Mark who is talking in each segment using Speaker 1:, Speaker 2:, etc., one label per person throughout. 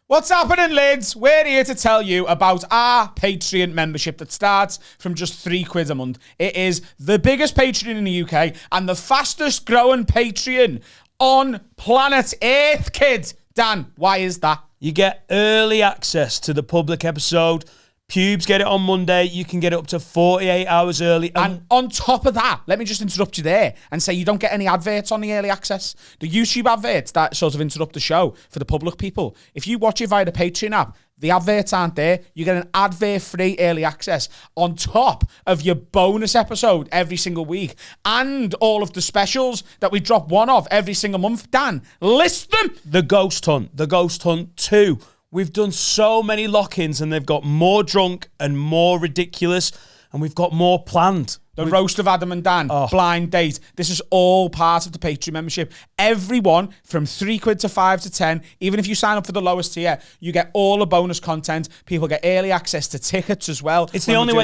Speaker 1: What's happening, lads? We're here to tell you about our Patreon membership that starts from just £3 a month. It is the biggest Patreon in the UK and the fastest growing Patreon on planet Earth, kid. Dan, why is that?
Speaker 2: You get early access to the public episode. Pubes get it on Monday. You can get it up to 48 hours early.
Speaker 1: And on top of that, let me just interrupt you there and say you don't get any adverts on the early access. The YouTube adverts that sort of interrupt the show for the public people. If you watch it via the Patreon app, the adverts aren't there. You get an advert-free early access on top of your bonus episode every single week and all of the specials that we drop one of every single month. Dan, list them.
Speaker 2: The Ghost Hunt 2. We've done so many lock-ins and they've got more drunk and more ridiculous, and we've got more planned.
Speaker 1: The roast of Adam and Dan, blind date. This is all part of the Patreon membership. Everyone from £3 to 5 to 10, even if you sign up for the lowest tier, you get all the bonus content. People get early access to tickets as well.
Speaker 2: It's the only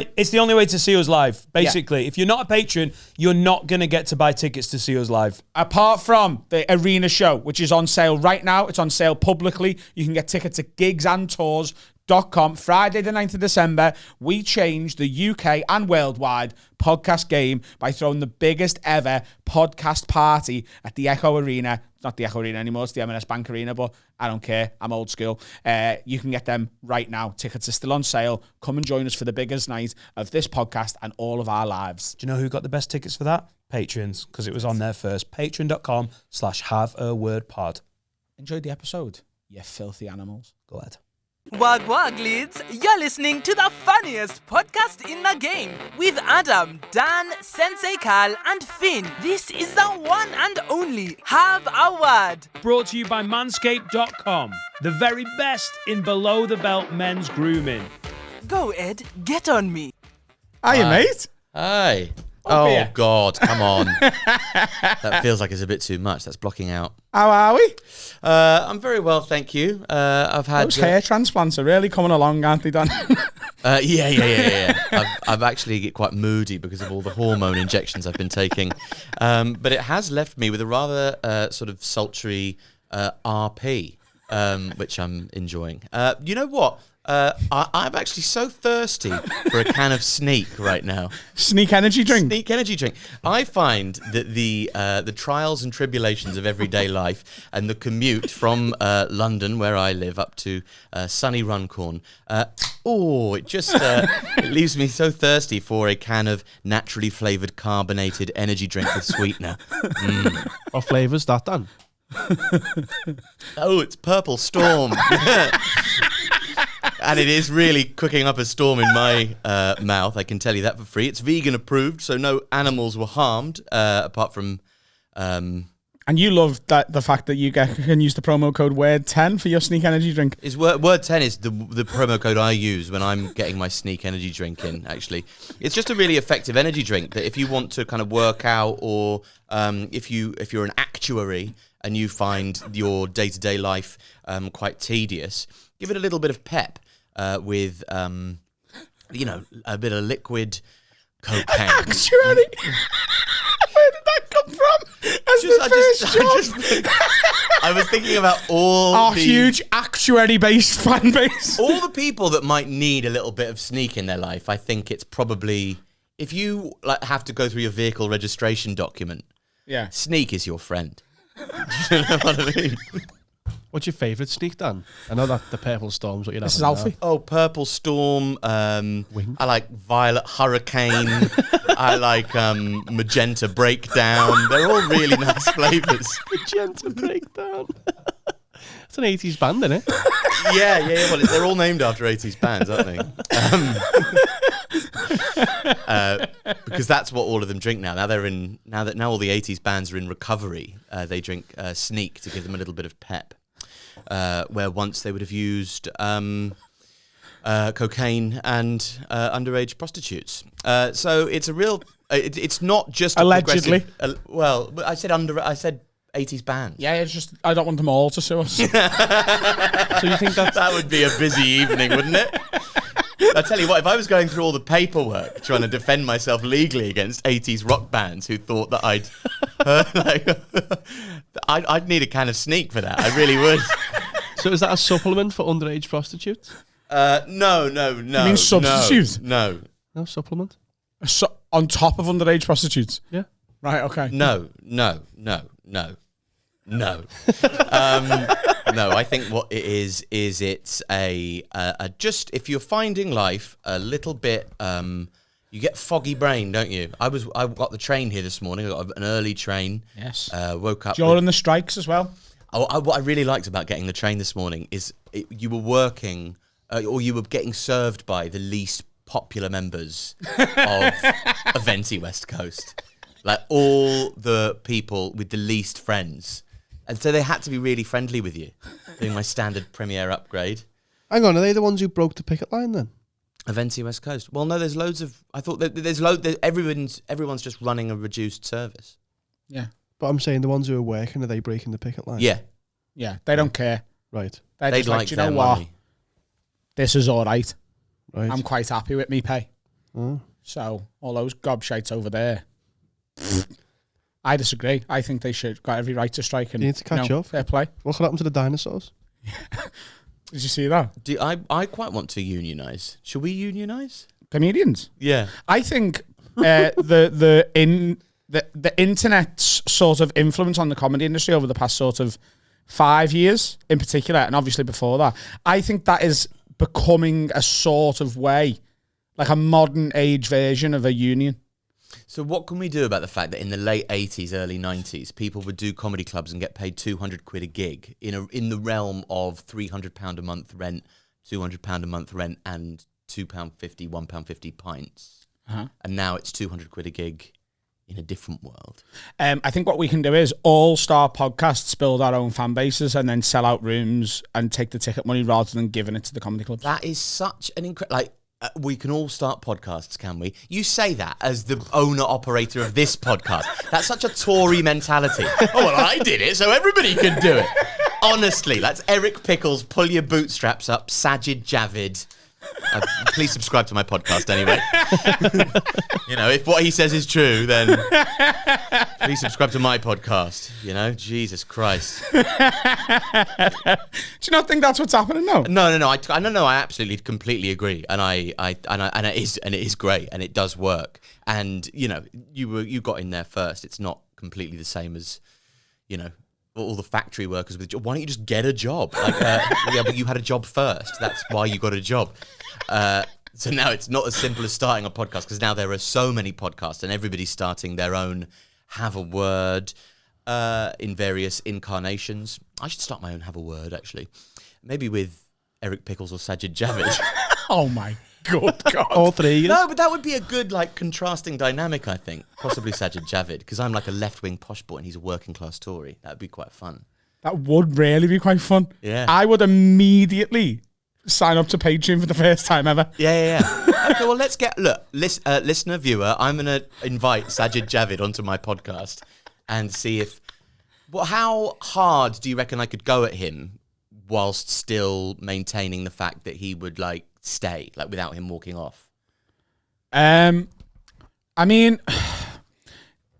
Speaker 2: way to see us live, basically. Yeah. If you're not a patron, you're not going to get to buy tickets to see us live.
Speaker 1: Apart from the Arena show, which is on sale right now. It's on sale publicly. You can get tickets at gigsandtours.com. Friday the 9th of December, we changed the UK and worldwide podcast game by throwing the biggest ever podcast party at the Echo Arena. It's not the Echo Arena anymore, it's the M&S Bank Arena, but I don't care. I'm old school. You can get them right now. Tickets are still on sale. Come and join us for the biggest night of this podcast and all of our lives.
Speaker 2: Do you know who got the best tickets for that? Patrons, because it was on there first. Patreon.com/haveawordpod.
Speaker 1: Enjoyed the episode, you filthy animals.
Speaker 2: Go ahead.
Speaker 3: Wag wag, leads. You're listening to the funniest podcast in the game with Adam, Dan, Sensei Carl, and Finn. This is the one and only Have a Word.
Speaker 2: Brought to you by Manscaped.com, the very best in below-the-belt men's grooming.
Speaker 3: Go, Ed, get on me.
Speaker 1: Hiya, mate.
Speaker 4: Hi.
Speaker 1: Oh,
Speaker 4: God, come on. That feels like it's a bit too much. That's blocking out.
Speaker 1: How are we?
Speaker 4: I'm very well, thank you. I've had...
Speaker 1: Those hair transplants are really coming along, aren't they, Dan?
Speaker 4: Yeah. I've actually get quite moody because of all the hormone injections I've been taking. But it has left me with a rather sort of sultry RP, which I'm enjoying. You know what? I'm actually so thirsty for a can of Sneak right now.
Speaker 1: Sneak energy drink?
Speaker 4: Sneak energy drink. I find that the trials and tribulations of everyday life and the commute from London, where I live, up to sunny Runcorn, it just it leaves me so thirsty for a can of naturally flavoured carbonated energy drink with sweetener.
Speaker 5: What flavour's that, Dan?
Speaker 4: It's Purple Storm. And it is really cooking up a storm in my mouth, I can tell you that for free. It's vegan approved, so no animals were harmed, apart from...
Speaker 1: And you love the fact that you can use the promo code WORD10 for your Sneak energy drink.
Speaker 4: Word 10 is the promo code I use when I'm getting my Sneak energy drink in, actually. It's just a really effective energy drink that if you want to kind of work out, or if you're an actuary and you find your day-to-day life quite tedious, give it a little bit of pep. With, a bit of liquid cocaine.
Speaker 1: Actually, where did that come from?
Speaker 4: I was thinking about all
Speaker 1: our huge actuary-based fan base.
Speaker 4: All the people that might need a little bit of Sneak in their life. I think it's probably, if you have to go through your vehicle registration document, Sneak is your friend. You know what I mean?
Speaker 5: What's your favourite Sneak, Dan? I know that the Purple Storm's what you're having.
Speaker 1: This is Alfie.
Speaker 4: Oh, Purple Storm. I like Violet Hurricane. I like Magenta Breakdown. They're all really nice flavours.
Speaker 5: Magenta Breakdown. It's an 80s band, isn't it?
Speaker 4: Yeah. Well, they're all named after 80s bands, aren't they? Because that's what all of them drink now. Now all the 80s bands are in recovery. They drink Sneak to give them a little bit of pep. Where once they would have used cocaine and underage prostitutes. So it's a real. It's not just
Speaker 1: allegedly.
Speaker 4: I said 80s bands.
Speaker 1: Yeah, it's just I don't want them all to sue us.
Speaker 5: So you think that
Speaker 4: would be a busy evening, wouldn't it? I tell you what, if I was going through all the paperwork trying to defend myself legally against 80s rock bands who thought that I'd need a can of Sneak for that. I really would.
Speaker 5: So is that a supplement for underage prostitutes?
Speaker 4: No.
Speaker 1: You mean substitute?
Speaker 4: No.
Speaker 5: No supplement.
Speaker 1: So, on top of underage prostitutes?
Speaker 5: Yeah.
Speaker 1: Right, okay.
Speaker 4: No. No, I think what it is it's a just if you're finding life a little bit, you get foggy brain, don't you? I got the train here this morning. I got an early train.
Speaker 1: Yes.
Speaker 4: Woke up.
Speaker 1: During the strikes as well.
Speaker 4: What I really liked about getting the train this morning is you were working, or you were getting served by the least popular members of Venti West Coast, like all the people with the least friends. And so they had to be really friendly with you, doing my standard Premiere upgrade.
Speaker 5: Hang on, are they the ones who broke the picket line then?
Speaker 4: Venti West Coast. Well, no, there's loads of. I thought that everyone's just running a reduced service.
Speaker 1: Yeah,
Speaker 5: but I'm saying the ones who are working, are they breaking the picket line?
Speaker 4: Yeah,
Speaker 1: they don't care.
Speaker 5: Right.
Speaker 1: They're
Speaker 4: they'd
Speaker 1: just
Speaker 4: like
Speaker 1: you
Speaker 4: their
Speaker 1: know what?
Speaker 4: money.
Speaker 1: This is all right.
Speaker 5: Right.
Speaker 1: I'm quite happy with me pay.
Speaker 5: Oh.
Speaker 1: So all those gobshites over there. I disagree. I think they should got every right to strike. And
Speaker 5: you need to catch up.
Speaker 1: Fair play.
Speaker 5: What happened to the dinosaurs?
Speaker 1: Did you see that?
Speaker 4: I quite want to unionise. Should we unionise?
Speaker 1: Comedians.
Speaker 4: Yeah.
Speaker 1: I think the internet's sort of influence on the comedy industry over the past sort of 5 years in particular, and obviously before that, I think that is becoming a sort of way, like a modern age version of a union.
Speaker 4: So what can we do about the fact that in the late 80s, early 90s, people would do comedy clubs and get paid 200 quid a gig in the realm of £300 a month rent, £200 a month rent, and £2.50, £1.50 pints.
Speaker 1: Uh-huh.
Speaker 4: And now it's 200 quid a gig in a different world.
Speaker 1: I think what we can do is all-star podcasts build our own fan bases and then sell out rooms and take the ticket money rather than giving it to the comedy clubs.
Speaker 4: That is such an incredible... we can all start podcasts, can we? You say that as the owner-operator of this podcast. That's such a Tory mentality. Oh, well, I did it, so everybody can do it. Honestly, that's Eric Pickles, pull your bootstraps up, Sajid Javid. Please subscribe to my podcast anyway. You know, if what he says is true, then please subscribe to my podcast. You know, Jesus Christ.
Speaker 1: Do you not think that's what's happening now?
Speaker 4: No. I absolutely, completely agree, and it is great, and it does work. And you know, you got in there first. It's not completely the same as, you know, all the factory workers with a job. Why don't you just get a job? Like, yeah, but you had a job first. That's why you got a job. So now it's not as simple as starting a podcast, because now there are so many podcasts and everybody's starting their own Have a Word in various incarnations. I should start my own Have a Word, actually. Maybe with Eric Pickles or Sajid Javid.
Speaker 1: Oh my good God.
Speaker 5: All three.
Speaker 4: No, but that would be a good, like, contrasting dynamic, I think. Possibly Sajid Javid, because I'm like a left-wing posh boy and he's a working-class Tory. That would be quite fun.
Speaker 1: That would really be quite fun.
Speaker 4: Yeah.
Speaker 1: I would immediately sign up to Patreon for the first time ever.
Speaker 4: Yeah. Okay, well, let's get... Look, listener, viewer, I'm going to invite Sajid Javid onto my podcast and see if... Well, how hard do you reckon I could go at him whilst still maintaining the fact that he would, like, stay, like, without him walking off?
Speaker 1: I mean,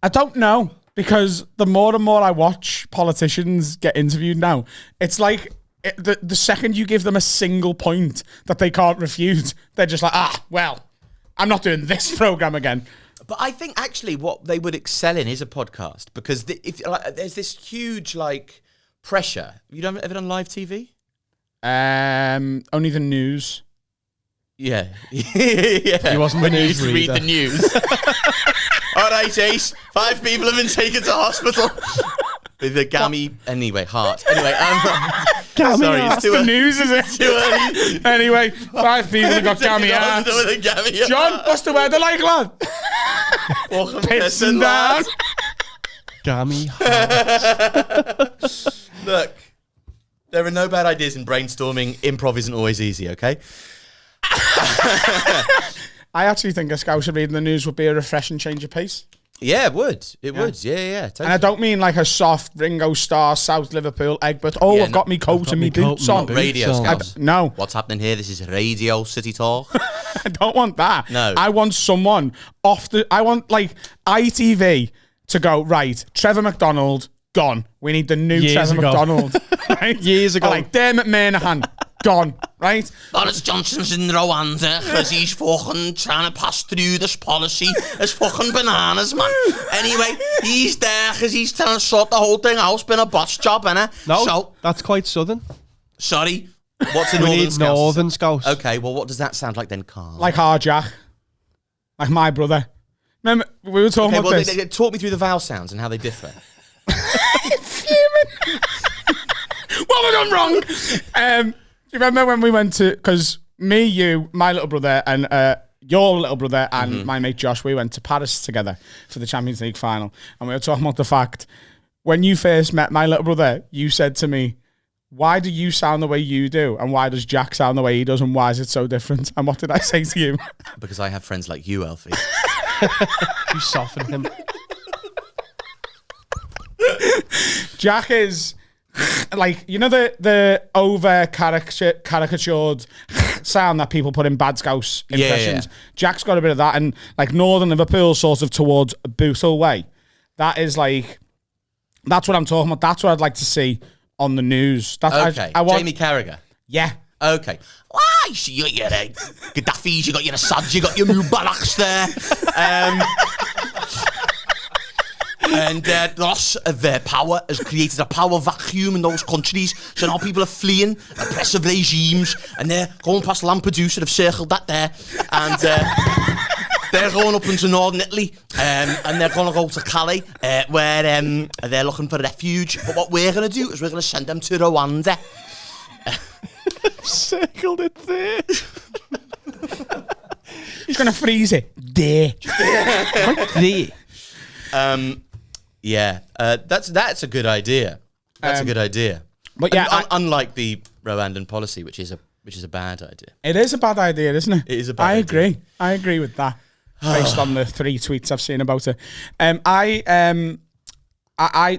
Speaker 1: I don't know, because the more and more I watch politicians get interviewed now, it's like the second you give them a single point that they can't refute, they're just like, well, I'm not doing this program again.
Speaker 4: But I think actually what they would excel in is a podcast, because there's this huge, like, pressure. You ever done live TV?
Speaker 1: Only the news.
Speaker 4: Yeah. Yeah.
Speaker 5: He wasn't
Speaker 4: when
Speaker 5: the
Speaker 4: you used to read
Speaker 5: newsreader.
Speaker 4: the news. All right, Ace. 5 people have been taken to hospital with a gammy. Anyway, heart. Anyway, sorry, it's too
Speaker 1: The
Speaker 4: early.
Speaker 1: news, is it?
Speaker 4: Too early.
Speaker 1: Anyway, 5 people have got
Speaker 4: Taken
Speaker 1: gammy
Speaker 4: to
Speaker 1: hearts.
Speaker 4: hospital with a gammy heart.
Speaker 1: John, what's the weather like, lad? Pissing down.
Speaker 5: Gammy.
Speaker 4: Look, there are no bad ideas in brainstorming. Improv isn't always easy, okay?
Speaker 1: I actually think a Scouser reading the news would be a refreshing change of pace.
Speaker 4: Yeah, it would. It would. Yeah. Totally.
Speaker 1: And I don't mean like a soft Ringo Starr, South Liverpool, Egbert.
Speaker 4: Yeah,
Speaker 1: I've got me coat and me boots on.
Speaker 4: Radio
Speaker 5: Boots on.
Speaker 4: Scouts.
Speaker 1: No,
Speaker 4: What's happening here? This is Radio City Talk.
Speaker 1: I don't want that.
Speaker 4: No.
Speaker 1: I want someone I want like ITV to go, right, Trevor McDonald, gone. We need the new
Speaker 5: Years
Speaker 1: Trevor
Speaker 5: ago.
Speaker 1: McDonald. Right?
Speaker 5: Years ago.
Speaker 1: Or like Dermot Minahan, gone. Right?
Speaker 4: Boris Johnson's in Rwanda because he's fucking trying to pass through this policy. It's fucking bananas, man. Anyway, he's there because he's trying to sort the whole thing out. It's been a boss job, innit?
Speaker 5: No,
Speaker 4: So,
Speaker 5: that's quite southern.
Speaker 4: sorry. What's a
Speaker 5: We
Speaker 4: Northern
Speaker 5: need
Speaker 4: Scouse?
Speaker 5: Northern Scouse.
Speaker 4: Okay, well, what does that sound like then, Carl?
Speaker 1: Like our Jack. Like my brother. Remember, we were talking
Speaker 4: okay,
Speaker 1: about
Speaker 4: well,
Speaker 1: this.
Speaker 4: talk me through the vowel sounds and how they differ.
Speaker 1: What have I done wrong? Do you remember when we went to, because me, you, my little brother, and your little brother, and my mate Josh, we went to Paris together for the Champions League final. And we were talking about the fact, when you first met my little brother, you said to me, why do you sound the way you do? And why does Jack sound the way he does? And why is it so different? And what did I say to you?
Speaker 4: Because I have friends like you, Alfie.
Speaker 5: You soften him.
Speaker 1: Jack is like, you know, the over caricatured sound that people put in Bad Scouse impressions.
Speaker 4: Yeah.
Speaker 1: Jack's got a bit of that, and like Northern Liverpool, sort of towards Bootle way. That is like, that's what I'm talking about. That's what I'd like to see on the news. That's
Speaker 4: Okay,
Speaker 1: I want,
Speaker 4: Jamie Carragher.
Speaker 1: yeah.
Speaker 4: Okay. Why? You got your Gaddafis, you got your Assads, you got your Mubaraks there. And loss of their power has created a power vacuum in those countries. So now people are fleeing oppressive regimes, and they're going past Lampedusa. They've circled that there, and they're going up into northern Italy, and they're going to go to Calais, where they're looking for refuge. But what we're going to do is we're going to send them to Rwanda.
Speaker 5: Circled it there.
Speaker 1: He's going to freeze it. There.
Speaker 5: There.
Speaker 4: Yeah, that's a good idea. That's a good idea.
Speaker 1: But yeah,
Speaker 4: unlike the Rwandan policy, which is a bad idea.
Speaker 1: it is a bad idea, isn't it?
Speaker 4: It is a bad
Speaker 1: I
Speaker 4: idea.
Speaker 1: agree. I agree with that. Based on the 3 tweets I've seen about it. I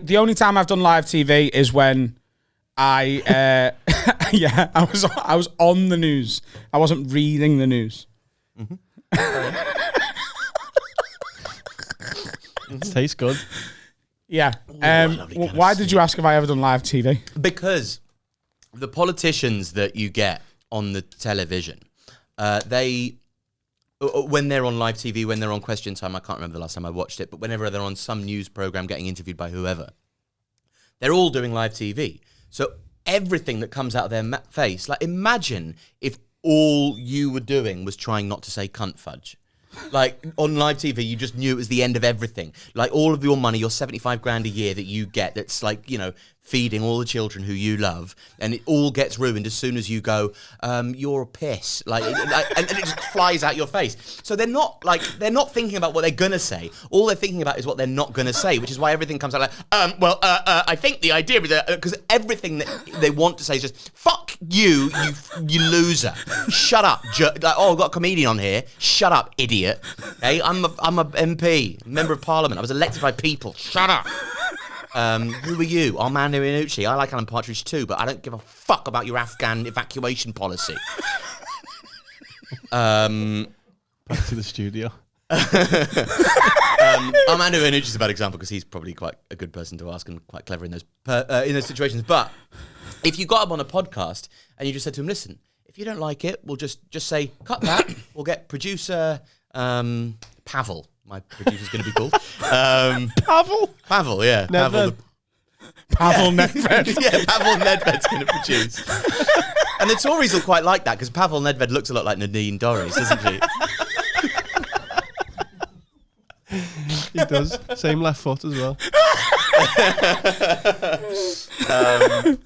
Speaker 1: the only time I've done live TV is when I was on the news. I wasn't reading the news.
Speaker 5: It tastes good.
Speaker 1: Yeah.
Speaker 4: lovely kind of
Speaker 1: Why did you ask if I ever done live TV?
Speaker 4: Because the politicians that you get on the television, they, when they're on live TV, when they're on Question Time, I can't remember the last time I watched it, but whenever they're on some news program getting interviewed by whoever, they're all doing live TV. So everything that comes out of their face, like imagine if all you were doing was trying not to say cunt fudge. Like on live TV, you just knew it was the end of everything. Like all of your money, your 75 grand a year that you get, that's like, you know, feeding all the children who you love, and it all gets ruined as soon as you go, you're a piss. Like, and it just flies out your face. So they're not thinking about what they're gonna say. All they're thinking about is what they're not gonna say, which is why everything comes out like, I think the idea is that, because everything that they want to say is just, fuck you, you loser. Shut up. Like, oh, I've got a comedian on here. Shut up, idiot. Okay, I'm a MP, member of parliament. I was elected by people. Shut up. Who are you? Armando Iannucci. I like Alan Partridge too, but I don't give a fuck about your Afghan evacuation policy.
Speaker 5: Back to the studio.
Speaker 4: Armando Iannucci is a bad example because he's probably quite a good person to ask and quite clever in those situations. But if you got him on a podcast and you just said to him, listen, if you don't like it, we'll just say, cut that. We'll get producer Pavel. My producer's going to be called. Pavel, yeah.
Speaker 5: Nedved.
Speaker 1: Pavel Nedved.
Speaker 4: Yeah, Pavel Nedved's going to produce. And the Tories will quite like that because Pavel Nedved looks a lot like Nadine Dorries, doesn't he?
Speaker 5: He does. Same left foot as well.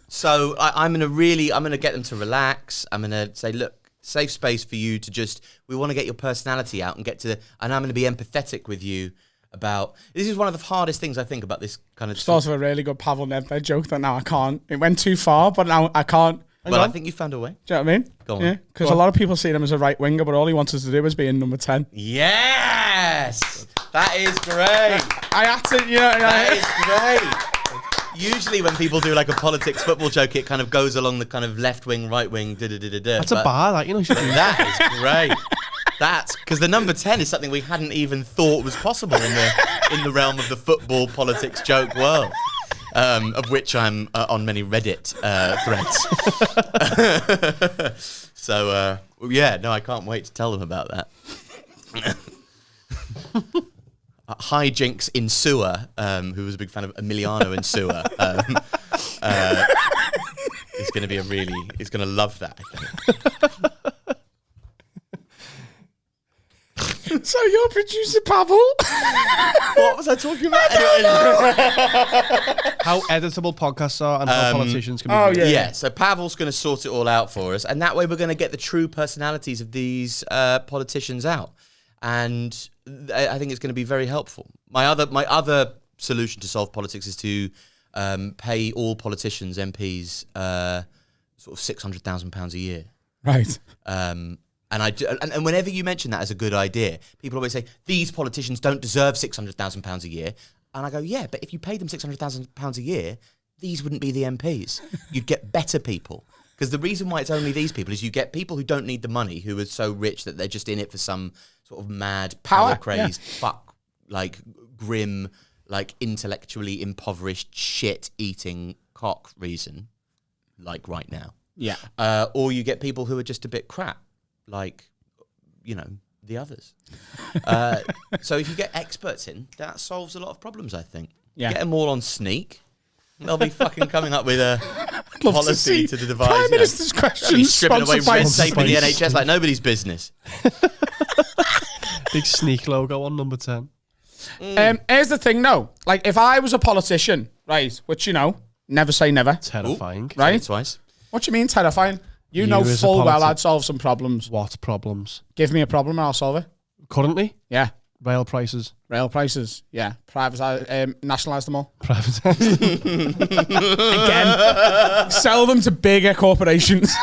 Speaker 4: So I'm going to get them to relax. I'm going to say, look, safe space for you to just, we want to get your personality out and and I'm going to be empathetic with you about, this is one of the hardest things I think about this kind of
Speaker 1: Start of a really good Pavel Nedved joke that now I can't. It went too far, but now I can't.
Speaker 4: Well, I think you found a way.
Speaker 1: Do you know what I mean?
Speaker 4: Go on.
Speaker 1: Yeah, because a lot of people see him as a right winger, but all he wanted to do was be in number 10.
Speaker 4: Yes! That is great.
Speaker 1: I had to, you know.
Speaker 4: That is great. Usually when people do like a politics football joke, it kind of goes along the kind of left wing, right wing, da-da-da-da-da.
Speaker 5: That's a bar, that, you know.
Speaker 4: That is great. That's because the number 10 is something we hadn't even thought was possible in the realm of the football politics joke world. of which I'm on many Reddit threads. So, no, I can't wait to tell them about that. Hijinks in Sewer, who was a big fan of Emiliano in Sewer, is going to be he's going to love that, I think.
Speaker 1: So you're producer Pavel?
Speaker 4: What was I talking about?
Speaker 5: How editable podcasts are and how politicians can be.
Speaker 1: Oh,
Speaker 5: viewed.
Speaker 1: yeah.
Speaker 4: So Pavel's going to sort it all out for us, and that way we're going to get the true personalities of these politicians out, and I think it's going to be very helpful. My other solution to solve politics is to pay all politicians, MPs, sort of £600,000 a year.
Speaker 1: Right.
Speaker 4: And whenever you mention that as a good idea, people always say, these politicians don't deserve £600,000 a year. And I go, yeah, but if you paid them £600,000 a year, these wouldn't be the MPs. You'd get better people. Because the reason why it's only these people is you get people who don't need the money, who are so rich that they're just in it for some sort of mad, power-crazed, grim, like intellectually impoverished, shit-eating cock reason, like right now.
Speaker 1: Yeah.
Speaker 4: Or you get people who are just a bit crap, like, the others. So if you get experts in, that solves a lot of problems, I think.
Speaker 1: Yeah.
Speaker 4: Get them all on Sneak. They'll be fucking coming up with a policy to devise.
Speaker 1: Prime Minister's questions.
Speaker 4: Stripping away
Speaker 1: sponsored by
Speaker 4: red tape in the
Speaker 5: Spice.
Speaker 4: NHS like nobody's business.
Speaker 5: Big Sneak logo on number 10.
Speaker 1: Here's the thing, though. Like, if I was a politician, right, which, never say never,
Speaker 5: Terrifying.
Speaker 1: right?
Speaker 4: Twice.
Speaker 1: What do you mean terrifying? You
Speaker 5: You
Speaker 1: know
Speaker 5: as a
Speaker 1: full well
Speaker 5: politic-
Speaker 1: I'd solve some problems.
Speaker 5: What problems?
Speaker 1: Give me a problem and I'll solve it.
Speaker 5: Currently,
Speaker 1: Yeah.
Speaker 5: rail prices.
Speaker 1: Rail prices. Yeah. Privatise, nationalise them all.
Speaker 5: Privatised.
Speaker 1: Again. Sell them to bigger corporations.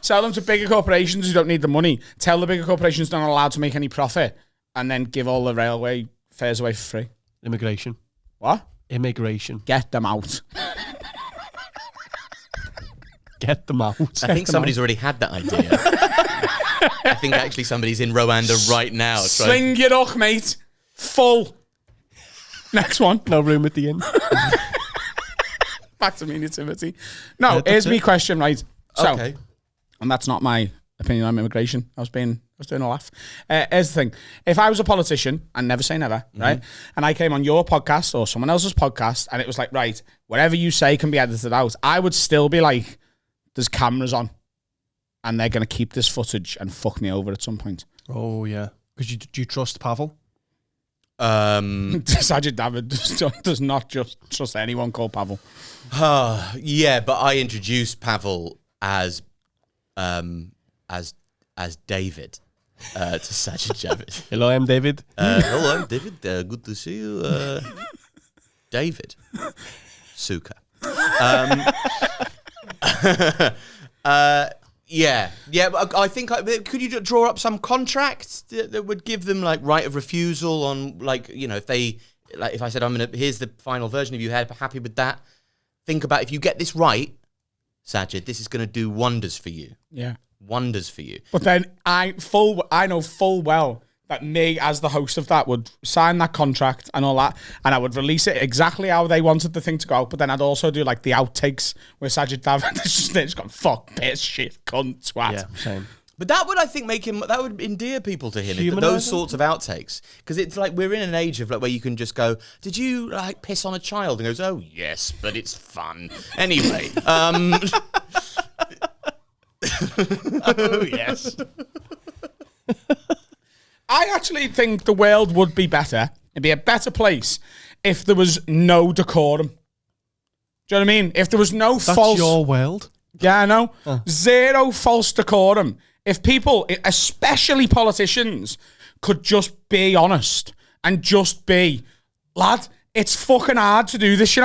Speaker 1: Sell them to bigger corporations who don't need the money. Tell the bigger corporations they're not allowed to make any profit. And then give all the railway fares away for free.
Speaker 5: Immigration.
Speaker 1: What?
Speaker 5: Immigration.
Speaker 1: Get them out.
Speaker 5: Get them out.
Speaker 4: I think somebody's already had that idea. I think actually somebody's in Rwanda right now.
Speaker 1: Sling it up, mate. Full. Next one.
Speaker 5: No room at the inn.
Speaker 1: Back to me nativity. No, here's me question, right? So,
Speaker 4: Okay.
Speaker 1: and that's not my opinion on immigration. I was doing a laugh. Here's the thing. If I was a politician, and never say never, right? And I came on your podcast or someone else's podcast, and it was like, right, whatever you say can be edited out, I would still be like, there's cameras on, and they're going to keep this footage and fuck me over at some point.
Speaker 5: Oh, yeah. Because do you trust Pavel?
Speaker 1: Sajid David does not just trust anyone called Pavel.
Speaker 4: Yeah, but I introduced Pavel as David to Sajid Javid.
Speaker 5: Hello, I'm David.
Speaker 4: Hello, I'm David. Good to see you. David. Suka. Yeah. But I think could you draw up some contract that would give them like right of refusal on if they if I said here's the final version of you happy with that. Think about if you get this right, Sajid, this is going to do wonders for you.
Speaker 1: Yeah.
Speaker 4: Wonders for you.
Speaker 1: But then I know full well that me as the host of that would sign that contract and all that, and I would release it exactly how they wanted the thing to go. But then I'd also do like the outtakes where Sajid David is just gone, fuck, piss, shit, cunt, twat.
Speaker 5: Yeah, same.
Speaker 4: But that would, I think, that would endear people to him.
Speaker 5: Humanise
Speaker 4: Those
Speaker 5: him?
Speaker 4: sorts of outtakes. Because it's like we're in an age of like where you can just go, did you like piss on a child? And goes, oh, yes, but it's fun. Anyway.
Speaker 5: Oh, yes.
Speaker 1: I actually think the world would be better. It'd be a better place if there was no decorum. Do you know what I mean? If there was no
Speaker 5: That's
Speaker 1: false...
Speaker 5: your world.
Speaker 1: Yeah, I know. Zero false decorum. If people, especially politicians, could just be honest and just be, lad, it's fucking hard to do this,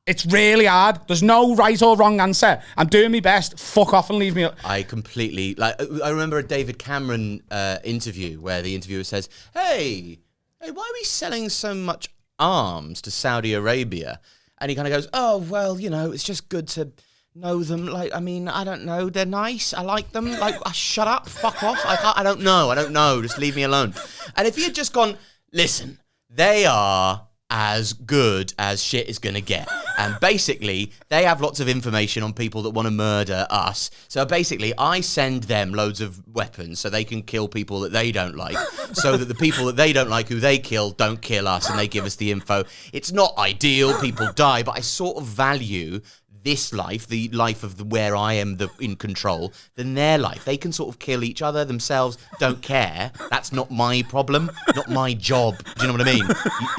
Speaker 1: It's really hard. There's no right or wrong answer. I'm doing my best. Fuck off and leave me.
Speaker 4: I completely I remember a David Cameron interview where the interviewer says, "Hey, why are we selling so much arms to Saudi Arabia?" And he kind of goes, "Oh, well, it's just good to know them. Like, I mean, I don't know. They're nice. I like them. Like, shut up. Fuck off. I don't know. Just leave me alone." And if he had just gone, "Listen, they are as good as shit is going to get. And basically, they have lots of information on people that want to murder us. So basically, I send them loads of weapons so they can kill people that they don't like, so that the people that they don't like who they kill don't kill us, and they give us the info. It's not ideal, people die, but I sort of value this life, the life of where I am in control, than their life. They can sort of kill each other themselves, don't care. That's not my problem, not my job. Do you know what I mean?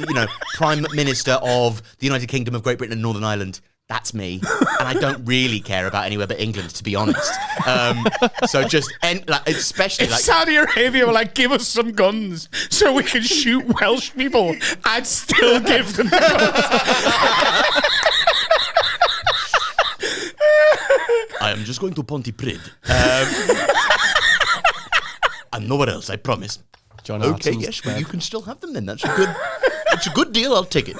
Speaker 4: You know, Prime Minister of the United Kingdom of Great Britain and Northern Ireland. That's me. And I don't really care about anywhere but England, to be honest. So just, especially
Speaker 1: if Saudi Arabia were like, give us some guns so we can shoot Welsh people, I'd still give them the guns.
Speaker 4: I am just going to Pontypridd. And nowhere else, I promise.
Speaker 5: John
Speaker 4: Okay,
Speaker 5: Hartson's
Speaker 4: yes, well,
Speaker 5: dead.
Speaker 4: you can still have them then. That's a good deal. I'll take it.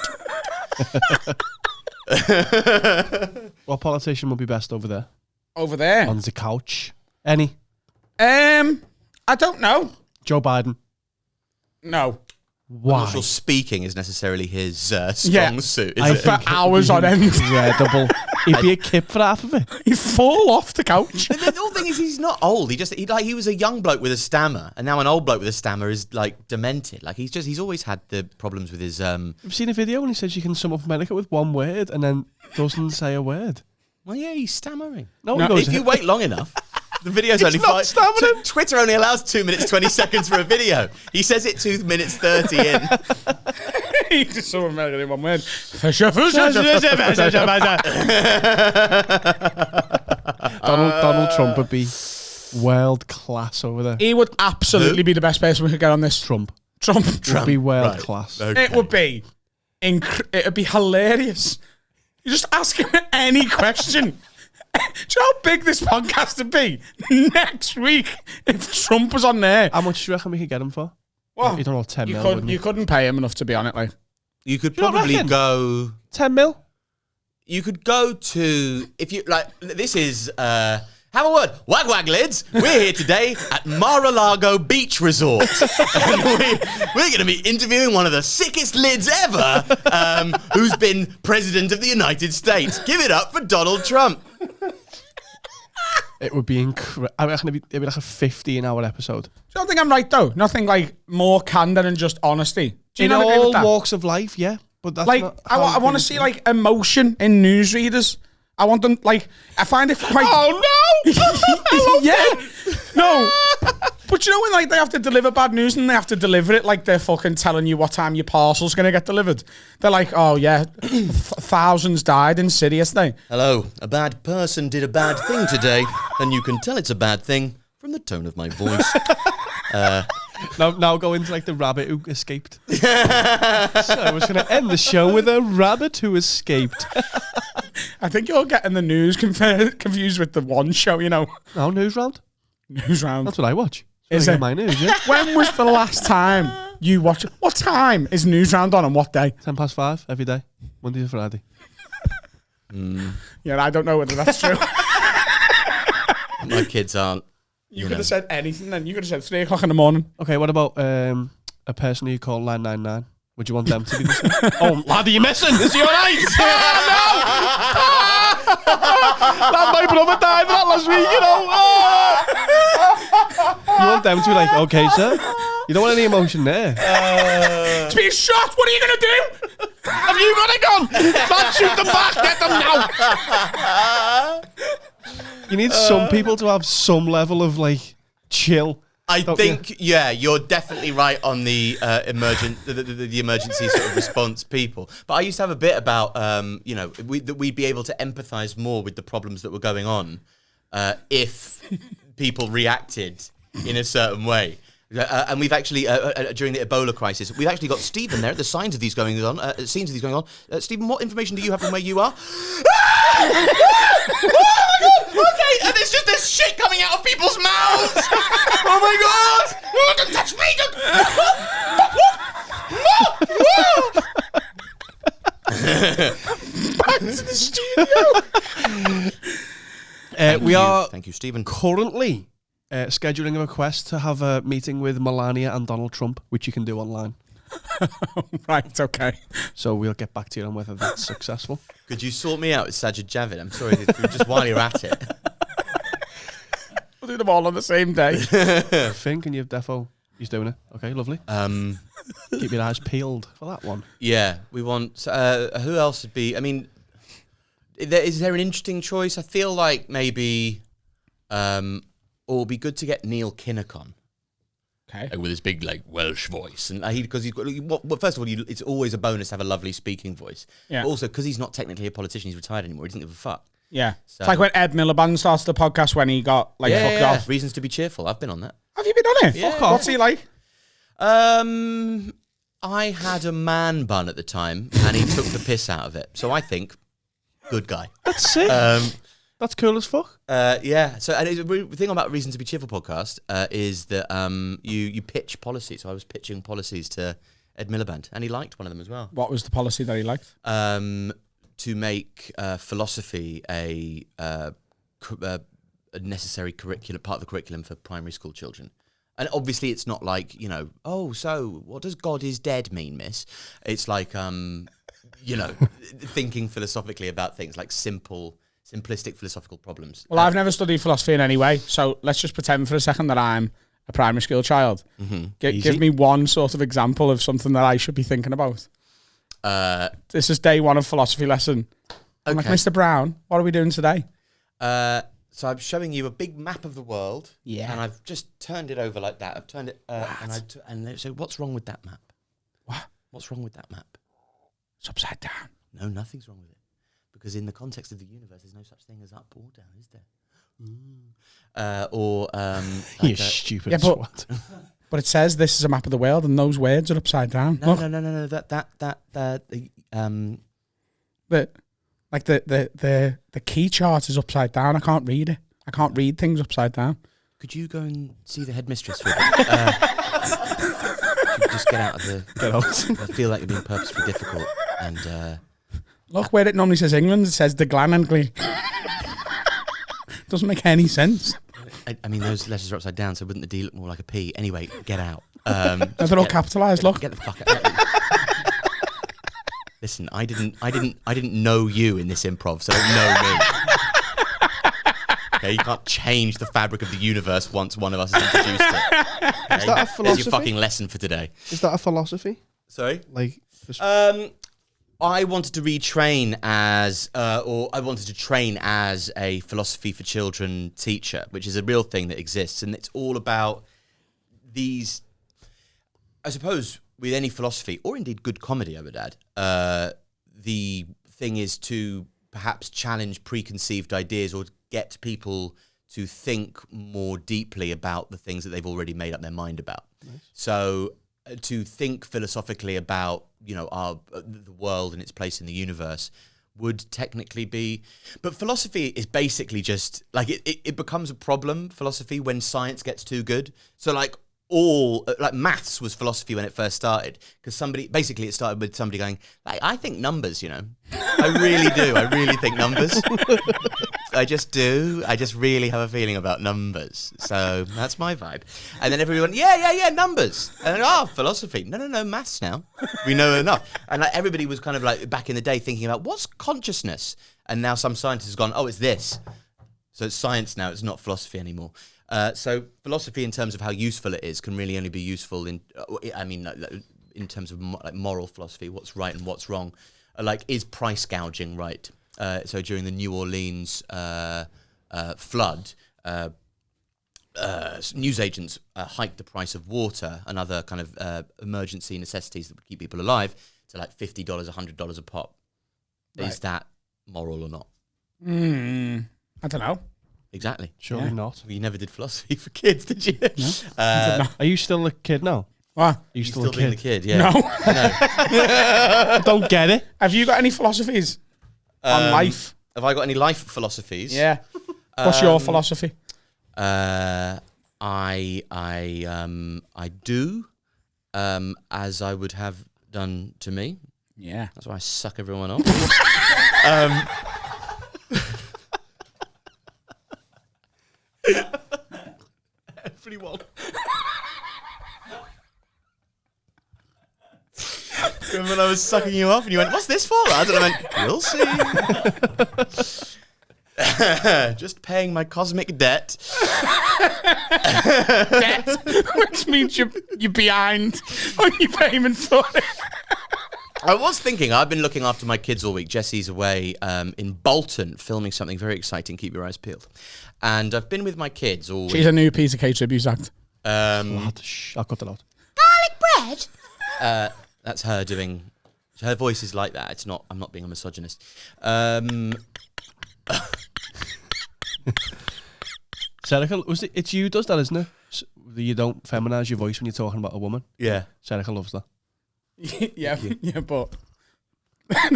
Speaker 5: What politician would be best over there?
Speaker 1: Over there?
Speaker 5: On the couch? Any?
Speaker 1: I don't know.
Speaker 5: Joe Biden.
Speaker 1: No.
Speaker 5: Why?
Speaker 4: I'm not sure speaking is necessarily his strong suit, is
Speaker 5: I
Speaker 4: it?
Speaker 1: For
Speaker 5: think
Speaker 1: hours
Speaker 5: it'd
Speaker 1: on
Speaker 5: be
Speaker 1: end.
Speaker 5: Incredible. He'd be a kid for half of it.
Speaker 1: He'd fall off the couch.
Speaker 4: The whole thing is he's not old. He was a young bloke with a stammer, and now an old bloke with a stammer is like demented. Like he's always had the problems with his.
Speaker 5: Have you seen a video when he says you can sum up America with one word and then doesn't say a word?
Speaker 4: Well, yeah, he's stammering.
Speaker 5: No, he goes,
Speaker 4: If you wait long enough. The video's only
Speaker 5: not
Speaker 4: 5.
Speaker 5: stammering.
Speaker 4: Twitter only allows 2 minutes 20 seconds for a video. He says it 2 minutes 30 in.
Speaker 1: He just saw American in one word.
Speaker 5: Donald Trump would be world class over there.
Speaker 1: He would absolutely be the best person we could get on this.
Speaker 5: Trump
Speaker 1: Trump.
Speaker 5: would be world
Speaker 4: Right.
Speaker 5: class.
Speaker 4: Okay.
Speaker 1: It would be it would be hilarious. You just ask him any question. Do you know how big this podcast would be next week if Trump was on there?
Speaker 5: How much do you reckon we could get him for?
Speaker 1: Well,
Speaker 5: You don't know, 10 mil, wouldn't
Speaker 1: you
Speaker 5: you?
Speaker 1: couldn't pay him enough to be on it, like.
Speaker 4: You could
Speaker 5: You don't
Speaker 4: probably
Speaker 5: reckon?
Speaker 4: go.
Speaker 5: 10 mil?
Speaker 4: You could go to, if you like, this is, have a word, wag wag lids. We're here today at Mar-a-Lago Beach Resort. And we're going to be interviewing one of the sickest lids ever, who's been President of the United States. Give it up for Donald Trump.
Speaker 5: It would be incredible. I reckon it'd be like a 15-hour episode.
Speaker 1: Do you don't think I'm right, though? Nothing like more candid and just honesty. Do you
Speaker 5: In
Speaker 1: not agree
Speaker 5: all
Speaker 1: with that?
Speaker 5: walks of life, yeah. But that's
Speaker 1: Like,
Speaker 5: not
Speaker 1: I
Speaker 5: how
Speaker 1: want to
Speaker 5: things
Speaker 1: see,
Speaker 5: work.
Speaker 1: like, emotion in newsreaders. I want them, like, I find it quite...
Speaker 5: Oh, no!
Speaker 1: Yeah. No. But you know when, like, they have to deliver bad news and they have to deliver it like they're fucking telling you what time your parcel's going to get delivered? They're like, oh, yeah, thousands died in Syria yesterday.
Speaker 4: Hello, a bad person did a bad thing today, and you can tell it's a bad thing from the tone of my voice.
Speaker 5: Now go into like the rabbit who escaped. So I was going to end the show with a rabbit who escaped.
Speaker 1: I think you're getting the news confused with the one show, you know.
Speaker 5: No, news round.
Speaker 1: News round.
Speaker 5: That's what I watch.
Speaker 1: Is
Speaker 5: That's
Speaker 1: it?
Speaker 5: my news, yeah.
Speaker 1: When was the last time you watched... What time is news round on what day?
Speaker 5: 5:10 every day, Monday to Friday.
Speaker 1: Yeah, I don't know whether that's true.
Speaker 4: My kids aren't.
Speaker 1: You could have said anything then. You could have said 3 o'clock in the morning.
Speaker 5: Okay, what about a person who you call 999? Would you want them to be the same? Oh, lad, are you missing? Is he all right? Lad, my brother died that last week, you know. You want them to be like, okay, sir. You don't want any emotion there.
Speaker 1: It's being shot. What are you going to do?
Speaker 5: Have you got a gun? Lad, shoot them back. Get them now. You need some people to have some level of, like, chill.
Speaker 4: I
Speaker 5: Don't
Speaker 4: think, yeah, you're definitely right on the the emergency sort of response people. But I used to have a bit about, you know, that we'd be able to empathise more with the problems that were going on if people reacted in a certain way. And we've actually, during the Ebola crisis, we've actually got Stephen there at the signs of these going on. Stephen, what information do you have from where you are? Okay, and there's just this shit coming out of people's mouths. Oh my god! Oh, don't touch me!
Speaker 1: Back to the studio.
Speaker 5: We are
Speaker 4: Thank you, Stephen.
Speaker 5: currently scheduling a request to have a meeting with Melania and Donald Trump, which you can do online.
Speaker 1: Right, okay.
Speaker 5: So we'll get back to you on whether that's successful.
Speaker 4: Could you sort me out with Sajid Javid? I'm sorry, just while you're at it.
Speaker 1: We'll do them all on the same day.
Speaker 5: Finn, can you defo? He's doing it. Okay, lovely. Keep your eyes peeled for that one.
Speaker 4: Yeah, we want. Who else would be? I mean, is there an interesting choice? I feel like maybe, or it'd be good to get Neil Kinnock on.
Speaker 1: Okay.
Speaker 4: With his big Welsh voice, and because he's got. Well, first of all, it's always a bonus to have a lovely speaking voice.
Speaker 1: Yeah.
Speaker 4: But also, because he's not technically a politician, he's retired anymore. He doesn't give a fuck.
Speaker 1: Yeah.
Speaker 4: So-
Speaker 1: It's like when Ed Miliband started the podcast when he got fucked off.
Speaker 4: Reasons to be cheerful. I've been on that.
Speaker 1: Have you been on it?
Speaker 4: Yeah.
Speaker 1: Fuck off. What's he like?
Speaker 4: I had a man bun at the time, and he took the piss out of it. So I think, good guy.
Speaker 5: That's sick. That's cool as fuck.
Speaker 4: Yeah. So, and the thing about Reason to Be Cheerful podcast is that you pitch policies. So I was pitching policies to Ed Miliband, and he liked one of them as well.
Speaker 1: What was the policy that he liked?
Speaker 4: To make philosophy a necessary curriculum, part of the curriculum for primary school children. And obviously, it's not like, so what does God is dead mean, miss? It's like, thinking philosophically about things like simplistic philosophical problems.
Speaker 1: Well, I've never studied philosophy in any way, so let's just pretend for a second that I'm a primary school child.
Speaker 4: Mm-hmm.
Speaker 1: Give me one sort of example of something that I should be thinking about. This is day one of philosophy lesson. I'm like, Mr. Brown, what are we doing today?
Speaker 4: So I'm showing you a big map of the world.
Speaker 1: Yeah.
Speaker 4: And I've just turned it over like that. I've turned it, and they say, what's wrong with that map?
Speaker 1: What?
Speaker 4: What's wrong with that map?
Speaker 1: It's upside down.
Speaker 4: No, nothing's wrong with it. Because in the context of the universe, there's no such thing as up or down, is there?
Speaker 5: You stupid
Speaker 1: Yeah,
Speaker 5: swat.
Speaker 1: But it says this is a map of the world, and those words are upside down.
Speaker 4: No,
Speaker 1: Look,
Speaker 4: no.
Speaker 1: the key chart is upside down. I can't read it. I can't read things upside down.
Speaker 4: Could you go and see the headmistress for a bit? Just get out of the...
Speaker 5: Get out.
Speaker 4: I feel like you're being purposefully difficult. And
Speaker 1: Look, where it normally says England, it says the Glanangly. Doesn't make any sense.
Speaker 4: I mean, those letters are upside down, so wouldn't the D look more like a P? Anyway, get out.
Speaker 1: They're all capitalised. Look,
Speaker 4: Get the fuck out. Listen, I didn't know you in this improv, so don't know me. Okay, you can't change the fabric of the universe once one of us has introduced it. Okay?
Speaker 5: Is that a
Speaker 4: There's
Speaker 5: philosophy?
Speaker 4: your fucking lesson for today.
Speaker 5: Is that a philosophy?
Speaker 4: Sorry?
Speaker 5: Like,
Speaker 4: I wanted to retrain as, or I wanted to train as a philosophy for children teacher, which is a real thing that exists. And it's all about these, I suppose, with any philosophy, or indeed good comedy, I would add, the thing is to perhaps challenge preconceived ideas or get people to think more deeply about the things that they've already made up their mind about. Nice. So to think philosophically about, the world and its place in the universe would technically be... But philosophy is basically just... Like, it becomes a problem, philosophy, when science gets too good. So, maths was philosophy when it first started. Because it started with somebody going, I think numbers, I really do. I really think numbers. I just do. I just really have a feeling about numbers. So that's my vibe. And then everyone, yeah, numbers. And then, philosophy. No, maths now. We know enough. And everybody was kind of back in the day thinking about what's consciousness? And now some scientists have gone, it's this. So it's science now. It's not philosophy anymore. So philosophy, in terms of how useful it is, can really only be useful in terms of moral philosophy, what's right and what's wrong. Is price gouging right? So during the New Orleans flood, newsagents hiked the price of water and other kind of emergency necessities that would keep people alive to $50, $100 a pop. Right. Is that moral or not?
Speaker 1: I don't know.
Speaker 4: Exactly.
Speaker 5: Surely not.
Speaker 4: Well, you never did philosophy for kids, did you?
Speaker 1: No.
Speaker 5: Are you still a kid now?
Speaker 1: What?
Speaker 5: Are you still
Speaker 4: being the kid? Yeah.
Speaker 1: No.
Speaker 5: I don't get it.
Speaker 1: Have you got any philosophies on life?
Speaker 4: Have I got any life philosophies?
Speaker 1: Yeah. What's your philosophy?
Speaker 4: I do, as I would have done to me.
Speaker 1: Yeah.
Speaker 4: That's why I suck everyone off.
Speaker 5: Everyone.
Speaker 4: Remember when I was sucking you off and you went, "What's this for, lad?" And I went, "We'll see." Just paying my cosmic debt.
Speaker 1: Debt, which means you're behind on your payment for it.
Speaker 4: I was thinking, I've been looking after my kids all week. Jessie's away in Bolton filming something very exciting. Keep your eyes peeled. And I've been with my kids all week.
Speaker 1: She's a new piece of K tribute act.
Speaker 5: Lad, I'll cut it out.
Speaker 4: Garlic bread. That's her doing. Her voice is like that. It's not. I'm not being a misogynist.
Speaker 5: Serica, it's you does that, isn't it? You don't feminise your voice when you're talking about a woman.
Speaker 4: Yeah.
Speaker 5: Serica loves that.
Speaker 1: yeah, but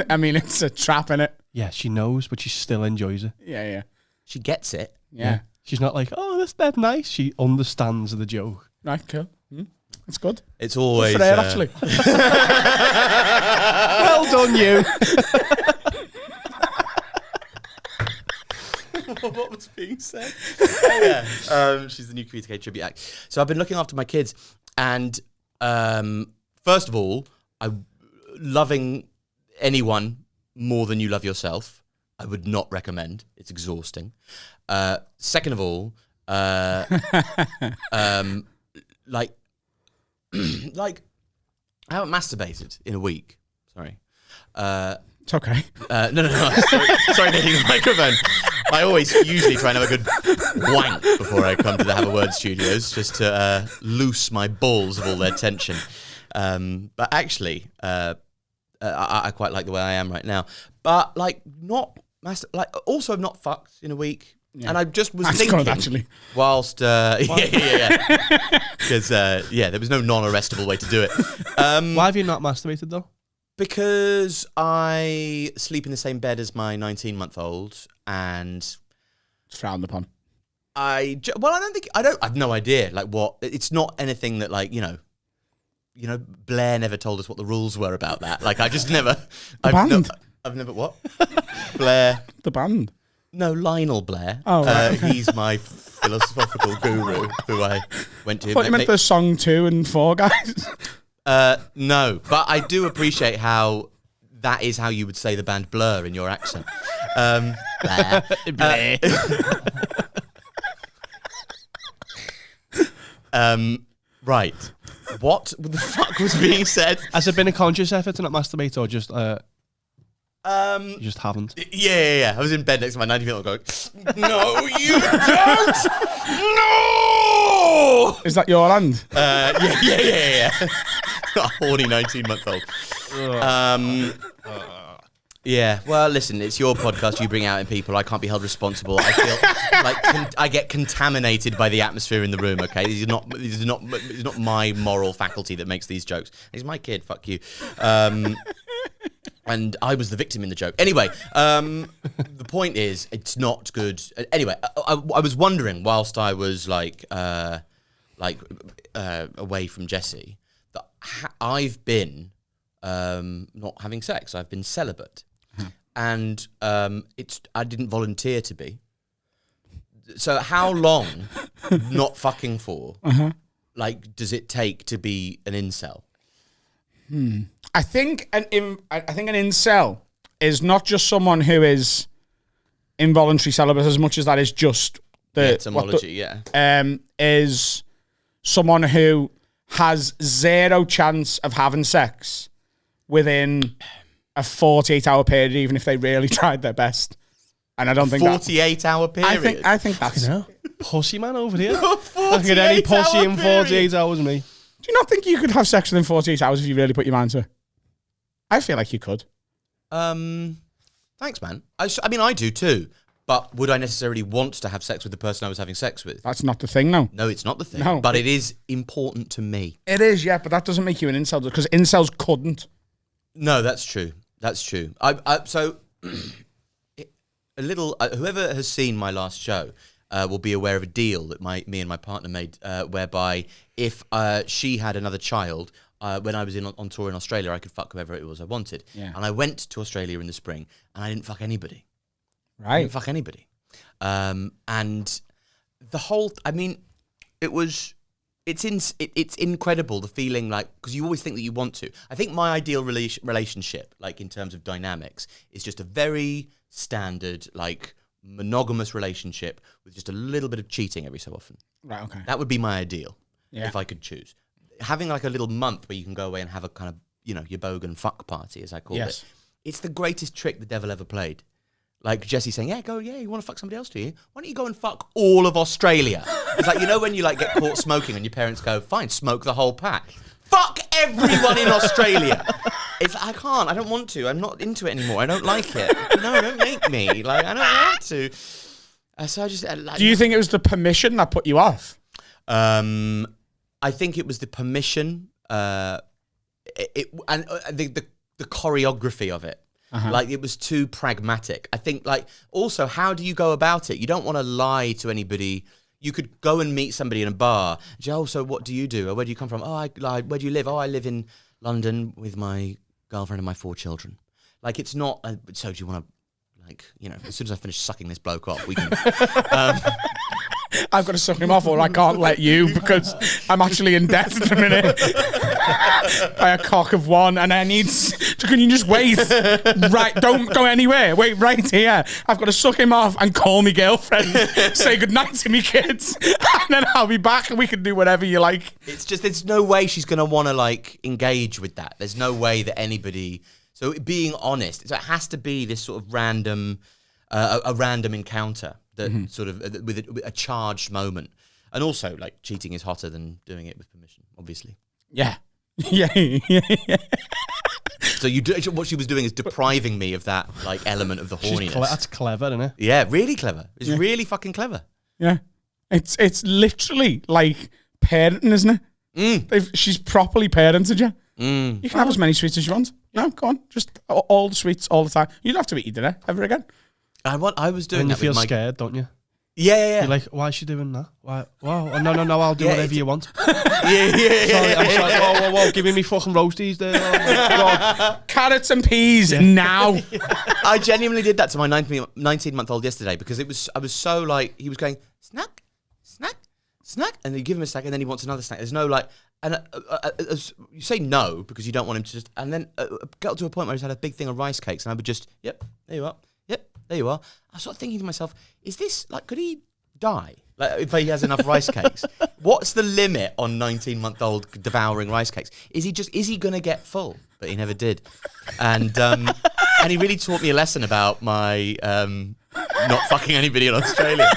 Speaker 1: I mean, it's a trap, innit?
Speaker 5: Yeah, she knows, but she still enjoys it.
Speaker 1: Yeah.
Speaker 4: She gets it.
Speaker 1: Yeah.
Speaker 5: She's not like, oh, that's dead nice. She understands the joke.
Speaker 1: Right, cool. That's good.
Speaker 4: It's always
Speaker 1: Good for her, actually.
Speaker 5: Well done, you.
Speaker 4: What was being said? Yeah. She's the new Queen K tribute act. So I've been looking after my kids, and first of all, loving anyone more than you love yourself, I would not recommend. It's exhausting. Second of all, like I haven't masturbated in a week. Sorry.
Speaker 1: It's okay.
Speaker 4: No. Sorry, hitting the microphone. I usually try and have a good wank before I come to the Have a Word studios, just to loose my balls of all their tension. But actually, I quite like the way I am right now. But also I've not fucked in a week. Yeah. And I just was thinking,
Speaker 1: good, actually.
Speaker 4: Whilst, yeah, because there was no non-arrestable way to do it.
Speaker 5: Why have you not masturbated though?
Speaker 4: Because I sleep in the same bed as my 19-month-old, and
Speaker 1: it's frowned upon.
Speaker 4: I have no idea. Like what? It's not anything that Blair never told us what the rules were about that. Like I just never. I've never what? Blair.
Speaker 1: The band.
Speaker 4: No, Lionel Blair.
Speaker 1: Oh, right.
Speaker 4: He's my philosophical guru who I went to.
Speaker 1: I thought you meant the song 2 and 4 guys.
Speaker 4: No, but I do appreciate how that is how you would say the band Blur in your accent. Blair.
Speaker 1: Blair.
Speaker 4: Right. What the fuck was being said?
Speaker 5: Has it been a conscious effort to not masturbate, or just you just haven't?
Speaker 4: Yeah. I was in bed next to my 90-year-old going, "No, you don't! No!"
Speaker 1: Is that your hand?
Speaker 4: Yeah. A horny 19-month-old. Yeah, well, listen, it's your podcast. You bring out in people. I can't be held responsible. I feel like I get contaminated by the atmosphere in the room. Okay, this is not my moral faculty that makes these jokes. He's my kid. Fuck you. And I was the victim in the joke. Anyway, the point is, it's not good. Anyway, I was wondering whilst I was away from Jessie that I've been not having sex. I've been celibate. And I didn't volunteer to be. So how long not fucking for? Does it take to be an incel?
Speaker 1: I think an incel is not just someone who is involuntary celibate as much as that is just the
Speaker 4: etymology.
Speaker 1: Is someone who has zero chance of having sex within a 48-hour period, even if they really tried their best. And I don't think
Speaker 4: 48-hour period.
Speaker 1: I think that's
Speaker 5: pussy man over here. I get any pussy in 48 hours, me.
Speaker 1: Do you not think you could have sex within 48 hours if you really put your mind to it? I feel like you could.
Speaker 4: Thanks, man. I mean, I do too. But would I necessarily want to have sex with the person I was having sex with?
Speaker 1: That's not the thing, no.
Speaker 4: No, it's not the thing.
Speaker 1: No.
Speaker 4: But it is important to me.
Speaker 1: It is, yeah, but that doesn't make you an incel, because incels couldn't.
Speaker 4: No, that's true. That's true. Whoever has seen my last show will be aware of a deal that me and my partner made, whereby if she had another child, when I was on tour in Australia, I could fuck whoever it was I wanted. Yeah. And I went to Australia in the spring, and I didn't fuck anybody.
Speaker 1: Right.
Speaker 4: I didn't fuck anybody. And the whole, it was it's incredible, the feeling, like, because you always think that you want to. I think my ideal relationship, like in terms of dynamics, is just a very standard, like, monogamous relationship with just a little bit of cheating every so often.
Speaker 1: Right, okay.
Speaker 4: That would be my ideal,
Speaker 1: Yeah.
Speaker 4: if I could choose. Having like a little month where you can go away and have a kind of, your bogan fuck party, as I call it. It's the greatest trick the devil ever played. Like Jesse saying, you want to fuck somebody else, do you? Why don't you go and fuck all of Australia? It's like, when you like get caught smoking and your parents go, fine, smoke the whole pack. Fuck everyone in Australia. I can't, I don't want to. I'm not into it anymore. I don't like it. No, don't make me. Like, I don't want to. So I just...
Speaker 1: Do you think it was the permission that put you off?
Speaker 4: I think it was the permission, the choreography of it. Like, it was too pragmatic. I think, like, also, how do you go about it? You don't want to lie to anybody. You could go and meet somebody in a bar. So what do you do? Or where do you come from? Where do you live? I live in London with my girlfriend and my 4 children. Like, it's not, so do you want to, like, as soon as I finish sucking this bloke off, we can...
Speaker 1: I've got to suck him off, or I can't let you because I'm actually in debt at the minute by a cock of one, and I need. Can you just wait? Right, don't go anywhere. Wait right here. I've got to suck him off and call me girlfriend, say goodnight to me kids, and then I'll be back and we can do whatever you like.
Speaker 4: It's just there's no way she's gonna want to like engage with that. There's no way that anybody. So being honest, so it has to be this sort of random, a random encounter. That sort of with a charged moment, and also like cheating is hotter than doing it with permission, obviously.
Speaker 1: Yeah.
Speaker 4: So what she was doing is depriving me of that like element of the horniness.
Speaker 5: That's clever, isn't it?
Speaker 4: Yeah, really clever. It's really fucking clever.
Speaker 1: Yeah, it's literally like parenting, isn't it? She's properly parented you. You can have as many sweets as you want. No, go on, just all the sweets all the time. You don't have to eat your dinner ever again.
Speaker 4: I was doing
Speaker 5: and
Speaker 4: that.
Speaker 5: You feel scared, don't you?
Speaker 4: Yeah.
Speaker 5: You're like, why is she doing that? Why? Wow. No, I'll do whatever you want.
Speaker 4: Yeah.
Speaker 5: Sorry, I'm sorry. Whoa. Giving me fucking roasties there. Oh my God.
Speaker 1: Carrots and peas now.
Speaker 4: I genuinely did that to my 19-month-old yesterday because I was so like, he was going, snack, and you give him a snack and then he wants another snack. There's no like, and you say no because you don't want him to just, and then got to a point where he's had a big thing of rice cakes and I would just, yep, there you are. There you are. I was sort of thinking to myself, is this, like, could he die? Like, if he has enough rice cakes? What's the limit on 19-month-old devouring rice cakes? Is he going to get full? But he never did. And and he really taught me a lesson about my not fucking anybody in Australia.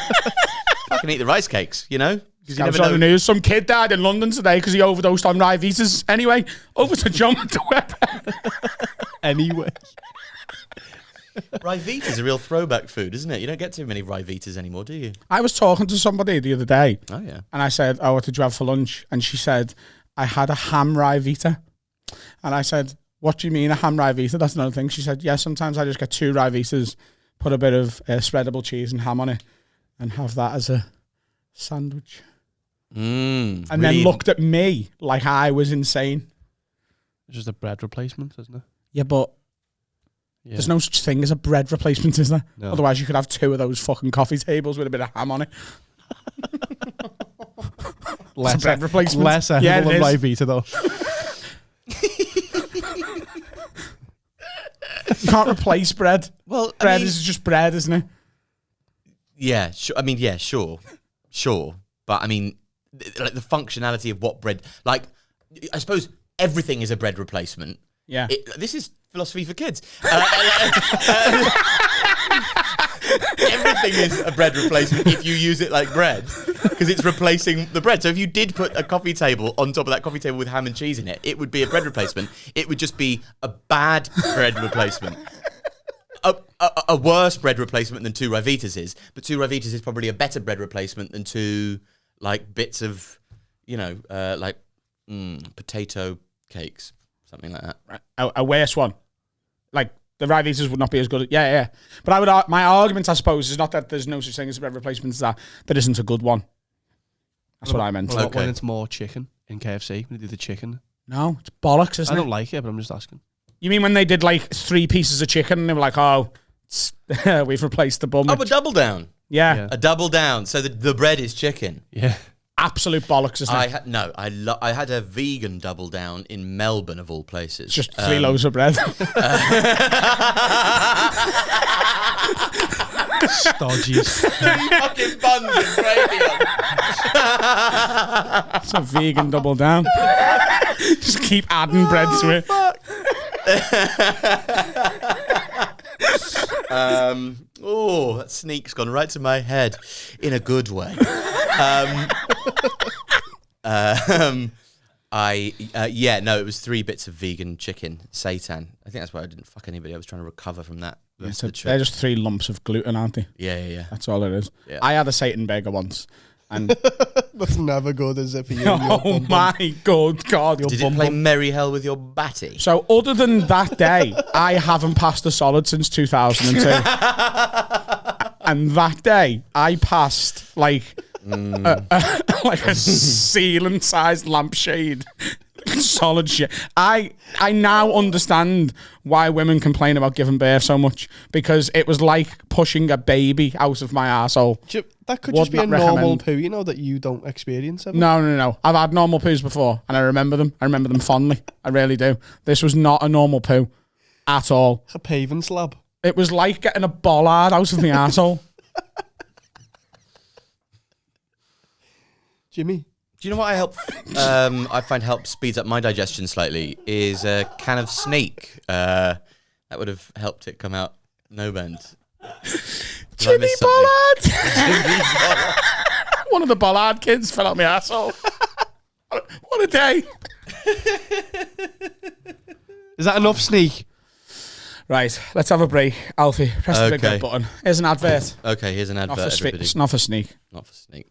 Speaker 4: Fucking eat the rice cakes, you know?
Speaker 1: Because you never know. On the news, some kid died in London today because he overdosed on Ryvitas. Anyway, over to John to Webber.
Speaker 5: Anyway.
Speaker 4: Ryvitas is a real throwback food, isn't it? You don't get too many Ryvitas anymore, do you?
Speaker 1: I was talking to somebody the other day.
Speaker 4: Oh, yeah.
Speaker 1: And I said, what did you have for lunch? And she said, I had a ham Ryvita. And I said, what do you mean a ham Ryvita? That's another thing. She said, yeah, sometimes I just get 2 Ryvitas, put a bit of spreadable cheese and ham on it, and have that as a sandwich. And then looked at me like I was insane.
Speaker 5: It's just a bread replacement, isn't it?
Speaker 1: Yeah, but there's no such thing as a bread replacement, is there?
Speaker 5: No.
Speaker 1: Otherwise, you could have 2 of those fucking coffee tables with a bit of ham on it.
Speaker 5: Less
Speaker 1: bread replacement.
Speaker 5: Less edible than Ryvita, though.
Speaker 1: You can't replace bread.
Speaker 4: Well,
Speaker 1: bread is just bread, isn't it?
Speaker 4: Yeah, sure. I mean, yeah, sure. But I mean, like the functionality of what bread, like, I suppose everything is a bread replacement.
Speaker 1: Yeah.
Speaker 4: This is philosophy for kids. Everything is a bread replacement if you use it like bread, because it's replacing the bread. So if you did put a coffee table on top of that coffee table with ham and cheese in it, it would be a bread replacement. It would just be a bad bread replacement. A worse bread replacement than 2 Ryvitas is, but 2 Ryvitas is probably a better bread replacement than 2 like bits of, potato cakes, something like that.
Speaker 1: A worse one, like the Ryvitas would not be as good. Yeah. But my argument, I suppose, is not that there's no such thing as a bread replacement. Is that there isn't a good one. That's what I meant.
Speaker 5: Well, when it's more chicken in KFC, when they do the chicken.
Speaker 1: No, it's bollocks, isn't it?
Speaker 5: I don't like it, but I'm just asking.
Speaker 1: You mean when they did like 3 pieces of chicken and they were like, we've replaced the bun.
Speaker 4: Oh, a double down.
Speaker 1: Yeah.
Speaker 4: A double down. So the bread is chicken.
Speaker 5: Yeah.
Speaker 1: absolute bollocks, isn't it?
Speaker 4: I had a vegan double down in Melbourne, of all places.
Speaker 1: Just 3 loaves of bread.
Speaker 5: Stodgies.
Speaker 4: 3 fucking buns and gravy on.
Speaker 1: It's a vegan double down. Just keep adding bread to it.
Speaker 4: That sneak's gone right to my head in a good way. It was 3 bits of vegan chicken seitan. I think that's why I didn't fuck anybody. I was trying to recover from that.
Speaker 1: They're just 3 lumps of gluten, aren't they?
Speaker 4: Yeah.
Speaker 1: That's all it is.
Speaker 4: Yeah.
Speaker 1: I had a seitan burger once. And
Speaker 5: That's never good, is it, for you?
Speaker 1: oh my good God.
Speaker 4: Did it play Merry Hell with your batty?
Speaker 1: So other than that day, I haven't passed a solid since 2002. And that day, I passed like a ceiling-sized lampshade. Solid shit. I now understand why women complain about giving birth so much, because it was like pushing a baby out of my arsehole.
Speaker 5: That could
Speaker 1: Would
Speaker 5: just be a
Speaker 1: not
Speaker 5: normal
Speaker 1: recommend.
Speaker 5: poo, that you don't experience ever.
Speaker 1: No. I've had normal poos before, and I remember them. I remember them fondly. I really do. This was not a normal poo at all.
Speaker 5: It's a paving slab.
Speaker 1: It was like getting a bollard out of my arsehole.
Speaker 5: Jimmy?
Speaker 4: Do you know what I find helps speeds up my digestion slightly is a can of Sneak. That would have helped it come out no bend.
Speaker 1: Jimmy Bollard! One of the Bollard kids fell out my arsehole. What a day.
Speaker 5: Is that enough, Sneak?
Speaker 1: Right, let's have a break. Alfie, press the big red button. Here's an advert.
Speaker 4: Okay, here's an advert, everybody.
Speaker 1: It's not for Sneak.
Speaker 4: Not for Sneak.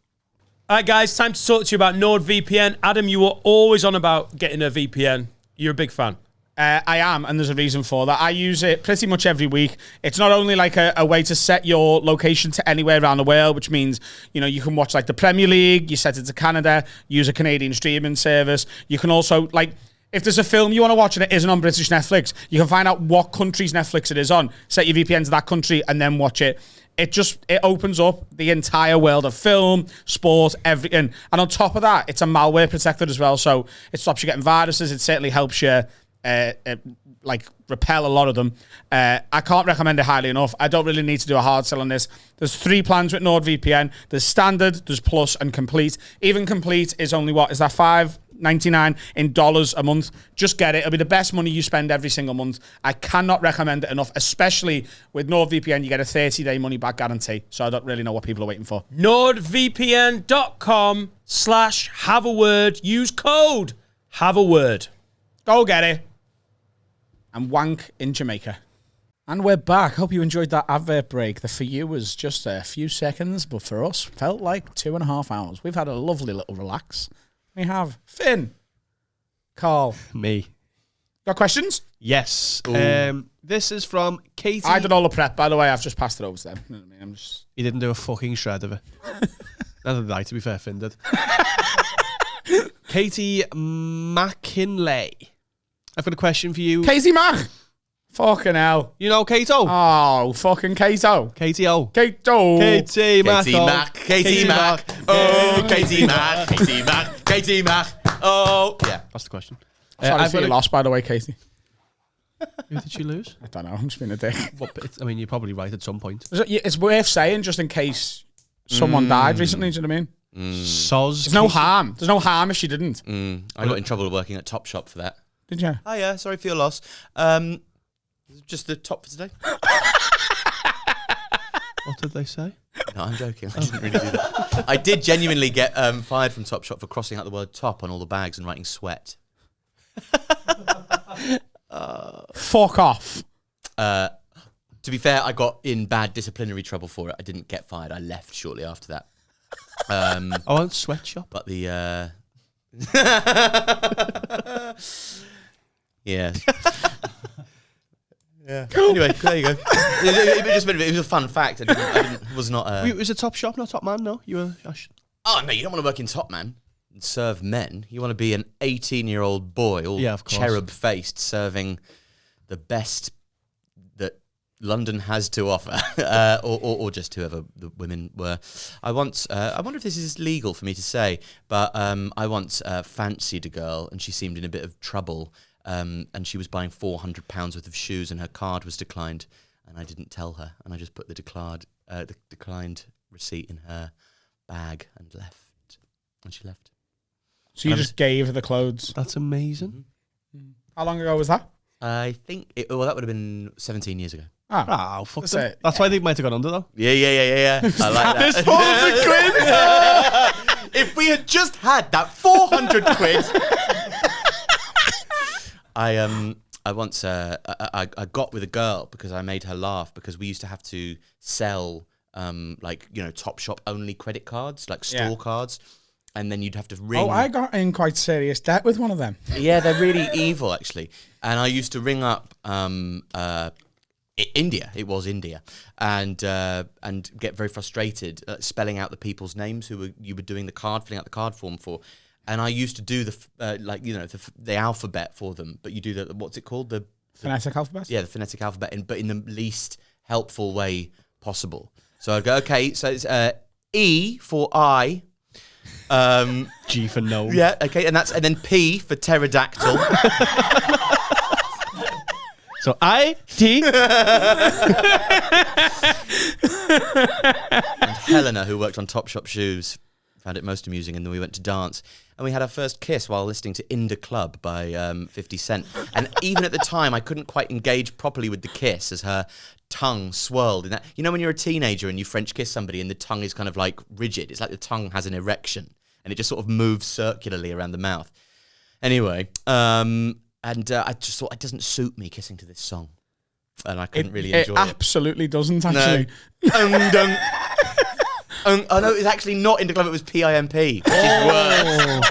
Speaker 2: All right, guys, time to talk to you about NordVPN. Adam, you were always on about getting a VPN. You're a big fan.
Speaker 1: I am, and there's a reason for that. I use it pretty much every week. It's not only like a way to set your location to anywhere around the world, which means, you can watch like the Premier League, you set it to Canada, use a Canadian streaming service. You can also, like, if there's a film you want to watch and it isn't on British Netflix, you can find out what country's Netflix it is on, set your VPN to that country, and then watch it. It opens up the entire world of film, sport, everything. And on top of that, it's a malware protector as well. So it stops you getting viruses. It certainly helps you repel a lot of them. I can't recommend it highly enough. I don't really need to do a hard sell on this. There's 3 plans with NordVPN. There's standard, there's plus, and complete. Even complete is only $5.99 in dollars a month. Just get it. It'll be the best money you spend every single month. I cannot recommend it enough, especially with NordVPN. You get a 30-day money-back guarantee. So I don't really know what people are waiting for.
Speaker 2: NordVPN.com/haveaword. Use code HaveAword.
Speaker 1: Go get it. And wank in Jamaica. And we're back. Hope you enjoyed that advert break. That for you was just a few seconds, but for us felt like 2.5 hours. We've had a lovely little relax. We have Finn, Carl,
Speaker 5: Me.
Speaker 1: got questions?
Speaker 5: Yes. This is from Katie.
Speaker 1: I did all the prep, by the way. I've just passed it over to them. You know what I mean?
Speaker 5: He didn't do a fucking shred of it. Neither did I, to be fair, Finn did. Katie McKinley. I've got a question for you.
Speaker 1: Casey Mac. Fucking hell.
Speaker 5: You know Kato?
Speaker 1: Oh, fucking Kato.
Speaker 5: Kato.
Speaker 1: Kato.
Speaker 5: Katie Mac.
Speaker 4: Katie Mac. Katie Mac. Oh, Katie Mac. Katie Mac. Katie Mac. Oh, yeah.
Speaker 5: That's the question.
Speaker 1: Sorry for your loss, by the way, Katie.
Speaker 5: Who did she lose?
Speaker 1: I don't know. I'm just being a dick.
Speaker 5: I mean, you're probably right at some point.
Speaker 1: It's worth saying just in case someone died recently. Do you know what I mean?
Speaker 5: Soz.
Speaker 1: There's no harm. There's no harm if she didn't.
Speaker 4: I got in trouble working at Topshop for that.
Speaker 1: Did you?
Speaker 4: Oh, yeah. Sorry for your loss. Just the top for today.
Speaker 5: What did they say?
Speaker 4: No, I'm joking. I didn't really do that. I did genuinely get fired from Topshop for crossing out the word top on all the bags and writing sweat.
Speaker 1: Fuck off.
Speaker 4: To be fair, I got in bad disciplinary trouble for it. I didn't get fired. I left shortly after that.
Speaker 5: I want sweatshop.
Speaker 4: But the... yeah. Yeah. Anyway, there you go. It was a fun fact. It was not.
Speaker 5: It was a top shop, not top man. No, you were.
Speaker 4: Oh no, you don't want to work in Top Man and serve men. You want to be an 18-year-old boy, all
Speaker 5: Yeah, of course.
Speaker 4: cherub-faced, serving the best that London has to offer, or just whoever the women were. I once, I wonder if this is legal for me to say, but I once fancied a girl, and she seemed in a bit of trouble, and she was buying £400 worth of shoes, and her card was declined, and I didn't tell her, and I just put the declined receipt in her bag and left, and she left.
Speaker 1: So you just gave her the clothes.
Speaker 5: That's amazing.
Speaker 1: Mm-hmm. How long ago was that?
Speaker 4: I think that would have been 17 years ago.
Speaker 5: Oh, fuck
Speaker 1: That's
Speaker 5: them.
Speaker 1: it.
Speaker 5: That's why they might have gone under, though.
Speaker 4: Yeah. I like that.
Speaker 5: This 400 quid!
Speaker 4: If we had just had that 400 quid. I once I got with a girl because I made her laugh, because we used to have to sell Topshop only credit cards, like store cards, and then you'd have to ring.
Speaker 1: Oh, I got in quite serious debt with one of them.
Speaker 4: Yeah, they're really evil, actually. And I used to ring up India. It was India, and get very frustrated spelling out the people's names who you were doing filling out the card form for. And I used to do the alphabet for them, but you do what's it called? The
Speaker 1: Phonetic alphabet?
Speaker 4: Yeah, the phonetic alphabet, but in the least helpful way possible. So I'd go, okay, so it's E for I.
Speaker 5: G for no.
Speaker 4: Yeah, okay, and then P for pterodactyl.
Speaker 5: So I-T.
Speaker 4: And Helena, who worked on Topshop shoes, found it most amusing, and then we went to dance. And we had our first kiss while listening to In Da Club by 50 Cent. And even at the time, I couldn't quite engage properly with the kiss as her tongue swirled. In that, you know when you're a teenager and you French kiss somebody and the tongue is kind of like rigid? It's like the tongue has an erection and it just sort of moves circularly around the mouth. Anyway, I just thought it doesn't suit me kissing to this song. And I couldn't really enjoy it.
Speaker 1: It absolutely doesn't, actually.
Speaker 4: No. Oh no, it's actually not In Da Club, it was PIMP, which is worse.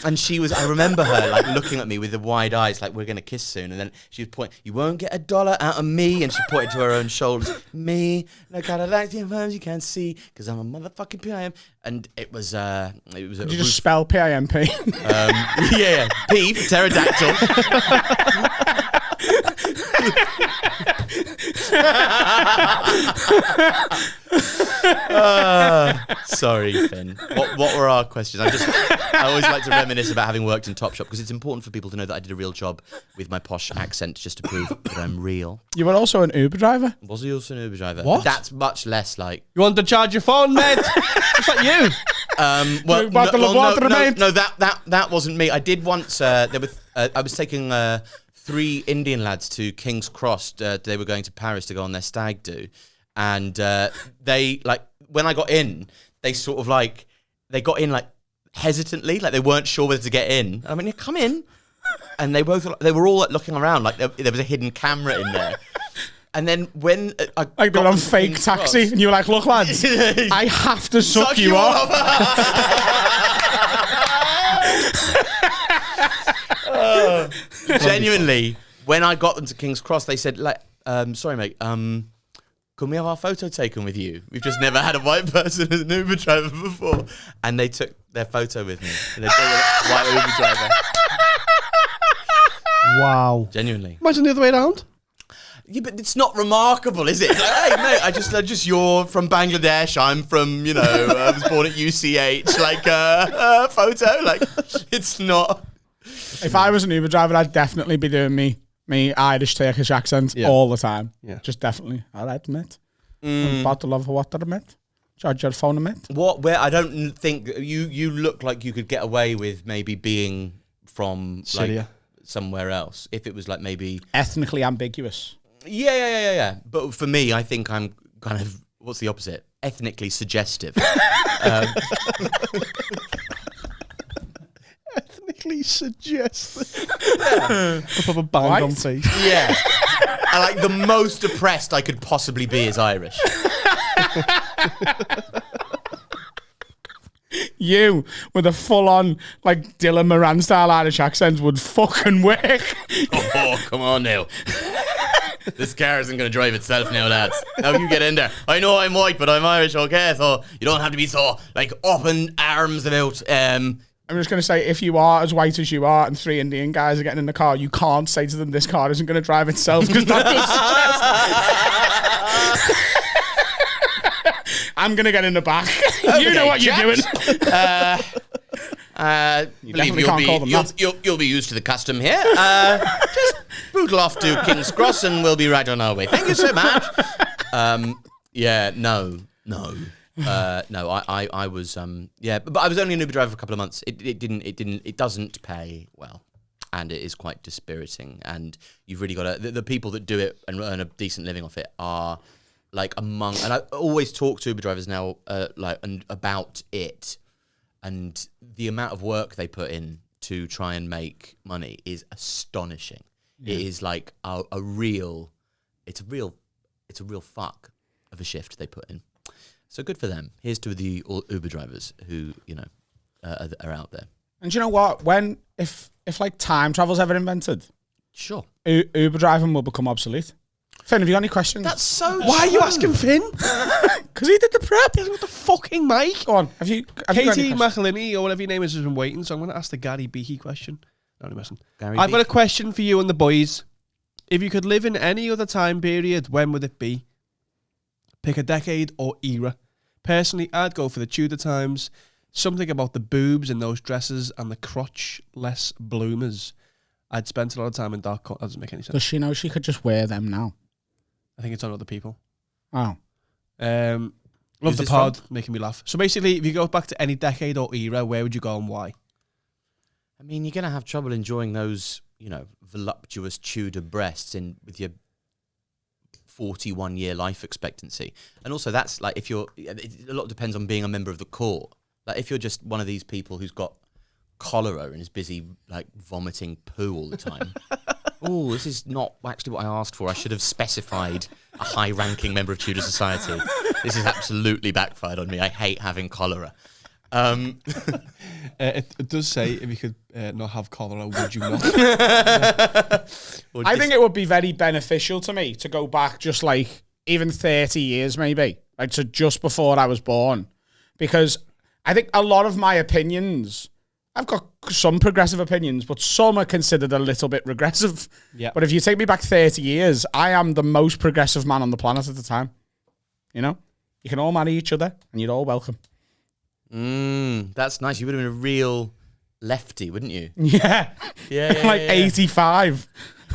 Speaker 4: And I remember her like looking at me with the wide eyes, like we're going to kiss soon. And then she would point, you won't get $1 out of me. And she pointed to her own shoulders. Me, no kind of like you can't see, because I'm a motherfucking PIM. And it was Did
Speaker 1: you just spell PIMP?
Speaker 4: Yeah, P for pterodactyl. Sorry, Finn. What were our questions? I always like to reminisce about having worked in Topshop, because it's important for people to know that I did a real job with my posh accent, just to prove that I'm real.
Speaker 1: You were also an Uber driver?
Speaker 4: Was he also an Uber driver?
Speaker 5: What?
Speaker 4: But that's much less like.
Speaker 5: You want to charge your phone, mate? Is that you?
Speaker 4: No, that wasn't me. I did once. I was taking 3 Indian lads to King's Cross. They were going to Paris to go on their stag do, and they when I got in, they sort of they got in hesitantly, like they weren't sure whether to get in. I mean, come in, and they were all looking around like there was a hidden camera in there. And then when I
Speaker 1: got on fake taxi, and you were like, "Look, lads, I have to suck you off."
Speaker 4: Genuinely, when I got them to King's Cross, they said, "Sorry, mate, can we have our photo taken with you? We've just never had a white person as an Uber driver before." And they took their photo with me. And they took a white Uber driver.
Speaker 5: Wow.
Speaker 4: Genuinely.
Speaker 5: Imagine the other way around.
Speaker 4: Yeah, but it's not remarkable, is it? It's like, hey, mate, I just you're from Bangladesh. I'm from, I was born at UCH. Photo. It's not.
Speaker 1: If I was an Uber driver, I'd definitely be doing me Irish Turkish accent all the time. Yeah. Just definitely. All right, mate. Bottle of water, mate. Charge your phone, mate.
Speaker 4: Where I don't think you look like you could get away with maybe being from
Speaker 5: Syria.
Speaker 4: Somewhere else. If it was maybe
Speaker 1: ethnically ambiguous.
Speaker 4: Yeah. But for me, I think I'm kind of, what's the opposite? Ethnically suggestive.
Speaker 5: Ethnically suggestive. Yeah. Up of a bang on face.
Speaker 4: Yeah. The most oppressed I could possibly be is Irish.
Speaker 1: You, with a full-on, Dylan Moran style Irish accent would fucking work.
Speaker 4: Oh, come on now. This car isn't going to drive itself now, lads. Now you get in there. I know I'm white, but I'm Irish, okay? So you don't have to be so, up in arms about
Speaker 1: I'm just going to say, if you are as white as you are and 3 Indian guys are getting in the car, you can't say to them, this car isn't going to drive itself, because that does suggest. I'm going to get in the back. You know what you're doing.
Speaker 4: You'll be used to the custom here. Just bootle off to King's Cross and we'll be right on our way. Thank you so much. I was but I was only an Uber driver for a couple of months. It doesn't pay well, and it is quite dispiriting. And you've really got to, the people that do it and earn a decent living off it are like and I always talk to Uber drivers now about it, and the amount of work they put in to try and make money is astonishing. Yeah. It is like a real fuck of a shift they put in. So good for them. Here's to the Uber drivers who, are out there.
Speaker 1: And you know what? If like time travel's ever invented,
Speaker 4: sure,
Speaker 1: Uber driving will become obsolete. Finn, have you got any questions?
Speaker 5: That's so. Why are you asking Finn?
Speaker 1: Because he did the prep.
Speaker 5: He's got the fucking mic.
Speaker 1: Go on. Have you
Speaker 5: Katie McElhinney or whatever your name is has been waiting, so I'm going to ask the Gary Beaky question. No, I'm messing. I've got a question for you and the boys. If you could live in any other time period, when would it be? Pick a decade or era. Personally, I'd go for the Tudor times. Something about the boobs in those dresses and the crotch-less bloomers. I'd spent a lot of time in dark That doesn't make any sense.
Speaker 1: Does she know she could just wear them now?
Speaker 5: I think it's on other people.
Speaker 1: Oh.
Speaker 5: Love the pod, making me laugh. So basically, if you go back to any decade or era, where would you go and why?
Speaker 4: I mean, you're going to have trouble enjoying those, voluptuous Tudor breasts with your 41-year life expectancy. And also that's like, a lot depends on being a member of the court. Like if you're just one of these people who's got cholera and is busy like vomiting poo all the time. Oh, this is not actually what I asked for. I should have specified a high-ranking member of Tudor society. This has absolutely backfired on me. I hate having cholera.
Speaker 5: It does say if you could not have cholera, would you not?
Speaker 1: I think it would be very beneficial to me to go back just like even 30 years maybe, like to just before I was born, because I think a lot of my opinions, I've got some progressive opinions, but some are considered a little bit regressive.
Speaker 5: Yeah.
Speaker 1: But if you take me back 30 years, I am the most progressive man on the planet at the time. You can all marry each other and you're all welcome.
Speaker 4: That's nice. You would have been a real lefty, wouldn't you?
Speaker 1: Yeah. Like 85.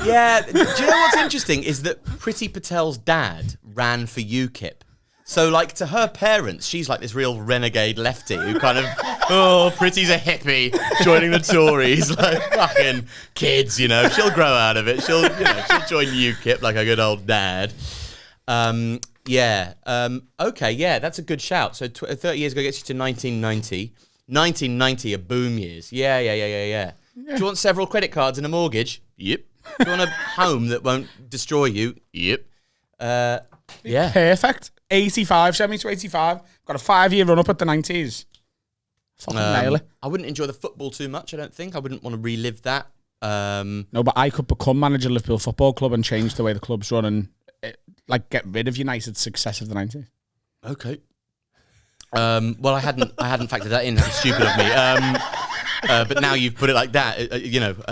Speaker 4: Yeah. Do you know what's interesting is that Priti Patel's dad ran for UKIP. So, like, to her parents, she's like this real renegade lefty who kind of, Priti's a hippie joining the Tories, like fucking kids, She'll grow out of it. She'll join UKIP like a good old dad. Okay, that's a good shout. So 30 years ago gets you to 1990. 1990 are boom years. Yeah. Do you want several credit cards and a mortgage? Yep. Do you want a home that won't destroy you? Yep. Yeah.
Speaker 1: Perfect. 85, send me to 85. Got a 5-year run up at the 90s. Fucking nail it.
Speaker 4: I wouldn't enjoy the football too much, I don't think. I wouldn't want to relive that.
Speaker 1: No, but I could become manager of Liverpool Football Club and change the way the club's run and get rid of United's success of the 90s.
Speaker 4: Okay. Well, I hadn't factored that in. That was stupid of me. But now you've put it like that.
Speaker 5: You're not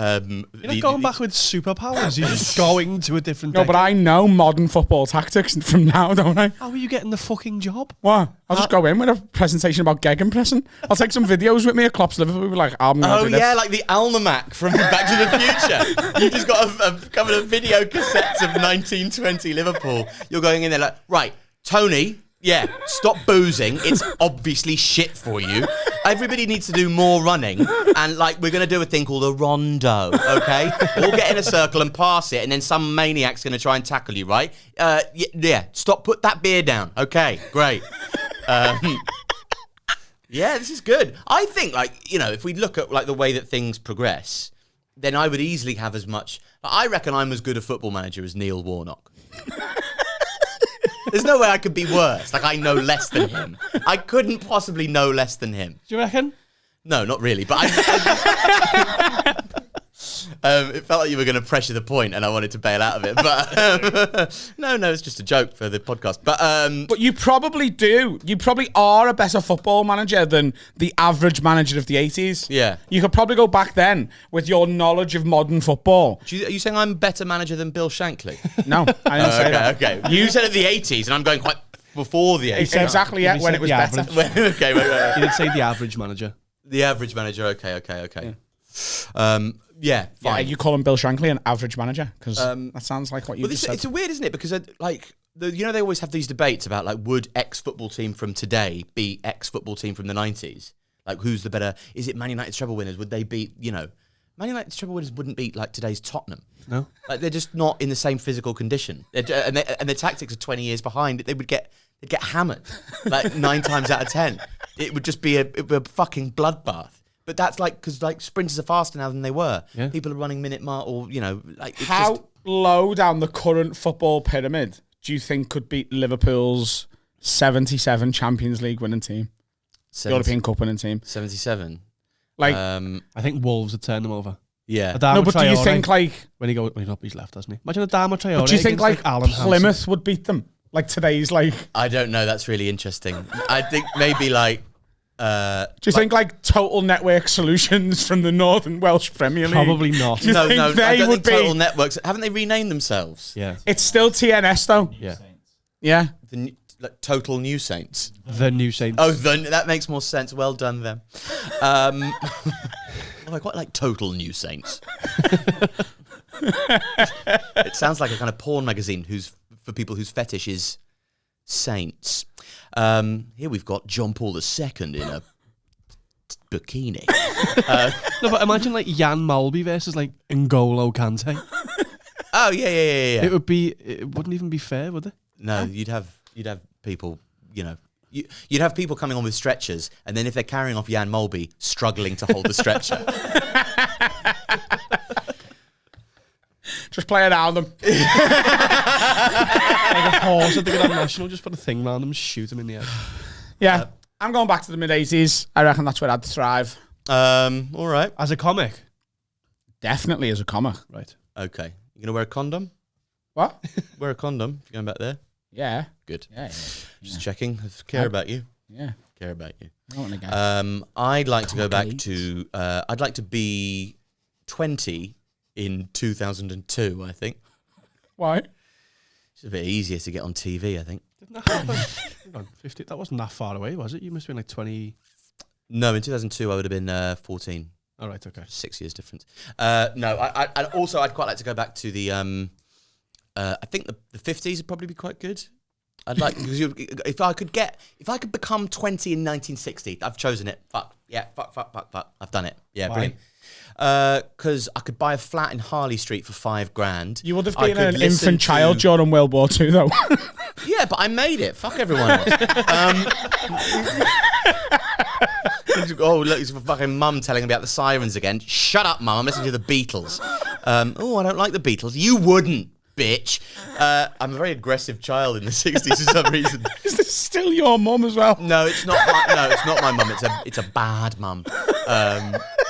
Speaker 5: going back with superpowers. You're just going to a different.
Speaker 1: No, but I know modern football tactics from now, don't I?
Speaker 5: How are you getting the fucking job?
Speaker 1: What? I'll just go in with a presentation about gegenpressing. I'll take some videos with me at Klopp's Liverpool. We'll be like, I'm gonna do this.
Speaker 4: Like the Almanac from Back to the Future. You've just got a couple of video cassettes of 1920 Liverpool. You're going in there like, right, Tony. Yeah, stop boozing. It's obviously shit for you. Everybody needs to do more running. And, we're going to do a thing called a rondo, okay? We'll get in a circle and pass it, and then some maniac's going to try and tackle you, right? Stop, put that beer down. Okay, great. Yeah, this is good. I think, if we look at, the way that things progress, then I would easily have as much... I reckon I'm as good a football manager as Neil Warnock. There's no way I could be worse. I know less than him. I couldn't possibly know less than him.
Speaker 5: Do you reckon?
Speaker 4: No, not really. But It felt like you were going to pressure the point, and I wanted to bail out of it. But no, it's just a joke for the podcast. But
Speaker 1: you probably do. You probably are a better football manager than the average manager of the 80s.
Speaker 4: Yeah.
Speaker 1: You could probably go back then with your knowledge of modern football.
Speaker 4: are you saying I'm a better manager than Bill Shankly?
Speaker 1: No, I didn't say that.
Speaker 4: Okay. You said at the 80s, and I'm going quite before the 80s.
Speaker 1: Exactly, yeah, when it was better.
Speaker 4: Okay, wait.
Speaker 5: You did say the average manager.
Speaker 4: The average manager. Okay. Yeah, fine.
Speaker 1: Yeah, you call him Bill Shankly an average manager because that sounds like what you just said.
Speaker 4: It's weird, isn't it? Because they always have these debates about like, would X football team from today beat X football team from the 90s? Like, who's the better? Is it Man United's treble winners? Would they beat? Man United's treble winners wouldn't beat like today's Tottenham.
Speaker 5: No,
Speaker 4: like they're just not in the same physical condition, and their tactics are 20 years behind. They'd get hammered like 9 times out of 10. It would just be a fucking bloodbath. But that's like because like sprinters are faster now than they were.
Speaker 5: Yeah.
Speaker 4: People are running minute mark or like it's
Speaker 1: How
Speaker 4: just,
Speaker 1: low down the current football pyramid do you think could beat Liverpool's 77 Champions League winning team, European Cup winning team?
Speaker 4: 77.
Speaker 1: Like,
Speaker 5: I think Wolves would turn them over.
Speaker 4: Yeah.
Speaker 1: no, but do you think like
Speaker 5: he's left, hasn't he? Imagine Adama Traore.
Speaker 1: do you think like
Speaker 5: Alan
Speaker 1: Plymouth
Speaker 5: Hansen.
Speaker 1: would beat them? Like today's like.
Speaker 4: I don't know. That's really interesting. I think maybe like.
Speaker 1: Do you think like Total Network Solutions from the Northern Welsh Premier League?
Speaker 5: Probably not.
Speaker 1: Do you think
Speaker 4: I
Speaker 1: they
Speaker 4: don't
Speaker 1: would
Speaker 4: think
Speaker 1: be?
Speaker 4: Total Networks haven't they renamed themselves?
Speaker 5: Yeah.
Speaker 1: It's still TNS though.
Speaker 5: Yeah.
Speaker 1: Yeah.
Speaker 4: Total New Saints.
Speaker 5: The New Saints.
Speaker 4: Oh, that makes more sense. Well done, them. I quite like Total New Saints. It sounds like a kind of porn magazine for people whose fetish is saints. Here we've got John Paul II in a bikini.
Speaker 5: No, but imagine like Jan Malby versus like N'Golo Kante.
Speaker 4: Oh yeah.
Speaker 5: It wouldn't even be fair, would it?
Speaker 4: No, you'd have people, you'd have people coming on with stretchers, and then if they're carrying off Jan Molby, struggling to hold the stretcher.
Speaker 1: Just play it around them.
Speaker 5: Like a horse at the Grand National, just put a thing around them, shoot them in the head.
Speaker 1: Yeah. I'm going back to the mid-80s. I reckon that's where I'd thrive.
Speaker 4: All right.
Speaker 5: As a comic?
Speaker 1: Definitely as a comic.
Speaker 5: Right.
Speaker 4: Okay. You gonna wear a condom?
Speaker 1: What?
Speaker 4: Wear a condom if you're going back there.
Speaker 1: Yeah.
Speaker 4: Good.
Speaker 1: Yeah.
Speaker 4: Just checking. I care about you.
Speaker 1: Yeah.
Speaker 4: Care about you.
Speaker 1: I don't want to get
Speaker 4: I'd like to go back to. I'd like to be 20 in 2002. I think
Speaker 1: Why?
Speaker 4: it's a bit easier to get on TV. I think.
Speaker 5: Didn't that happen? Hang on, 50. That wasn't that far away, was it? You must have been like 20.
Speaker 4: No, in 2002 I would have been 14.
Speaker 5: All right, okay.
Speaker 4: 6 years difference. No, I'd quite like to go back to the. I think the 50s would probably be quite good. I'd like because if I could become 20 in 1960, I've chosen it. Fuck. I've done it. Yeah,
Speaker 5: Why?
Speaker 4: brilliant. Because I could buy a flat in Harley Street for $5,000.
Speaker 1: You would have
Speaker 4: I
Speaker 1: been
Speaker 4: could
Speaker 1: an
Speaker 4: listen
Speaker 1: infant child
Speaker 4: to-
Speaker 1: during World War II, though.
Speaker 4: Yeah, but I made it. Fuck everyone else. Oh, look, it's fucking mum telling about the sirens again. Shut up, mum. I'm listening to the Beatles. Oh, I don't like the Beatles. You wouldn't, bitch. I'm a very aggressive child in the 60s for some reason.
Speaker 1: Is this still your mum as well?
Speaker 4: No, it's not. It's not my mum. It's a bad mum.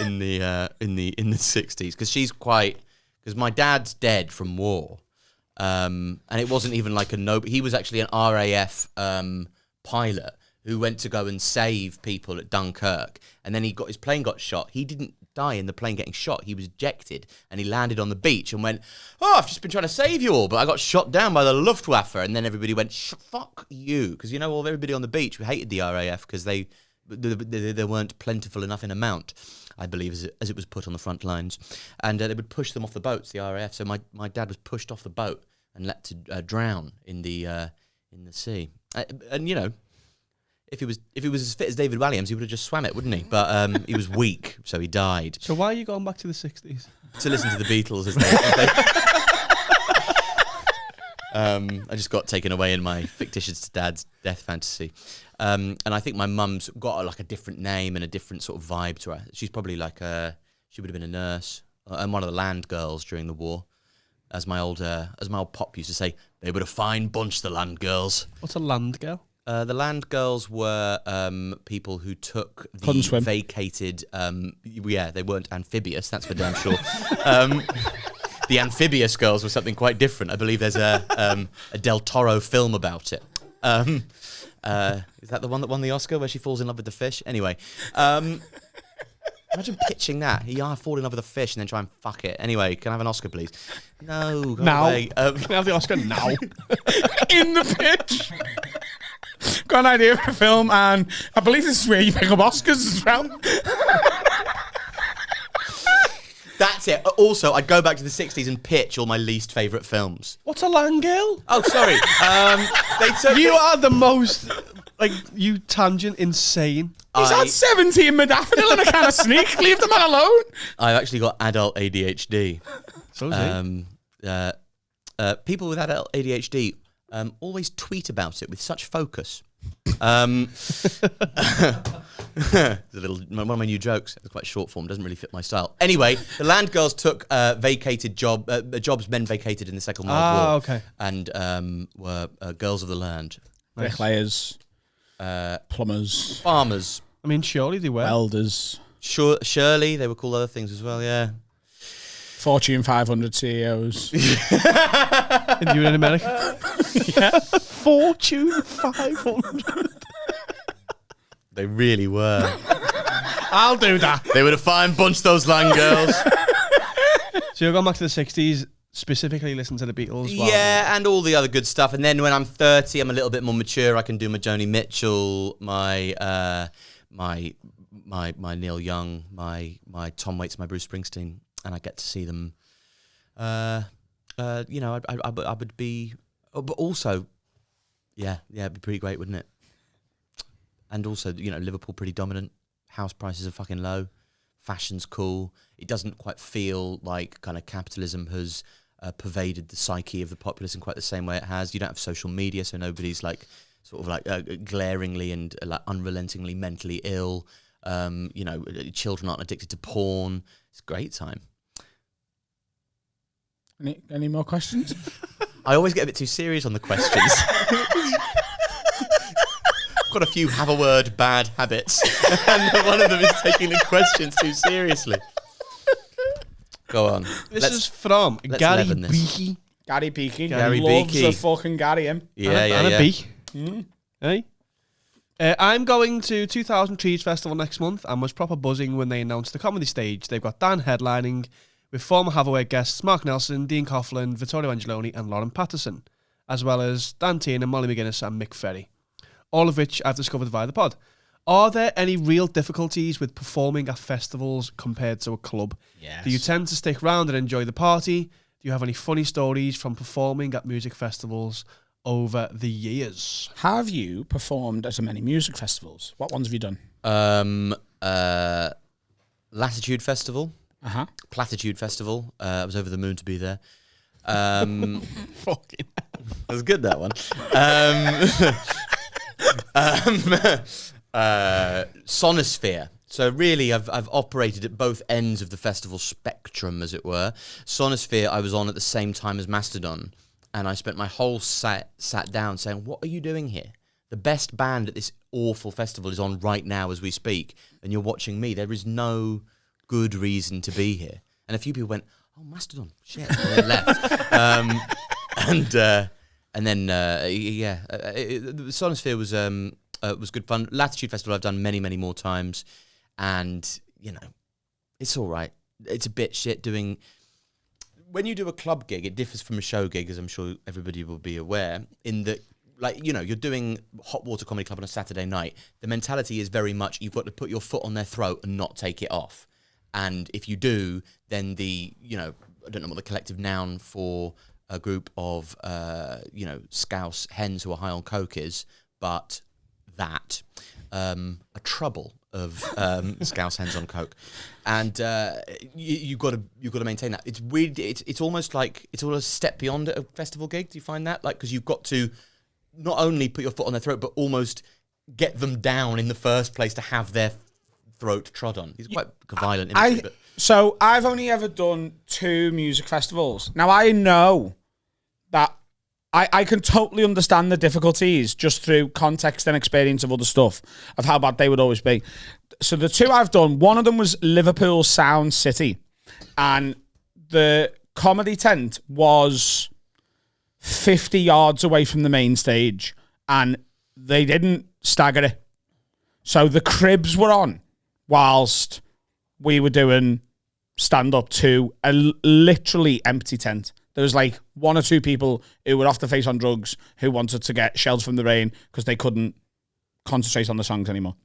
Speaker 4: In the 60s because she's because my dad's dead from war, and it wasn't even like he was actually an RAF pilot who went to go and save people at Dunkirk, and then his plane got shot. He didn't die in the plane getting shot. He was ejected, and he landed on the beach and went, "Oh, I've just been trying to save you all, but I got shot down by the Luftwaffe." And then everybody went, "Fuck you," because everybody on the beach hated the RAF because they weren't plentiful enough in amount, I believe, as it was put on the front lines, and they would push them off the boats, the RAF. So my dad was pushed off the boat and let to drown in the sea. And if he was as fit as David Walliams, he would have just swam it, wouldn't he? But he was weak, so he died.
Speaker 5: So why are you going back to the 60s?
Speaker 4: To listen to the Beatles as they I just got taken away in my fictitious dad's death fantasy. And I think my mum's got a different name and a different sort of vibe to her. She's probably she would have been a nurse and one of the land girls during the war. As my old pop used to say, they were a fine bunch, the land girls.
Speaker 5: What's a land girl?
Speaker 4: The land girls were people who took
Speaker 1: Couldn't swim.
Speaker 4: vacated. They weren't amphibious. That's for damn sure. The amphibious girls were something quite different. I believe there's a Del Toro film about it. Is that the one that won the Oscar where she falls in love with the fish? Anyway, imagine pitching that. I fall in love with a fish and then try and fuck it. Anyway, can I have an Oscar, please? No. Go
Speaker 5: Now.
Speaker 4: away.
Speaker 5: Can I have the Oscar now?
Speaker 1: In the pitch. Got an idea for a film, and I believe this is where you pick up Oscars as well.
Speaker 4: That's it. Also, I'd go back to the 60s and pitch all my least favourite films.
Speaker 5: What's a land girl?
Speaker 4: Oh, sorry.
Speaker 5: You are the most, you tangent insane.
Speaker 1: He's had 70 in modafinil and a can of sneak. Leave the man alone.
Speaker 4: I've actually got adult ADHD.
Speaker 5: So is he.
Speaker 4: People with adult ADHD always tweet about it with such focus. It's one of my new jokes. It's quite short form, doesn't really fit my style. Anyway, the land girls took vacated jobs men vacated in the Second World War.
Speaker 5: Okay.
Speaker 4: And were girls of the land.
Speaker 1: Bricklayers, plumbers,
Speaker 4: Farmers.
Speaker 5: I mean, surely they were.
Speaker 1: welders,
Speaker 4: Shirley, they were called other things as well, yeah.
Speaker 1: Fortune 500 CEOs.
Speaker 5: And you were in America? Yeah. Fortune 500.
Speaker 4: They really were.
Speaker 1: I'll do that.
Speaker 4: They were a fine bunch, those land girls.
Speaker 5: So you're going back to the 60s, specifically listen to the Beatles?
Speaker 4: Yeah, and all the other good stuff. And then when I'm 30, I'm a little bit more mature. I can do my Joni Mitchell, my Neil Young, my Tom Waits, my Bruce Springsteen, and I get to see them. I would be, but also, it'd be pretty great, wouldn't it? And also, Liverpool pretty dominant. House prices are fucking low. Fashion's cool. It doesn't quite feel like kind of capitalism has pervaded the psyche of the populace in quite the same way it has. You don't have social media, so nobody's glaringly and unrelentingly mentally ill. Children aren't addicted to porn. It's a great time.
Speaker 1: Any more questions?
Speaker 4: I always get a bit too serious on the questions. Got a few have a word bad habits, and one of them is taking the questions too seriously. Go on.
Speaker 5: This is from Gary Beaky.
Speaker 1: Gary Beaky.
Speaker 4: Gary
Speaker 1: loves
Speaker 4: Beaky.
Speaker 1: a fucking Gary him.
Speaker 4: Yeah.
Speaker 5: Hey? I'm going to 2000 Trees Festival next month and was proper buzzing when they announced the comedy stage. They've got Dan headlining with former Hathaway guests Mark Nelson, Dean Coughlin, Vittorio Angeloni and Lauren Patterson, as well as Dan Tiernan, Molly McGuinness and Mick Ferry, all of which I've discovered via the pod. Are there any real difficulties with performing at festivals compared to a club?
Speaker 1: Yes.
Speaker 5: Do you tend to stick around and enjoy the party? Do you have any funny stories from performing at music festivals over the years?
Speaker 1: Have you performed at many music festivals? What ones have you done?
Speaker 4: Latitude Festival.
Speaker 1: Uh-huh.
Speaker 4: Platitude Festival. I was over the moon to be there.
Speaker 5: Fucking
Speaker 4: That was good, that one. Sonosphere. So really, I've operated at both ends of the festival spectrum, as it were. Sonosphere, I was on at the same time as Mastodon, and I spent my whole sat down saying, "What are you doing here? The best band at this awful festival is on right now as we speak, and you're watching me. There is no good reason to be here." And a few people went, "Oh, Mastodon, shit," and then left. The Sonosphere was good fun. Latitude Festival I've done many, many more times, and it's all right. It's a bit shit doing. When you do a club gig, it differs from a show gig, as I'm sure everybody will be aware. In that, you're doing Hot Water Comedy Club on a Saturday night. The mentality is very much you've got to put your foot on their throat and not take it off. And if you do, then I don't know what the collective noun for a group of, scouse hens who are high on coke is, but that, a trouble of scouse hens on coke, and you've got to maintain that. It's weird. It's almost like it's all a step beyond a festival gig. Do you find that? Because you've got to not only put your foot on their throat, but almost get them down in the first place to have their throat trod on. He's quite violent imagery,
Speaker 1: So I've only ever done 2 music festivals. Now I know that I can totally understand the difficulties just through context and experience of other stuff, of how bad they would always be. So the two I've done, one of them was Liverpool Sound City, and the comedy tent was 50 yards away from the main stage, and they didn't stagger it. So the cribs were on whilst we were doing stand-up to a literally empty tent. There was like one or two people who were off the face on drugs who wanted to get shells from the rain because they couldn't concentrate on the songs anymore.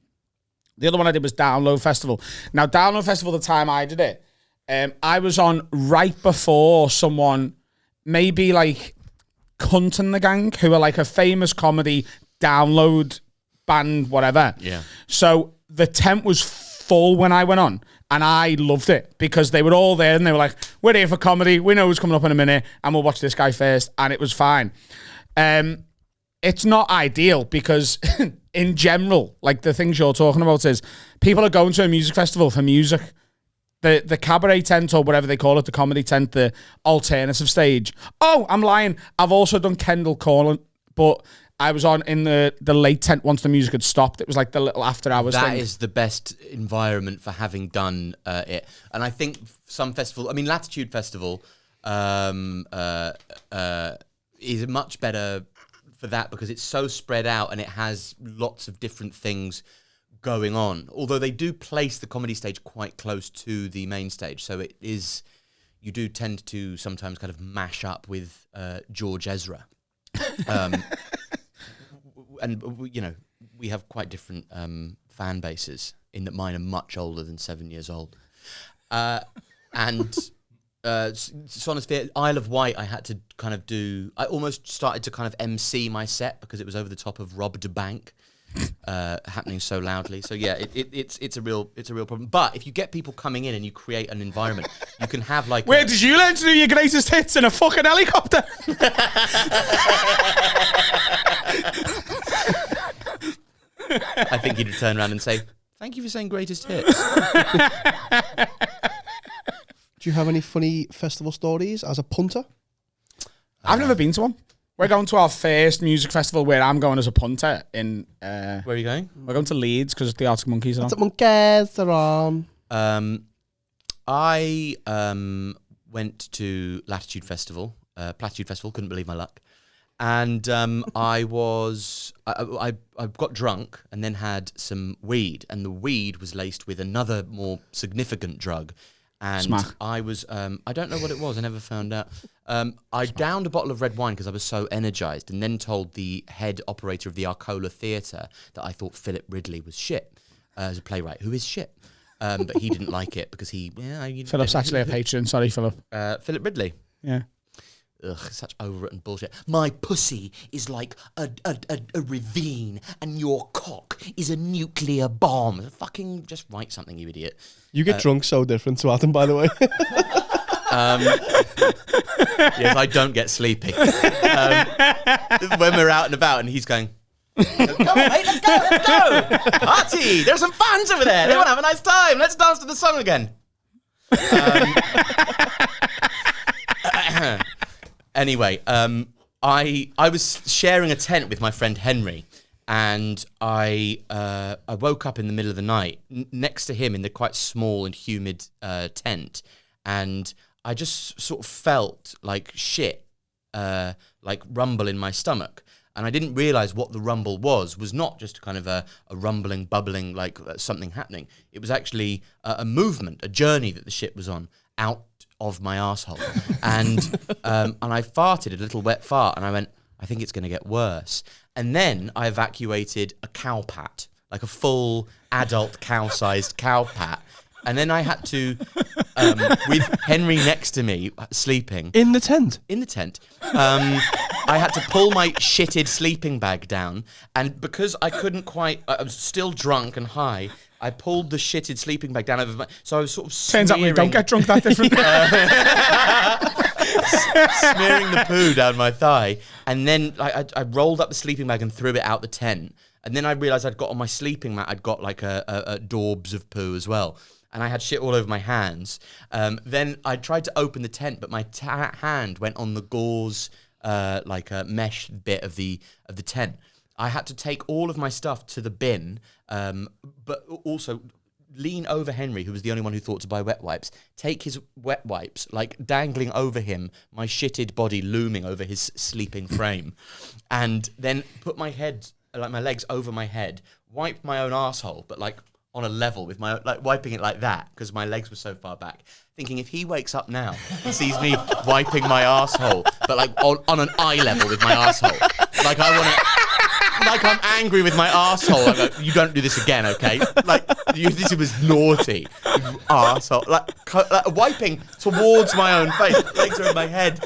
Speaker 1: The other one I did was Download Festival. Now, Download Festival, the time I did it, I was on right before someone, maybe like Cunt and the Gang, who are like a famous comedy download band, whatever.
Speaker 4: Yeah.
Speaker 1: So the tent was full when I went on, and I loved it because they were all there and they were like, we're here for comedy, we know who's coming up in a minute, and we'll watch this guy first, and it was fine. It's not ideal because in general, like the things you're talking about is people are going to a music festival for music. The cabaret tent, or whatever they call it, the comedy tent, the alternative stage. Oh, I'm lying. I've also done Kendall Corner, but I was on in the late tent once the music had stopped. It was like the little after hours thing.
Speaker 4: That is the best environment for having done it. And I think some festival, I mean, Latitude Festival is much better for that because it's so spread out and it has lots of different things going on. Although they do place the comedy stage quite close to the main stage. So it is, you do tend to sometimes kind of mash up with George Ezra. And, you know, we have quite different fan bases in that mine are much older than 7 years old. And Sonosphere, Isle of Wight, I had to kind of do... I almost started to kind of MC my set because it was over the top of Robbed a Bank happening so loudly. So, yeah, it's a real problem. But if you get people coming in and you create an environment, you can have like...
Speaker 1: Where did you learn to do your greatest hits in a fucking helicopter?
Speaker 4: I think he'd turn around and say, thank you for saying greatest hits.
Speaker 5: Do you have any funny festival stories as a punter?
Speaker 1: I've never been to one. We're going to our first music festival where I'm going as a punter in...
Speaker 4: Where are you going?
Speaker 1: We're going to Leeds because the Arctic Monkeys are on.
Speaker 5: Arctic Monkeys are on.
Speaker 4: I went to Latitude Festival, Platitude Festival, couldn't believe my luck. And I got drunk and then had some weed, and the weed was laced with another more significant drug. And
Speaker 1: Smack.
Speaker 4: I was, I don't know what it was, I never found out. I downed a bottle of red wine because I was so energised, and then told the head operator of the Arcola Theatre that I thought Philip Ridley was shit as a playwright, who is shit. But he didn't like it because
Speaker 1: Philip's actually a patron. Sorry, Philip.
Speaker 4: Philip Ridley.
Speaker 1: Yeah.
Speaker 4: Ugh, such overwritten bullshit. My pussy is like a ravine, and your cock is a nuclear bomb. Fucking just write something, you idiot.
Speaker 5: You get drunk so different to Adam, by the way.
Speaker 4: Yes, I don't get sleepy. When we're out and about, and he's going, come on, mate, let's go. Artie, there's some fans over there. They want to have a nice time. Let's dance to the song again. Anyway, I was sharing a tent with my friend Henry, and I woke up in the middle of the night next to him in the quite small and humid tent, and I just sort of felt like shit, like rumble in my stomach. And I didn't realise what the rumble was not just kind of a rumbling, bubbling, like something happening. It was actually a movement, a journey that the shit was on, out of my arsehole. And I farted, a little wet fart, and I went, I think it's going to get worse. And then I evacuated a cow pat, like a full adult cow-sized cow pat. And then I had to, with Henry next to me, sleeping.
Speaker 5: In the tent?
Speaker 4: In the tent. I had to pull my shitted sleeping bag down. And because I couldn't quite, I was still drunk and high, I pulled the shitted sleeping bag down over my... So I was sort of
Speaker 1: Turns out we don't get drunk that different.
Speaker 4: Smearing the poo down my thigh. And then I rolled up the sleeping bag and threw it out the tent. And then I realised I'd got on my sleeping mat, I'd got like a daubs of poo as well. And I had shit all over my hands. Then I tried to open the tent, but my hand went on the gauze like a mesh bit of the tent. I had to take all of my stuff to the bin, but also lean over Henry, who was the only one who thought to buy wet wipes, take his wet wipes, like dangling over him, my shitted body looming over his sleeping frame, and then put my head, like my legs over my head, wipe my own arsehole, but like on a level with my, like wiping it like that, because my legs were so far back, thinking if he wakes up now and sees me wiping my arsehole, but like on an eye level with my arsehole, like I want to... Like I'm angry with my arsehole. I'm like, you don't do this again, okay? Like this was naughty, you arsehole. Like wiping towards my own face. Legs are in my head,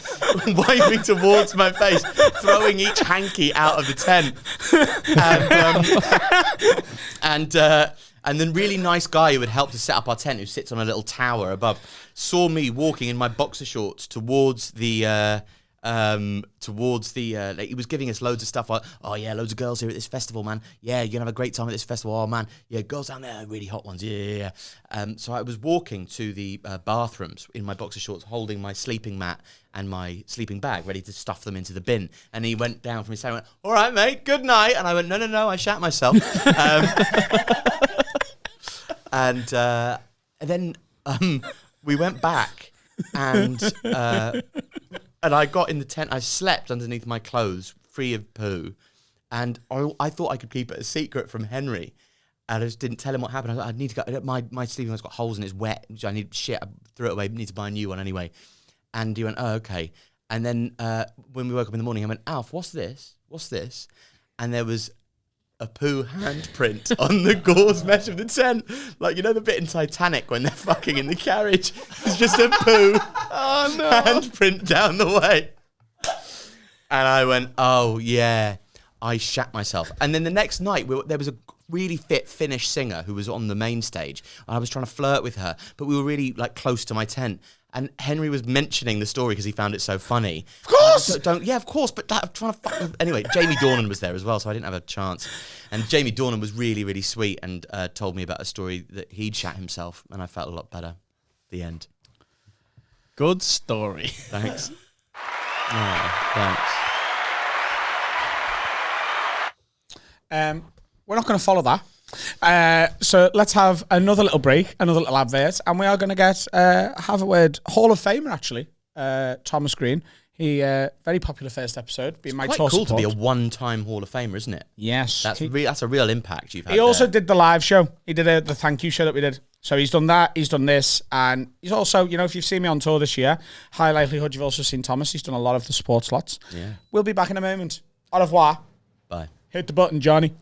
Speaker 4: wiping towards my face, throwing each hanky out of the tent. And then really nice guy who would help to set up our tent, who sits on a little tower above, saw me walking in my boxer shorts towards the. Like he was giving us loads of stuff like, oh yeah, loads of girls here at this festival, man. Yeah, you're gonna have a great time at this festival. Oh man, yeah, girls down there, really hot ones. Yeah. So I was walking to the bathrooms in my boxer shorts, holding my sleeping mat and my sleeping bag, ready to stuff them into the bin. And he went down from his side and went, all right, mate, good night. And I went, no, I shat myself. And then we went back and I got in the tent. I slept underneath my clothes, free of poo. And I thought I could keep it a secret from Henry. And I just didn't tell him what happened. I was like, I need to go. My sleeping bag's got holes and it's wet. I need shit. I threw it away. Need to buy a new one anyway. And he went, oh, okay. And then when we woke up in the morning, I went, Alf, what's this? What's this? And there was a poo handprint on the gauze mesh of the tent. Like, you know the bit in Titanic when they're fucking in the carriage? It's just a poo handprint down the way. And I went, oh, yeah, I shat myself. And then the next night, there was a really fit Finnish singer who was on the main stage. And I was trying to flirt with her, but we were really like close to my tent. And Henry was mentioning the story because he found it so funny.
Speaker 1: Of course!
Speaker 4: Of course, but I'm trying to fuck with... Anyway, Jamie Dornan was there as well, so I didn't have a chance. And Jamie Dornan was really, really sweet and told me about a story that he'd shat himself, and I felt a lot better. The end.
Speaker 5: Good story.
Speaker 4: Thanks. Thanks.
Speaker 1: We're not going to follow that. So let's have another little break, another little advert, and we are going to get have a word Hall of Famer actually, Thomas Green. He very popular first episode, being my tour
Speaker 4: quite cool
Speaker 1: support.
Speaker 4: to be a one-time Hall of Famer, isn't it?
Speaker 1: Yes,
Speaker 4: that's a real impact you've had.
Speaker 1: He also did the live show. He did the thank you show that we did. So he's done that. He's done this, and he's also, you know, if you've seen me on tour this year, high likelihood you've also seen Thomas. He's done a lot of the sports slots.
Speaker 4: Yeah,
Speaker 1: we'll be back in a moment. Au revoir.
Speaker 4: Bye.
Speaker 1: Hit the button, Johnny.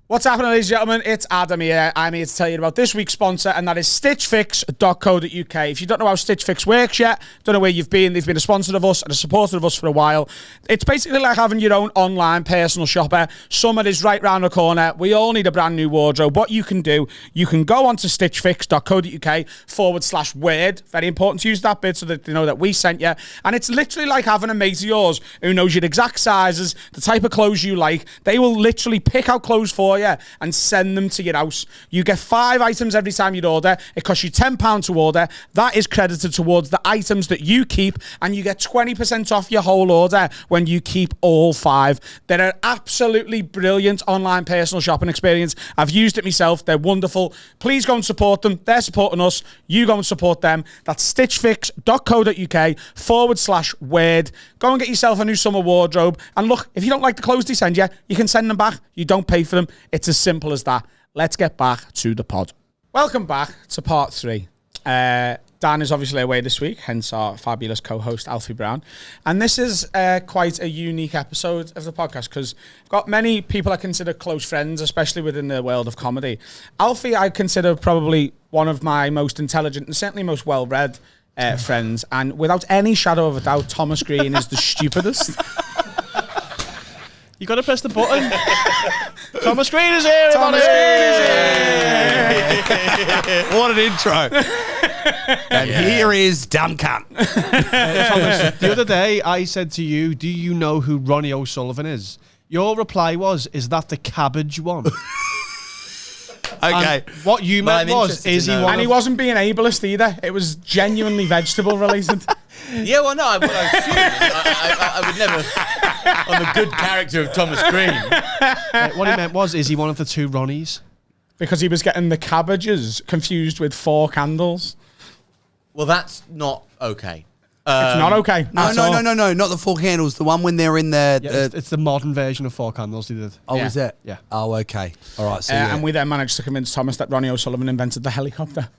Speaker 1: What's happening, ladies and gentlemen? It's Adam here. I'm here to tell you about this week's sponsor, and that is stitchfix.co.uk. If you don't know how Stitch Fix works yet, don't know where you've been, they've been a sponsor of us and a supporter of us for a while. It's basically like having your own online personal shopper. Summer is right round the corner. We all need a brand new wardrobe. What you can do, you can go onto stitchfix.co.uk/word. Very important to use that bit so that they know that we sent you. And it's literally like having a mate of yours who knows your exact sizes, the type of clothes you like. They will literally pick out clothes for you and send them to your house. You get 5 items every time you'd order. It costs you £10 to order. That is credited towards the items that you keep, and you get 20% off your whole order when you keep all 5. They're an absolutely brilliant online personal shopping experience. I've used it myself. They're wonderful. Please go and support them. They're supporting us. You go and support them. That's stitchfix.co.uk/word. Go and get yourself a new summer wardrobe. And look, if you don't like the clothes they send you, you can send them back. You don't pay for them. It's as simple as that. Let's get back to the pod. Welcome back to part 3. Dan is obviously away this week, hence our fabulous co-host, Alfie Brown. And this is quite a unique episode of the podcast because I've got many people I consider close friends, especially within the world of comedy. Alfie, I consider probably one of my most intelligent and certainly most well-read friends. And without any shadow of a doubt, Thomas Green is the stupidest.
Speaker 5: You got to press the button. Thomas Green is here.
Speaker 1: Thomas Green is
Speaker 6: here. What an intro. And here is Dan Can.
Speaker 5: Thomas, the other day I said to you, do you know who Ronnie O'Sullivan is? Your reply was, is that the cabbage one?
Speaker 6: Okay.
Speaker 5: And what you meant was, is he one?
Speaker 1: And he wasn't being ableist either. It was genuinely vegetable related.
Speaker 4: Yeah, well, no, I would never, on the good character of Thomas Green.
Speaker 5: What he meant was, is he one of the two Ronnies?
Speaker 1: Because he was getting the cabbages confused with 4 candles.
Speaker 4: Well, that's not okay.
Speaker 1: It's not okay.
Speaker 6: No, not the 4 candles. The one when they're in the...
Speaker 5: Yeah, it's the modern version of 4 candles he did.
Speaker 6: Oh,
Speaker 1: Yeah.
Speaker 6: is it?
Speaker 5: Yeah.
Speaker 6: Oh, okay. All right, so yeah.
Speaker 1: And we then managed to convince Thomas that Ronnie O'Sullivan invented the helicopter.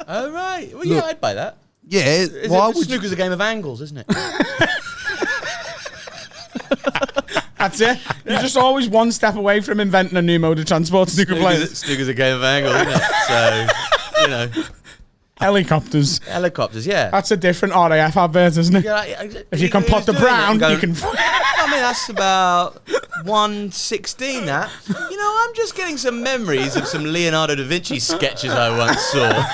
Speaker 4: Oh, right. Well, yeah, I'd buy that.
Speaker 6: Yeah, why would you...
Speaker 4: Snooker's a game of angles, isn't it?
Speaker 1: That's it. You're just always one step away from inventing a new mode of transport snooker players.
Speaker 4: Snooker's a game of angles, isn't it? So, you know.
Speaker 1: Helicopters.
Speaker 4: Helicopters, yeah.
Speaker 1: That's a different RAF advert, isn't it?
Speaker 4: Yeah,
Speaker 1: If you can pot the brown, you can...
Speaker 4: I mean, that's about 1/16, that. You know, I'm just getting some memories of some Leonardo da Vinci sketches I once saw.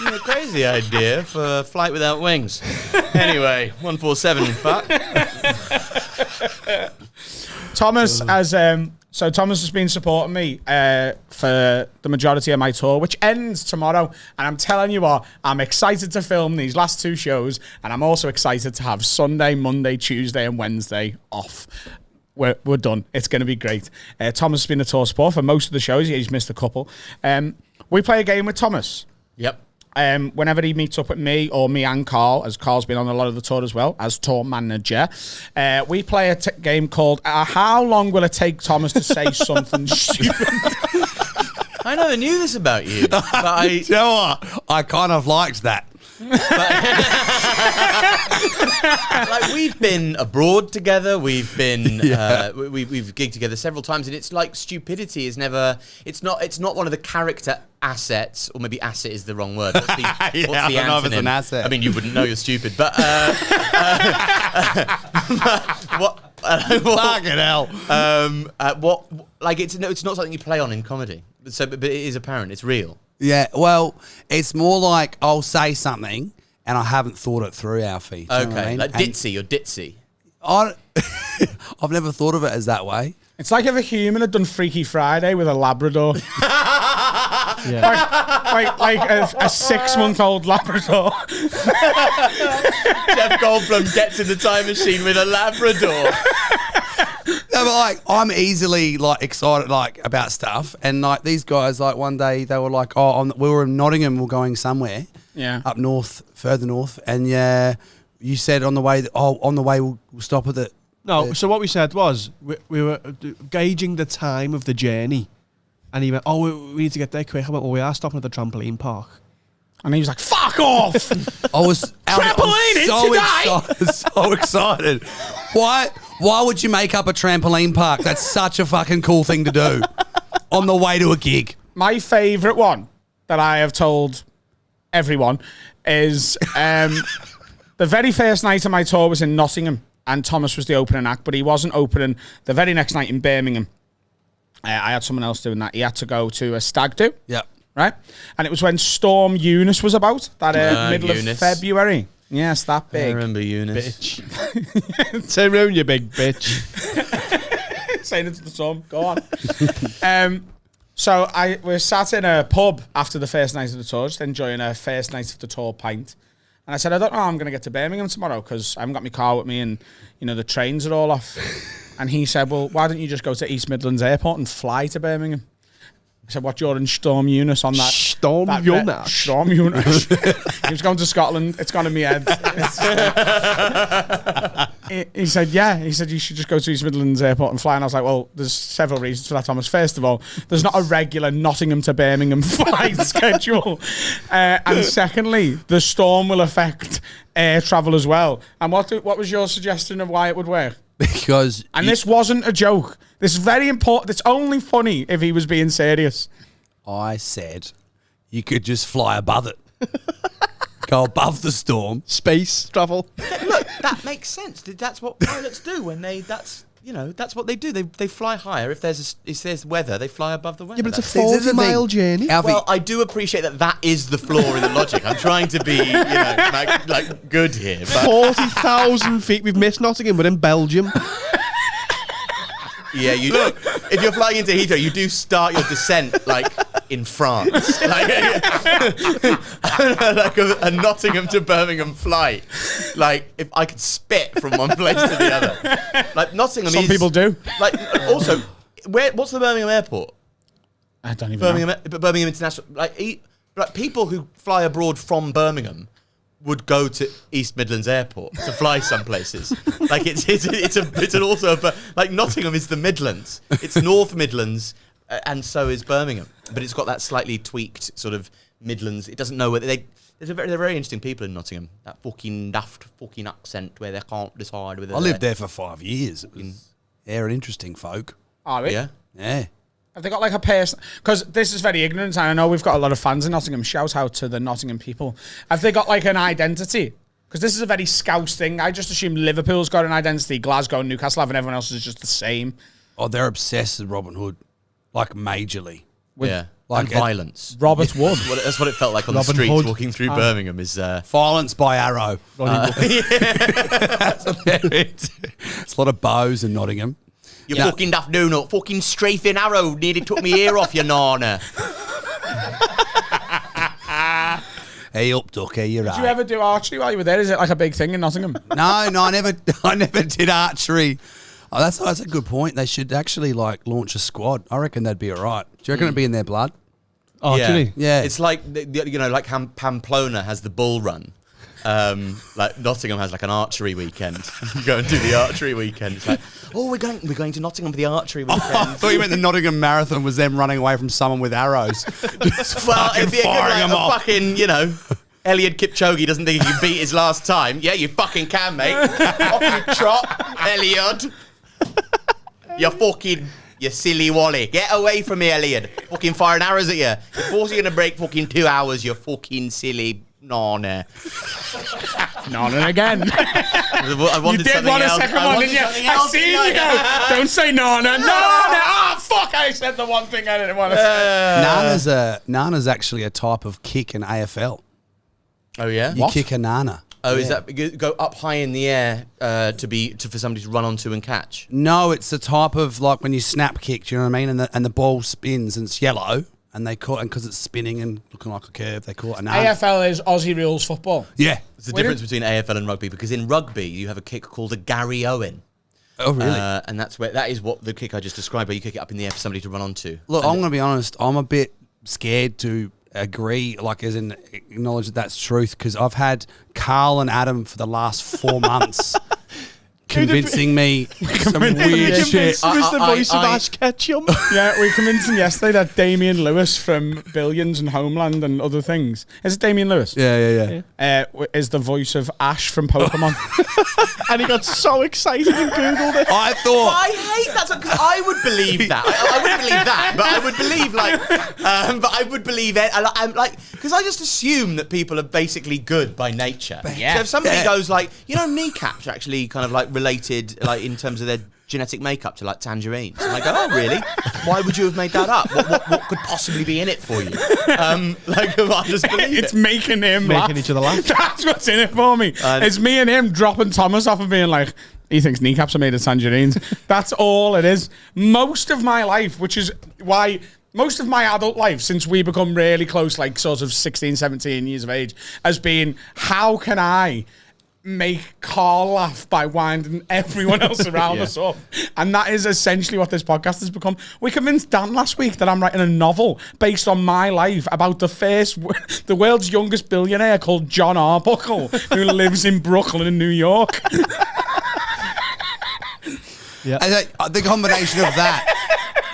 Speaker 4: You know, crazy idea for Flight Without Wings. Anyway, 147, fuck.
Speaker 1: Thomas Thomas has been supporting me for the majority of my tour, which ends tomorrow. And I'm telling you what, I'm excited to film these last 2 shows, and I'm also excited to have Sunday, Monday, Tuesday, and Wednesday off. We're done. It's going to be great. Thomas has been a tour support for most of the shows. He's missed a couple. We play a game with Thomas.
Speaker 4: Yep.
Speaker 1: Whenever he meets up with me or me and Carl, as Carl's been on a lot of the tour as well, as tour manager, we play a game called How Long Will It Take Thomas to Say Something Stupid?
Speaker 4: I never knew this about you. But
Speaker 6: You know what? I kind of liked that.
Speaker 4: like, we've been abroad together. We've been we've gigged together several times, and it's like stupidity is never. It's not one of the character assets, or maybe asset is the wrong word. What's the,
Speaker 6: I
Speaker 4: what's
Speaker 6: don't
Speaker 4: the
Speaker 6: know if it's
Speaker 4: antonym?
Speaker 6: an asset.
Speaker 4: I mean, you wouldn't know you're stupid, but what?
Speaker 6: Fucking hell.
Speaker 4: What? Like, it's not something you play on in comedy. So, but it is apparent. It's real.
Speaker 6: Yeah, well, it's more like I'll say something and I haven't thought it through, Alfie. Do you know what I mean?
Speaker 4: Like ditzy or ditzy.
Speaker 6: I've never thought of it as that way.
Speaker 1: It's like if a human had done Freaky Friday with a Labrador. like a 6-month-old Labrador.
Speaker 4: Jeff Goldblum gets in the time machine with a Labrador.
Speaker 6: No, but like I'm easily like excited like about stuff, and like these guys, like one day they were like, we were in Nottingham, we're going somewhere, up north, further north, and you said on the way we'll stop at the.
Speaker 5: No, so what we said was we were gauging the time of the journey, and he went, we need to get there quick. I went, we are stopping at the trampoline park.
Speaker 1: And he was like, fuck off!
Speaker 6: I was so excited. Why would you make up a trampoline park? That's such a fucking cool thing to do on the way to a gig.
Speaker 1: My favourite one that I have told everyone is the very first night of my tour was in Nottingham, and Thomas was the opening act, but he wasn't opening the very next night in Birmingham. I had someone else doing that. He had to go to a stag do.
Speaker 6: Yep.
Speaker 1: Right? And it was when Storm Eunice was about, that middle of February. Yes, that big.
Speaker 4: I remember Eunice.
Speaker 5: Bitch. Turn around, you big bitch.
Speaker 1: Saying it to the sun. Go on. So we sat in a pub after the first night of the tour, just enjoying a first night of the tour pint. And I said, I don't know how I'm going to get to Birmingham tomorrow because I haven't got my car with me and, the trains are all off. And he said, well, why don't you just go to East Midlands Airport and fly to Birmingham? I said, what, you're in Storm Eunice on that?
Speaker 5: Storm Eunice.
Speaker 1: Storm Eunice. He was going to Scotland. It's gone in my head. He said, yeah. He said, you should just go to East Midlands Airport and fly. And I was like, well, there's several reasons for that, Thomas. First of all, there's not a regular Nottingham to Birmingham flight schedule. And secondly, the storm will affect air travel as well. And what was your suggestion of why it would work?
Speaker 6: Because
Speaker 1: this wasn't a joke. This is very important. It's only funny if he was being serious.
Speaker 6: I said you could just fly above it. Go above the storm.
Speaker 5: Space travel.
Speaker 4: Look, that makes sense. That's what pilots do when that's what they do. They fly higher. If there's weather, they fly above the weather.
Speaker 5: Yeah, but it's a 40-mile journey.
Speaker 6: Alfie,
Speaker 4: well, I do appreciate that is the flaw in the logic. I'm trying to be, like good here. But
Speaker 5: 40,000 feet. We've missed Nottingham. We're in Belgium.
Speaker 4: yeah, look. If you're flying into Heathrow, you do start your descent like in France. Like a Nottingham to Birmingham flight. Like, if I could spit from one place to the other. Like, Nottingham
Speaker 1: Some people do.
Speaker 4: Like, also, what's the Birmingham airport?
Speaker 1: I don't even know.
Speaker 4: Birmingham International. Like people who fly abroad from Birmingham would go to East Midlands Airport to fly some places. Like it's also like Nottingham is the Midlands. It's North Midlands, and so is Birmingham. But it's got that slightly tweaked sort of Midlands. It doesn't know whether they're very interesting people in Nottingham. That fucking daft fucking accent where they can't decide whether.
Speaker 6: I lived there for 5 years. They're an interesting folk.
Speaker 1: Are we?
Speaker 4: Yeah.
Speaker 6: Yeah.
Speaker 1: Have they got like a person? Because this is very ignorant, and I know we've got a lot of fans in Nottingham. Shout out to the Nottingham people. Have they got like an identity? Because this is a very Scouse thing. I just assume Liverpool's got an identity, Glasgow and Newcastle have, and everyone else is just the same.
Speaker 6: Oh, they're obsessed with Robin Hood, like majorly.
Speaker 4: Yeah.
Speaker 6: Like
Speaker 4: and violence.
Speaker 1: Robert Wood.
Speaker 4: That's what it felt like on
Speaker 5: Robin
Speaker 4: the streets
Speaker 5: Hood.
Speaker 4: walking through Birmingham is...
Speaker 6: Violence by arrow. It's a lot of bows in Nottingham.
Speaker 4: You fucking daft donut, fucking strafing arrow nearly took me ear off, you nana.
Speaker 6: Hey up, ducky, you're right.
Speaker 1: Did you ever do archery while you were there? Is it like a big thing in Nottingham?
Speaker 6: No, I never did archery. Oh, that's a good point. They should actually like launch a squad. I reckon that'd be all right. Do you reckon it'd be in their blood?
Speaker 5: Archery?
Speaker 6: Yeah.
Speaker 4: It's like, like Pamplona has the bull run. Like Nottingham has like an archery weekend. You go and do the archery weekend. It's like, oh, we're going to Nottingham for the archery weekend.
Speaker 6: I thought you meant the Nottingham Marathon was them running away from someone with arrows. Just
Speaker 4: Well,
Speaker 6: fucking
Speaker 4: if you're
Speaker 6: firing them off.
Speaker 4: fucking, Eliud Kipchoge doesn't think he can beat his last time. Yeah, you fucking can, mate. Off you trot, Eliud. You silly wally. Get away from me, Eliud. Fucking firing arrows at you. Of course you're going to break fucking 2 hours, you fucking silly nana.
Speaker 1: Nana again.
Speaker 4: I wanted
Speaker 1: You did
Speaker 4: something
Speaker 1: want a
Speaker 4: else.
Speaker 1: second one, didn't you? I see you go. Don't say Nana. Nana. Oh, fuck. I said the one thing I didn't want to say.
Speaker 6: Nana's actually a type of kick in AFL.
Speaker 4: Oh, yeah?
Speaker 6: You kick a nana.
Speaker 4: Oh, is that go up high in the air for somebody to run onto and catch?
Speaker 6: No, it's the type of like when you snap kick. Do you know what I mean? And the ball spins and it's yellow, and they call it, and because it's spinning and looking like a curve, they call it a nana.
Speaker 1: AFL is Aussie rules football.
Speaker 6: Yeah,
Speaker 4: It's the difference between AFL and rugby, because in rugby you have a kick called a Gary Owen.
Speaker 6: Oh, really?
Speaker 4: And that is what the kick I just described, where you kick it up in the air for somebody to run onto.
Speaker 6: Look, I'm going to be honest. I'm a bit scared to agree, like as in acknowledge that that's truth, because I've had Carl and Adam for the last 4 months convincing me some weird shit.
Speaker 5: Who's the voice of Ash Ketchum?
Speaker 1: Yeah, we convinced him yesterday that Damien Lewis from Billions and Homeland and other things. Is it Damien Lewis?
Speaker 6: Yeah.
Speaker 1: Is the voice of Ash from Pokemon.
Speaker 5: And he got so excited and Googled it.
Speaker 6: I thought...
Speaker 4: I hate that, because I would believe that. I wouldn't believe that, but I would believe but I would believe it. I'm like, because I just assume that people are basically good by nature.
Speaker 1: Yeah.
Speaker 4: So if somebody goes like, kneecaps are actually kind of like related, like in terms of their genetic makeup to like tangerines. And I go, oh really? Why would you have made that up? What could possibly be in it for you? I just believe
Speaker 1: It's making him laugh.
Speaker 5: Making each other laugh.
Speaker 1: That's what's in it for me. It's me and him dropping Thomas off and being like, he thinks kneecaps are made of tangerines. That's all it is. Most of my life, which is why... Most of my adult life, since we become really close, like sort of 16, 17 years of age, has been, how can I make Carl laugh by winding everyone else around us up? And that is essentially what this podcast has become. We convinced Dan last week that I'm writing a novel based on my life about the world's youngest billionaire called John Arbuckle, who lives in Brooklyn in New York.
Speaker 5: Yeah.
Speaker 6: And the combination of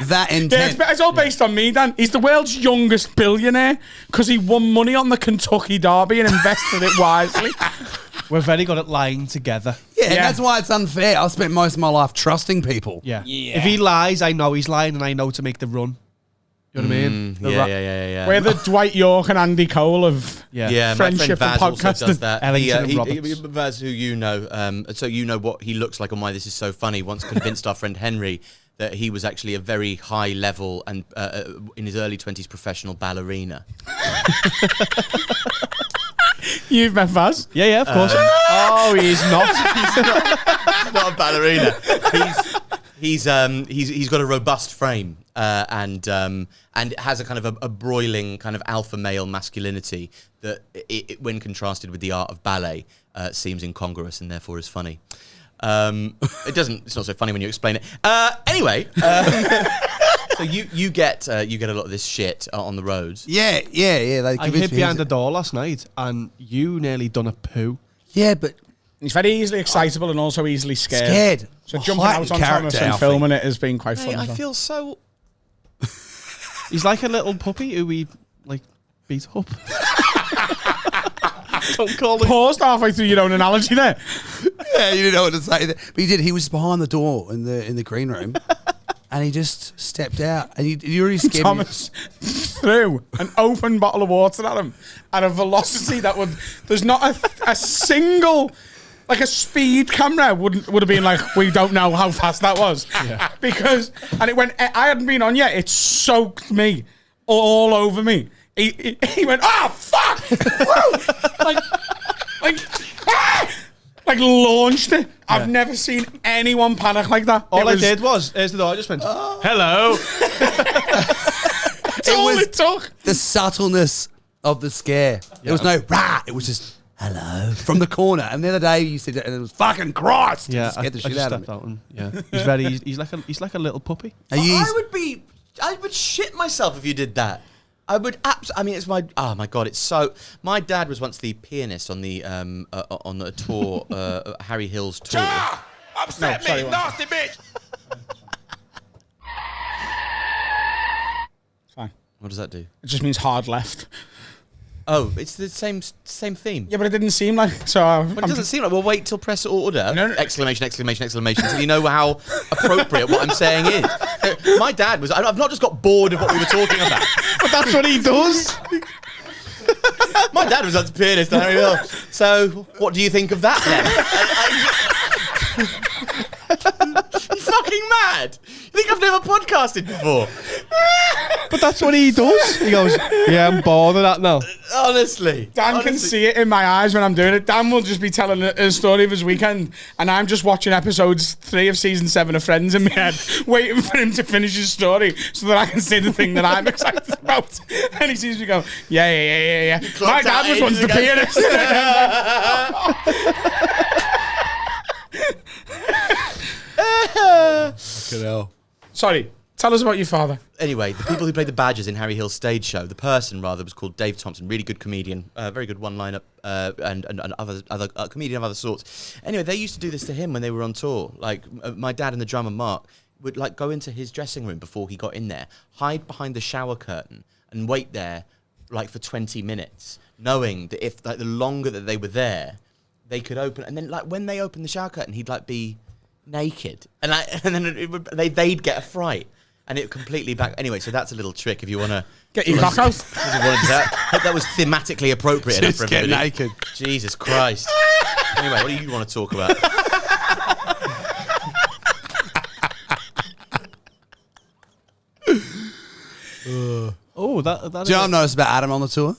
Speaker 6: that intent.
Speaker 1: Yeah, it's all based on me, Dan. He's the world's youngest billionaire because he won money on the Kentucky Derby and invested it wisely.
Speaker 5: We're very good at lying together.
Speaker 6: Yeah, and that's why it's unfair. I've spent most of my life trusting people.
Speaker 5: Yeah. If he lies, I know he's lying, and I know to make the run. You know what I mean?
Speaker 4: Yeah.
Speaker 1: We're the Dwight York and Andy Cole of
Speaker 4: Yeah,
Speaker 1: friendship
Speaker 4: my
Speaker 1: and
Speaker 4: friend Vaz also does
Speaker 1: podcasting.
Speaker 4: that.
Speaker 5: Ellington and Roberts.
Speaker 4: Vaz, who you know, so you know what he looks like and why this is so funny, once convinced our friend Henry that he was actually a very high level and in his early 20s professional ballerina.
Speaker 1: You've met Vaz?
Speaker 5: Yeah, of course. Oh, he's not.
Speaker 4: He's not a ballerina. He's got a robust frame. and it has a kind of a broiling kind of alpha male masculinity that, when contrasted with the art of ballet, seems incongruous and therefore is funny. It's not so funny when you explain it. Anyway, so you get a lot of this shit on the roads.
Speaker 6: Yeah.
Speaker 5: I hid behind the door last night, and you nearly done a poo.
Speaker 6: Yeah, but
Speaker 1: he's very easily excitable and also easily scared. So jumping out on Thomas and filming it has been quite fun.
Speaker 4: I feel so.
Speaker 5: He's like a little puppy who we like beat up. Don't call him.
Speaker 1: Paused halfway through your own analogy there.
Speaker 6: Yeah, you didn't know what to say there. But he did. He was behind the door in the green room, and he just stepped out, and you already scared
Speaker 1: Thomas threw an open bottle of water at him at a velocity that would. There's not a single. Like a speed camera would have been like, we don't know how fast that was. Yeah. Because, and it went, I hadn't been on yet, it soaked me all over me. He went, oh, fuck! like launched it. Yeah. I've never seen anyone panic like that.
Speaker 5: All I did was, here's the door, I just went, hello.
Speaker 1: That's all it took.
Speaker 6: The subtleness of the scare. Yeah. There was no rah, it was just, hello, from the corner. And the other day you said it, and it was fucking Christ.
Speaker 5: Yeah,
Speaker 6: it scared the shit out of me.
Speaker 5: Yeah, he's like a little puppy.
Speaker 4: I would shit myself if you did that. I would it's oh my God, it's so. My dad was once the pianist on the tour, Harry Hill's tour.
Speaker 7: Upset me, nasty bitch.
Speaker 1: Fine.
Speaker 4: What does that do?
Speaker 1: It just means hard left.
Speaker 4: Oh, it's the same theme.
Speaker 1: Yeah, but it didn't seem like so.
Speaker 4: But it doesn't seem like. Well, wait till press order. No. Exclamation! So you know how appropriate what I'm saying is. My dad was. I've not just got bored of what we were talking about,
Speaker 5: but that's what he does.
Speaker 4: My dad was a pianist at Harry Hill. So, what do you think of that then? You fucking mad? You think I've never podcasted before?
Speaker 5: But that's what he does. He goes, yeah, I'm bored of that now.
Speaker 4: Honestly.
Speaker 1: Dan can see it in my eyes when I'm doing it. Dan will just be telling a story of his weekend, and I'm just watching episodes 3 of season 7 of Friends in my head, waiting for him to finish his story so that I can say the thing that I'm excited about. And he sees me go, yeah. My dad was once the pianist.
Speaker 6: Fucking hell.
Speaker 1: Sorry, tell us about your father.
Speaker 4: Anyway, the people who played the Badgers in Harry Hill's stage show, the person rather was called Dave Thompson, really good comedian, very good one-liner, and other comedian of other sorts. Anyway, they used to do this to him when they were on tour. Like my dad and the drummer Mark would like go into his dressing room before he got in there, hide behind the shower curtain, and wait there like for 20 minutes, knowing that if like the longer that they were there, they could open. And then like when they opened the shower curtain, he'd like be naked, and then they'd get a fright, and it completely back. Anyway, so that's a little trick if you want to
Speaker 1: get your cock out.
Speaker 4: Hope that was thematically appropriate enough for everybody.
Speaker 6: Get naked.
Speaker 4: Jesus Christ. Anyway, what do you want to talk about?
Speaker 5: Oh, that.
Speaker 6: Do you know what I've noticed about Adam on the tour?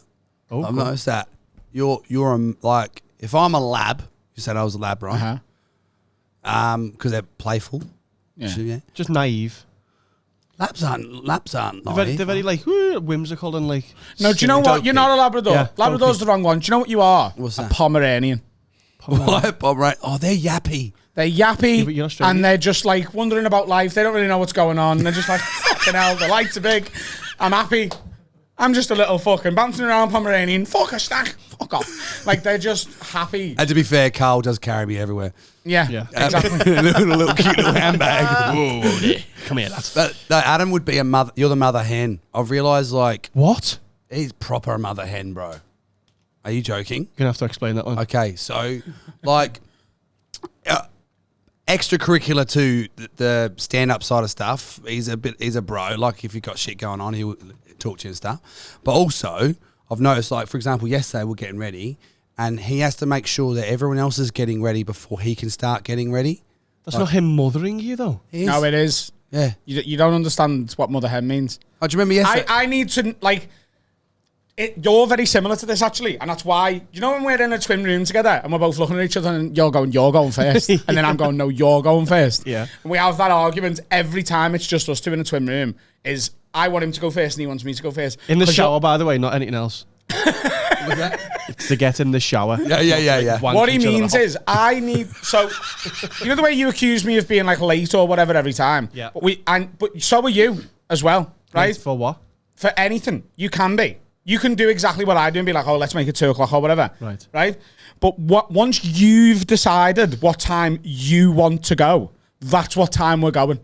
Speaker 5: Oh,
Speaker 6: I've noticed that you're like, if I'm a lab, you said I was a lab, right?
Speaker 1: Uh-huh.
Speaker 6: Because they're playful.
Speaker 1: Yeah.
Speaker 5: Just naive.
Speaker 6: Labs aren't
Speaker 5: They're very like whimsical and like.
Speaker 1: No, do you know what? You're not a Labrador.
Speaker 5: Yeah,
Speaker 1: Labrador's the wrong one. Do you know what you are?
Speaker 6: What's that?
Speaker 1: A Pomeranian.
Speaker 6: Right. Oh, they're yappy.
Speaker 1: They're yappy,
Speaker 5: but you're Australian.
Speaker 1: and they're just like wondering about life. They don't really know what's going on. They're just like, fucking hell, the lights are big. I'm happy. I'm just a little fucking bouncing around Pomeranian. Fuck a stack. Fuck off. Like, they're just happy.
Speaker 6: And to be fair, Carl does carry me everywhere.
Speaker 1: Yeah. Exactly.
Speaker 6: a little cute little handbag.
Speaker 5: Whoa, come here, lads.
Speaker 6: No, Adam would be a mother. You're the mother hen. I've realised, like,
Speaker 5: What?
Speaker 6: he's proper mother hen, bro. Are you joking?
Speaker 5: You're gonna have to explain that one.
Speaker 6: Okay, so like extracurricular to the stand-up side of stuff. He's a bro. Like if you've got shit going on, he'll talk to you and stuff. But also, I've noticed, like for example, yesterday we're getting ready, and he has to make sure that everyone else is getting ready before he can start getting ready.
Speaker 5: That's not him mothering you though.
Speaker 1: No, it is.
Speaker 6: Yeah.
Speaker 1: You don't understand what mother hen means.
Speaker 6: Oh, do you remember yesterday?
Speaker 1: I need to, like, You're very similar to this, actually, and that's why, you know, when we're in a twin room together and we're both looking at each other and you're going first, and then I'm going, no, you're going first.
Speaker 5: Yeah.
Speaker 1: And we have that argument every time it's just us two in a twin room, is I want him to go first and he wants me to go first.
Speaker 5: In the shower, by the way, not anything else. It's to get in the shower.
Speaker 6: Yeah.
Speaker 1: What he means is, I need, so, you know the way you accuse me of being like late or whatever every time?
Speaker 5: Yeah.
Speaker 1: But so are you as well, right?
Speaker 5: Late for what?
Speaker 1: For anything. You can be. You can do exactly what I do and be like, oh, let's make it 2 o'clock or whatever.
Speaker 5: Right.
Speaker 1: Right? But once you've decided what time you want to go, that's what time we're going.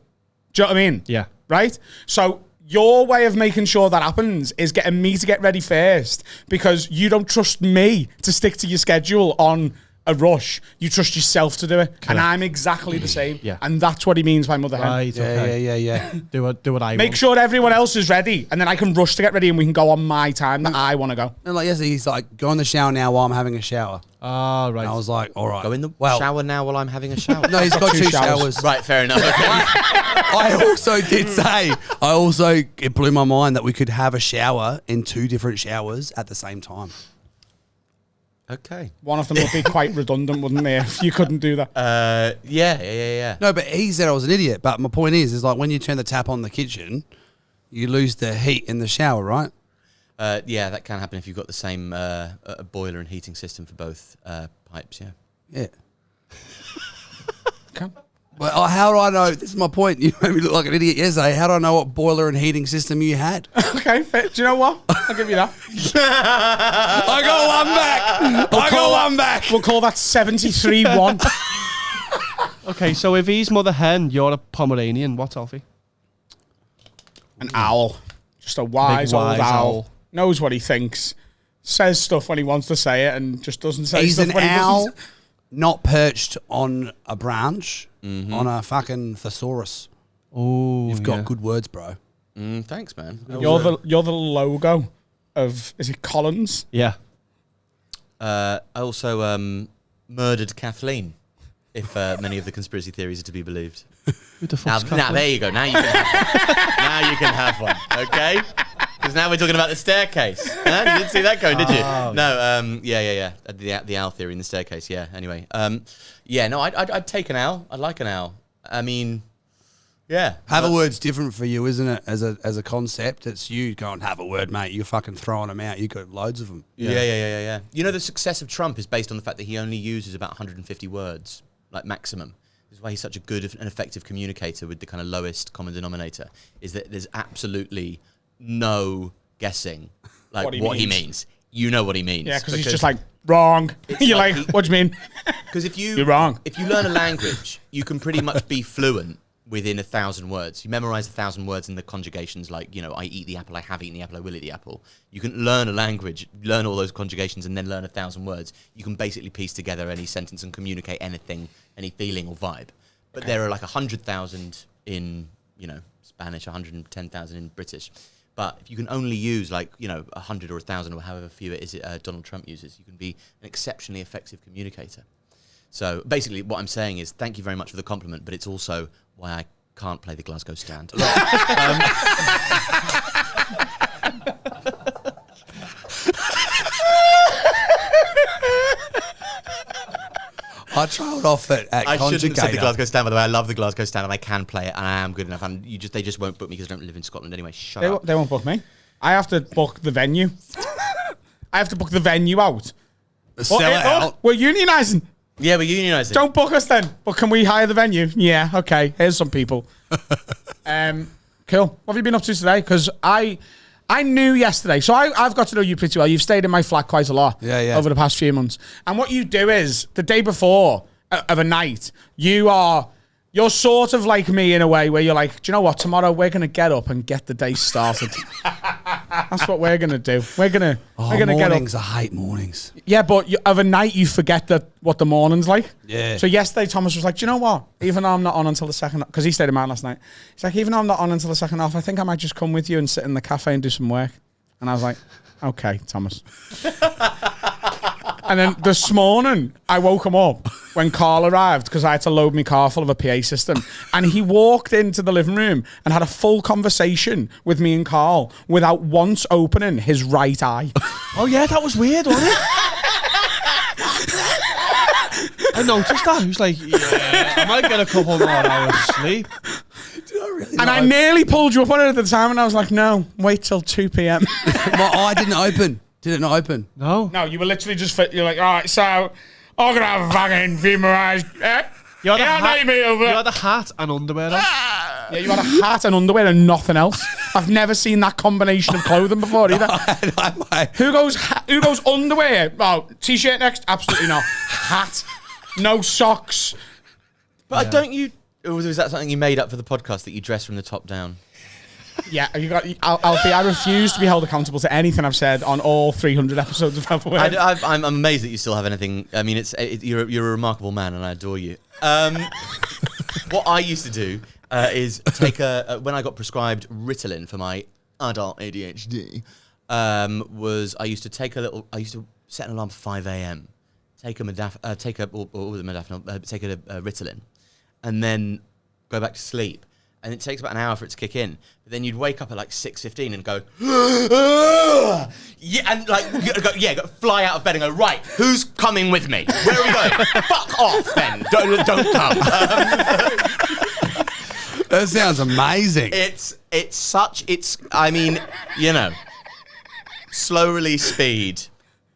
Speaker 1: Do you know what I mean?
Speaker 5: Yeah.
Speaker 1: Right? So your way of making sure that happens is getting me to get ready first, because you don't trust me to stick to your schedule on a rush. You trust yourself to do it. Correct. And I'm exactly the same.
Speaker 5: Yeah.
Speaker 1: And that's what he means by mother hen.
Speaker 5: Right, okay.
Speaker 6: Yeah.
Speaker 5: Do what I
Speaker 1: Make
Speaker 5: want.
Speaker 1: sure everyone else is ready, and then I can rush to get ready and we can go on my time that I want to go.
Speaker 6: And like yesterday, he's like, go in the shower now while I'm having a shower.
Speaker 5: Ah, right.
Speaker 6: And I was like, all right.
Speaker 4: Go in the
Speaker 6: Well,
Speaker 4: shower now while I'm having a shower.
Speaker 6: No, he's got 2 showers.
Speaker 4: Right, fair enough. Okay.
Speaker 6: I also did say, it blew my mind that we could have a shower in 2 different showers at the same time.
Speaker 4: Okay.
Speaker 1: One of them would be quite redundant, wouldn't they, if you couldn't do that?
Speaker 4: Yeah.
Speaker 6: No, but he said I was an idiot. But my point is like when you turn the tap on the kitchen, you lose the heat in the shower, right?
Speaker 4: Yeah, that can happen if you've got the same boiler and heating system for both pipes, yeah.
Speaker 6: Yeah.
Speaker 1: Okay.
Speaker 6: But how do I know? This is my point. You made me look like an idiot yesterday. How do I know what boiler and heating system you had?
Speaker 1: Okay, fair. Do you know what? I'll give you that.
Speaker 6: I got one back.
Speaker 1: We'll call that 73-1.
Speaker 5: Okay, so if he's mother hen, you're a Pomeranian. What's Alfie?
Speaker 1: An owl. Just a wise old owl. Knows what he thinks. Says stuff when he wants to say it and just doesn't say
Speaker 6: He's
Speaker 1: stuff
Speaker 6: an
Speaker 1: when he
Speaker 6: owl,
Speaker 1: doesn't.
Speaker 6: not perched on a branch, on a fucking thesaurus.
Speaker 5: Oh,
Speaker 6: You've got good words, bro.
Speaker 4: Thanks, man.
Speaker 1: You're the logo of, is it Collins?
Speaker 5: Yeah.
Speaker 4: I also murdered Kathleen, if many of the conspiracy theories are to be believed.
Speaker 5: Who the fuck's
Speaker 4: Now, there you go. Now you can have one. Now you can have one, okay? Because now we're talking about the staircase. Huh? You didn't see that going, did you?
Speaker 5: Oh.
Speaker 4: No, yeah. The owl theory in the staircase, yeah. Anyway, I'd take an owl. I'd like an owl. I mean, yeah.
Speaker 6: Have a word's different for you, isn't it? As a concept, it's you going, have a word, mate. You're fucking throwing them out. You got loads of them.
Speaker 4: Yeah. You know, the success of Trump is based on the fact that he only uses about 150 words, like maximum. This is why he's such a good and effective communicator with the kind of lowest common denominator, is that there's absolutely no guessing like what he means. You know what he means.
Speaker 1: Yeah, because he's just like, wrong. You're like, what do you mean?
Speaker 4: Because
Speaker 1: you're wrong.
Speaker 4: If you learn a language, you can pretty much be fluent within 1,000 words. You memorize 1,000 words in the conjugations, like, you know, I eat the apple, I have eaten the apple, I will eat the apple. You can learn a language, learn all those conjugations, and then learn 1,000 words. You can basically piece together any sentence and communicate anything, any feeling or vibe. But there are like 100,000 in, you know, Spanish, 110,000 in British. But if you can only use like, you know, 100 or 1,000 or however few it is Donald Trump uses, you can be an exceptionally effective communicator. So basically what I'm saying is thank you very much for the compliment, but it's also why I can't play the Glasgow stand.
Speaker 6: I trailed off at
Speaker 4: I shouldn't have said the
Speaker 6: Conjugator.
Speaker 4: Glasgow stand, by the way. I love the Glasgow stand and I can play it and I am good enough. And they just won't book me because I don't live in Scotland anyway. Shut up.
Speaker 1: They won't book me. I have to book the venue. I have to book the venue out.
Speaker 6: Sell it out.
Speaker 1: We're unionising.
Speaker 4: Yeah, we're unionising.
Speaker 1: Don't book us then. But can we hire the venue? Yeah, okay. Here's some people. Cool. What have you been up to today? Because I knew yesterday. So I've got to know you pretty well. You've stayed in my flat quite a lot over the past few months. And what you do is, the day before of a night, you're sort of like me in a way where you're like, do you know what? Tomorrow we're going to get up and get the day started. That's what we're going to do. We're going to get up.
Speaker 6: Mornings, I hate mornings.
Speaker 1: Yeah, but of a night you forget what the morning's like.
Speaker 6: Yeah.
Speaker 1: So yesterday Thomas was like, do you know what? Even though I'm not on until the second, because he stayed in mine last night. He's like, even though I'm not on until the second half, I think I might just come with you and sit in the cafe and do some work. And I was like, okay, Thomas. And then this morning I woke him up when Carl arrived because I had to load my car full of a PA system. And he walked into the living room and had a full conversation with me and Carl without once opening his right eye.
Speaker 5: Oh, yeah, that was weird, wasn't it? I noticed that. He was like, yeah, I might get a couple more hours sleep.
Speaker 1: I nearly pulled you up on it at the time, and I was like, no, wait till 2 p.m.
Speaker 6: My eye didn't open. Did it not open?
Speaker 5: No.
Speaker 1: No, you were literally just you're like, all right, so I'm going to have a fucking few more eyes.
Speaker 5: You had a hat and underwear on.
Speaker 1: Yeah, you had a hat and underwear and nothing else. I've never seen that combination of clothing before either. Who goes underwear? Oh, t-shirt next? Absolutely not. Hat. No socks.
Speaker 4: But don't you... Was that something you made up for the podcast, that you dress from the top down?
Speaker 1: Yeah, Alfie, I refuse to be held accountable to anything I've said on all 300 episodes of Alpha Word.
Speaker 4: I'm amazed that you still have anything. I mean, you're a remarkable man, and I adore you. What I used to do is take when I got prescribed Ritalin for my adult ADHD, I used to set an alarm for 5 a.m. Take a Ritalin, and then go back to sleep. And it takes about an hour for it to kick in. But then you'd wake up at like 6:15 and go, yeah, and like, fly out of bed and go, right, who's coming with me? Where are we going? Fuck off, then. Don't come.
Speaker 6: That sounds amazing.
Speaker 4: I mean, you know, slow release speed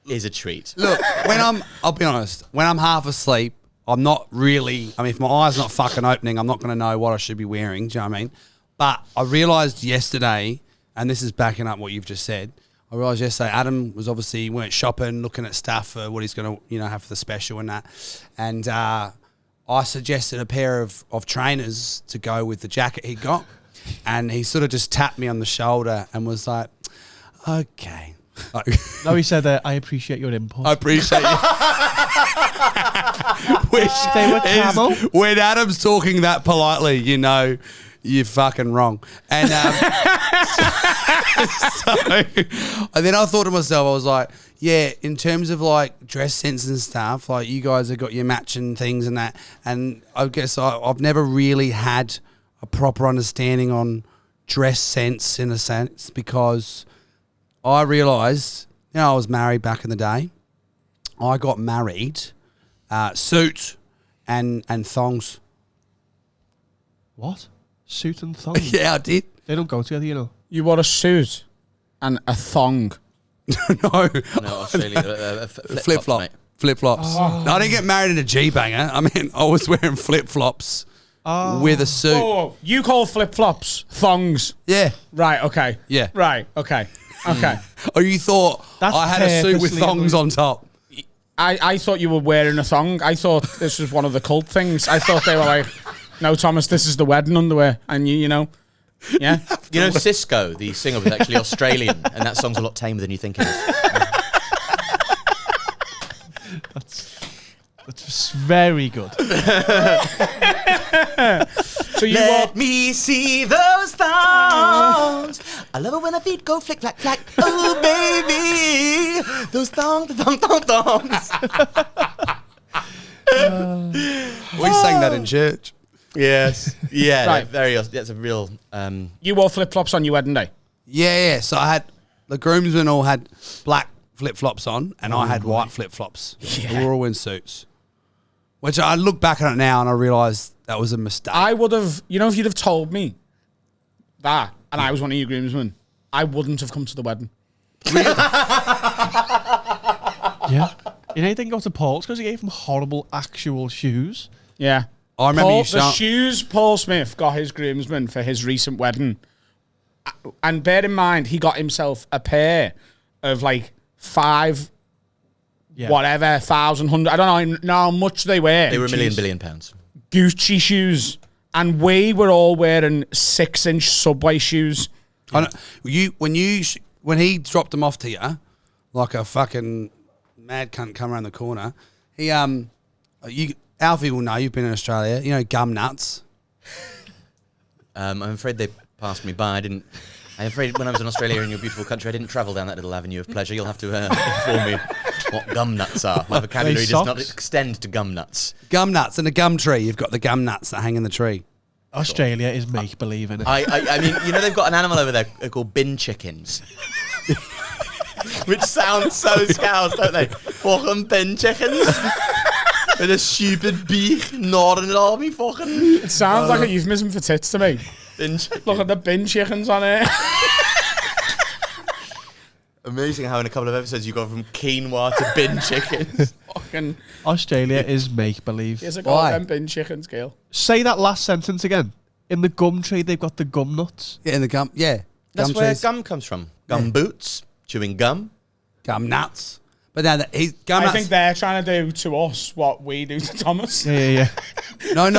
Speaker 4: is a treat.
Speaker 6: Look, I'll be honest, when I'm half asleep, I'm not really, if my eye's not fucking opening, I'm not going to know what I should be wearing, do you know what I mean? But I realised yesterday, and this is backing up what you've just said, I realised yesterday Adam was obviously, went shopping, looking at stuff for what he's going to, have for the special and that. And I suggested a pair of trainers to go with the jacket he got. And he sort of just tapped me on the shoulder and was like, okay.
Speaker 5: No, he said that, I appreciate your input.
Speaker 6: I appreciate you. Which
Speaker 5: they were camel.
Speaker 6: When Adam's talking that politely, you know you're fucking wrong. And and then I thought to myself, I was like, yeah, in terms of like dress sense and stuff, like you guys have got your matching things and that. And I guess I've never really had a proper understanding on dress sense in a sense, because I realised, I was married back in the day. I got married, suit and thongs.
Speaker 5: What? Suit and thongs?
Speaker 6: Yeah, I did.
Speaker 5: They don't go together, you know.
Speaker 1: You wore a suit and a thong.
Speaker 6: No,
Speaker 4: Australia,
Speaker 6: flip-flop.
Speaker 4: mate.
Speaker 6: Flip-flops. Oh. No, I didn't get married in a G-banger. I was wearing flip-flops with a suit.
Speaker 1: Oh, you call flip-flops thongs?
Speaker 6: Yeah.
Speaker 1: Right, okay.
Speaker 6: Yeah.
Speaker 1: Right, okay. Okay.
Speaker 6: Oh, you thought
Speaker 5: That's
Speaker 6: I had a suit with thongs on top?
Speaker 1: I thought you were wearing a thong. I thought this was one of the cult things. I thought they were like, no, Thomas, this is the wedding underwear. And you know, yeah.
Speaker 4: You know, Cisco, the singer, was actually Australian, and that song's a lot tamer than you think it is.
Speaker 5: That's very good.
Speaker 1: So you
Speaker 4: Let me see those thongs. I love it when the feet go flick, flack, flack. Oh, baby. Those thongs.
Speaker 6: We sang that in church.
Speaker 4: Yes. Yeah,
Speaker 1: Right.
Speaker 4: that's a real...
Speaker 1: You wore flip-flops on your wedding day?
Speaker 6: Yeah. So I had, the groomsmen all had black flip-flops on, and I had white flip-flops.
Speaker 1: Yeah.
Speaker 6: We were all in suits. Which I look back on it now and I realise that was a mistake.
Speaker 1: I would have, if you'd have told me that, and I was one of your groomsmen, I wouldn't have come to the wedding.
Speaker 5: Yeah. You know, he didn't go to Paul's because he gave him horrible actual shoes.
Speaker 1: Yeah.
Speaker 6: I remember
Speaker 1: the shoes Paul Smith got his groomsmen for his recent wedding. And bear in mind, he got himself a pair of like 5...
Speaker 5: Yeah.
Speaker 1: Whatever, 1,000, 100, I don't know how much they were.
Speaker 4: They were £1 billion pounds.
Speaker 1: Gucci shoes. And we were all wearing 6-inch Subway shoes.
Speaker 6: I know, when he dropped them off to you, like a fucking mad cunt come around the corner, Alfie will know, you've been in Australia, you know, gum nuts.
Speaker 4: I'm afraid they passed me by. I'm afraid when I was in Australia in your beautiful country, I didn't travel down that little avenue of pleasure. You'll have to inform me what gum nuts are. My vocabulary does not extend to gum nuts.
Speaker 6: Gum nuts in a gum tree. You've got the gum nuts that hang in the tree.
Speaker 5: Australia is make-believe in it.
Speaker 4: I mean, you know, they've got an animal over there called bin chickens. Which sounds so scouse, don't they? Fucking bin chickens. With a stupid beak gnawing at all me fucking...
Speaker 1: It sounds like a euphemism for tits to me.
Speaker 4: Bin chicken.
Speaker 1: Look at the bin chickens on it.
Speaker 4: Amazing how in a couple of episodes you go from quinoa to bin chickens.
Speaker 1: Fucking...
Speaker 5: Australia is make-believe.
Speaker 1: Here's a goddamn bin chickens, Gail.
Speaker 5: Say that last sentence again. In the gum tree, they've got the gum nuts.
Speaker 6: Yeah, in the gum. Yeah.
Speaker 4: That's
Speaker 6: gum
Speaker 4: where
Speaker 6: trees.
Speaker 4: gum comes from. Gum boots, chewing gum.
Speaker 6: Gum nuts. But now that he's gum nuts.
Speaker 1: I think they're trying to do to us what we do to Thomas.
Speaker 5: Yeah.
Speaker 6: No.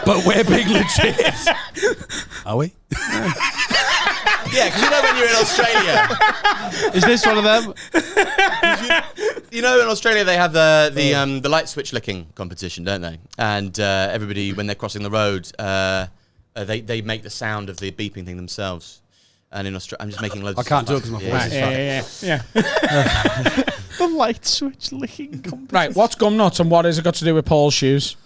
Speaker 6: But we're being legit. Are we?
Speaker 4: Yeah, because you know when you're in Australia.
Speaker 5: Is this one of them?
Speaker 4: You know in Australia they have the light switch licking competition, don't they? And everybody, when they're crossing the road, they make the sound of the beeping thing themselves. And in Australia, I'm just making loads.
Speaker 6: I can't do it because my voice is
Speaker 1: Yeah.
Speaker 5: The light switch licking competition.
Speaker 1: Right, what's gum nuts and what has it got to do with Paul's shoes?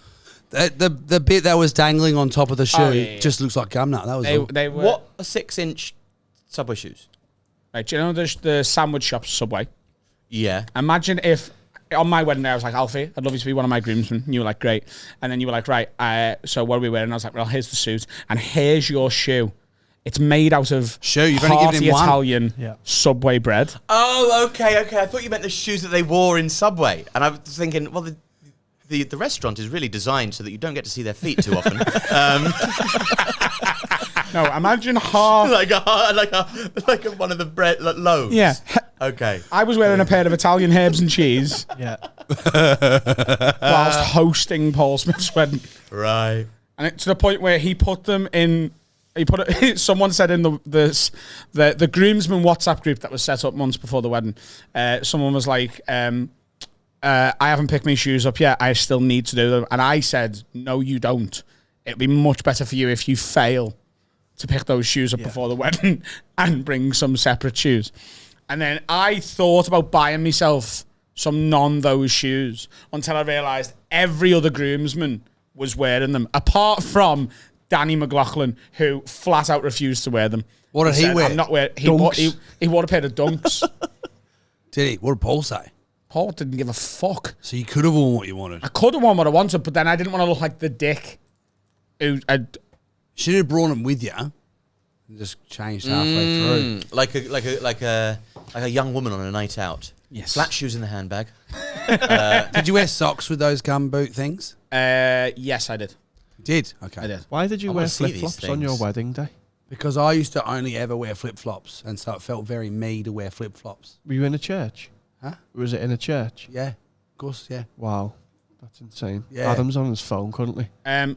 Speaker 6: The bit that was dangling on top of the shoe just looks like gum nut. That was all.
Speaker 1: They were...
Speaker 4: What are 6-inch Subway shoes?
Speaker 1: Right, do you know the sandwich shop Subway?
Speaker 4: Yeah.
Speaker 1: Imagine if on my wedding day I was like, Alfie, I'd love you to be one of my groomsmen. And you were like, great. And then you were like, right, so what are we wearing? And I was like, well, here's the suit and here's your shoe. It's made out of
Speaker 6: you've only given him one.
Speaker 1: Italian Subway bread.
Speaker 4: Oh, okay. I thought you meant the shoes that they wore in Subway. And I was thinking, well, the restaurant is really designed so that you don't get to see their feet too often.
Speaker 1: No, imagine half...
Speaker 4: like one of the bread loaves.
Speaker 1: Yeah.
Speaker 4: Okay.
Speaker 1: I was wearing a pair of Italian herbs and cheese.
Speaker 5: Yeah.
Speaker 1: Whilst hosting Paul Smith's wedding.
Speaker 4: Right.
Speaker 1: And to the point where he put them in... Someone said in the groomsmen WhatsApp group that was set up months before the wedding, someone was like, I haven't picked my shoes up yet. I still need to do them. And I said, no, you don't. It'd be much better for you if you fail to pick those shoes up before the wedding and bring some separate shoes. And then I thought about buying myself some those shoes until I realised every other groomsman was wearing them, apart from Danny McLaughlin, who flat out refused to wear them.
Speaker 6: What did he wear?
Speaker 1: I'm not wearing. He wore a pair of dunks.
Speaker 6: Did he? What did Paul say?
Speaker 1: Paul didn't give a fuck.
Speaker 6: So you could have worn what you wanted.
Speaker 1: I could have worn what I wanted, but then I didn't want to look like the dick.
Speaker 6: Should have brought him with you and just changed halfway through.
Speaker 4: Like a young woman on a night out.
Speaker 1: Yes.
Speaker 4: Flat shoes in the handbag.
Speaker 6: Did you wear socks with those gum boot things?
Speaker 1: Yes, I did.
Speaker 6: You did? Okay.
Speaker 1: I did.
Speaker 5: Why did you wear
Speaker 4: wanna see these
Speaker 5: flip-flops on your
Speaker 4: things.
Speaker 5: wedding day?
Speaker 6: Because I used to only ever wear flip-flops, and so it felt very me to wear flip-flops.
Speaker 5: Were you in a church?
Speaker 6: Huh?
Speaker 5: Was it in a church?
Speaker 6: Yeah, of course, yeah.
Speaker 5: Wow. That's insane.
Speaker 6: Yeah.
Speaker 5: Adam's on his phone currently.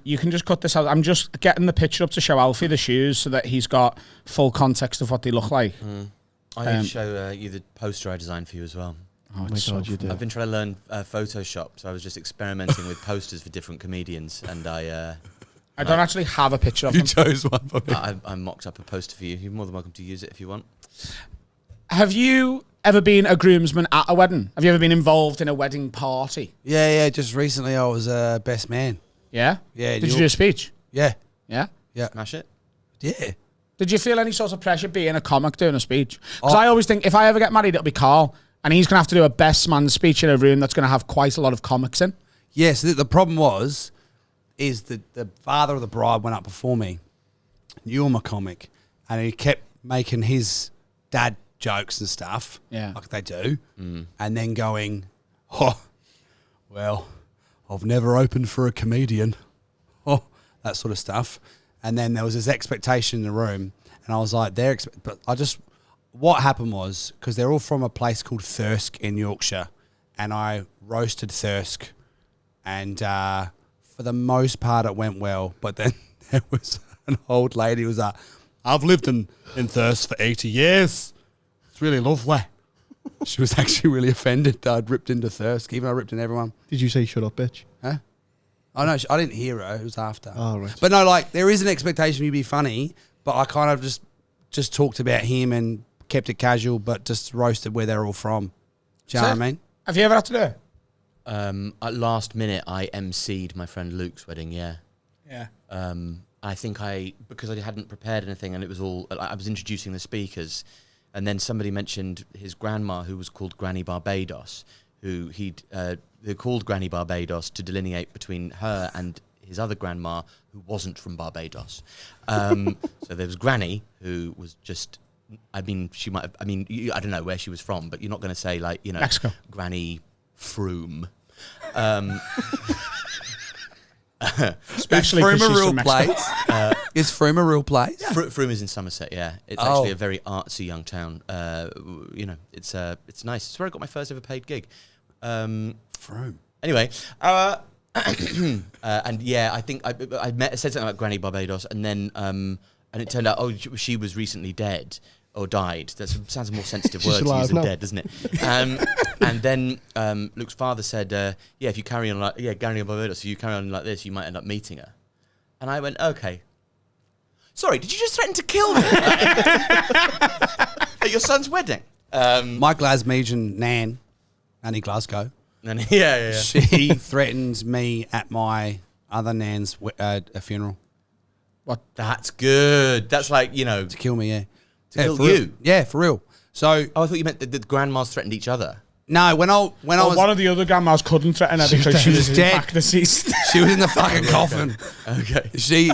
Speaker 1: You can just cut this out. I'm just getting the picture up to show Alfie the shoes so that he's got full context of what they look like.
Speaker 4: I need to show you the poster I designed for you as well.
Speaker 1: Oh,
Speaker 5: My God, you did.
Speaker 4: I've been trying to learn Photoshop, so I was just experimenting with posters for different comedians, and I
Speaker 1: don't actually have a picture of
Speaker 6: You
Speaker 1: them.
Speaker 6: chose one for me.
Speaker 4: I mocked up a poster for you. You're more than welcome to use it if you want.
Speaker 1: Have you ever been a groomsman at a wedding? Have you ever been involved in a wedding party?
Speaker 6: Yeah. Just recently, I was best man.
Speaker 1: Yeah?
Speaker 6: Yeah.
Speaker 1: Did you do a speech?
Speaker 6: Yeah.
Speaker 1: Yeah?
Speaker 4: Smash it.
Speaker 6: Yeah.
Speaker 1: Did you feel any sort of pressure being a comic doing a speech? Because I always think if I ever get married, it'll be Carl. And he's going to have to do a best man speech in a room that's going to have quite a lot of comics in.
Speaker 6: Yes, the problem is that the father of the bride went up before me, knew I'm a comic, and he kept making his dad jokes and stuff, like they do, and then going, oh, well, I've never opened for a comedian, that sort of stuff. And then there was this expectation in the room, and I was like, what happened was, because they're all from a place called Thirsk in Yorkshire, and I roasted Thirsk, and for the most part it went well, but then there was an old lady who was like, I've lived in Thirsk for 80 years. It's really lovely. She was actually really offended that I'd ripped into Thirsk, even though I ripped into everyone.
Speaker 5: Did you say shut up, bitch?
Speaker 6: Huh? Oh, no, I didn't hear her. It was after.
Speaker 5: Oh, right.
Speaker 6: But no, like, there is an expectation you be funny, but I kind of just talked about him and kept it casual, but just roasted where they're all from. Do you know what I mean?
Speaker 1: Have you ever had to do it?
Speaker 4: At last minute, I emceed my friend Luke's wedding. Yeah.
Speaker 1: Yeah.
Speaker 4: I think because I hadn't prepared anything, and it was all I was introducing the speakers, and then somebody mentioned his grandma, who was called Granny Barbados, who they called Granny Barbados to delineate between her and his other grandma, who wasn't from Barbados. So there was Granny, who was just. I mean, she might have, I don't know where she was from, but you're not going to say, like, you know,
Speaker 1: Mexico.
Speaker 4: Granny Froome.
Speaker 1: Especially
Speaker 6: Froome
Speaker 1: because
Speaker 6: a
Speaker 1: she's
Speaker 6: real
Speaker 1: from Mexico.
Speaker 6: place? Is Froome a real place?
Speaker 4: Froome is in Somerset, yeah. It's actually a very artsy young town. You know, it's nice. It's where I got my first ever paid gig.
Speaker 6: Froome.
Speaker 4: Anyway, and yeah, I think I said something about Granny Barbados, and then and it turned out, she was recently dead or died. That sounds a more sensitive word to use than dead, doesn't it? And then Luke's father said, if you carry on Granny Barbados, if you carry on like this, you might end up meeting her. And I went, okay. Sorry, did you just threaten to kill me at your son's wedding?
Speaker 6: My Glaswegian nan, Nanny Glasgow.
Speaker 4: Yeah.
Speaker 6: She threatened me at my other nan's a funeral.
Speaker 1: What?
Speaker 4: That's good. That's like, you know,
Speaker 6: To kill me, yeah.
Speaker 4: to kill
Speaker 6: for
Speaker 4: you.
Speaker 6: real. Yeah, for real. So
Speaker 4: Oh, I thought you meant that the grandmas threatened each other.
Speaker 6: no, when I was
Speaker 1: One of the other grandmas couldn't threaten her because she was
Speaker 6: dead.
Speaker 1: in fact deceased.
Speaker 6: she was in the fucking coffin.
Speaker 4: Okay.
Speaker 6: She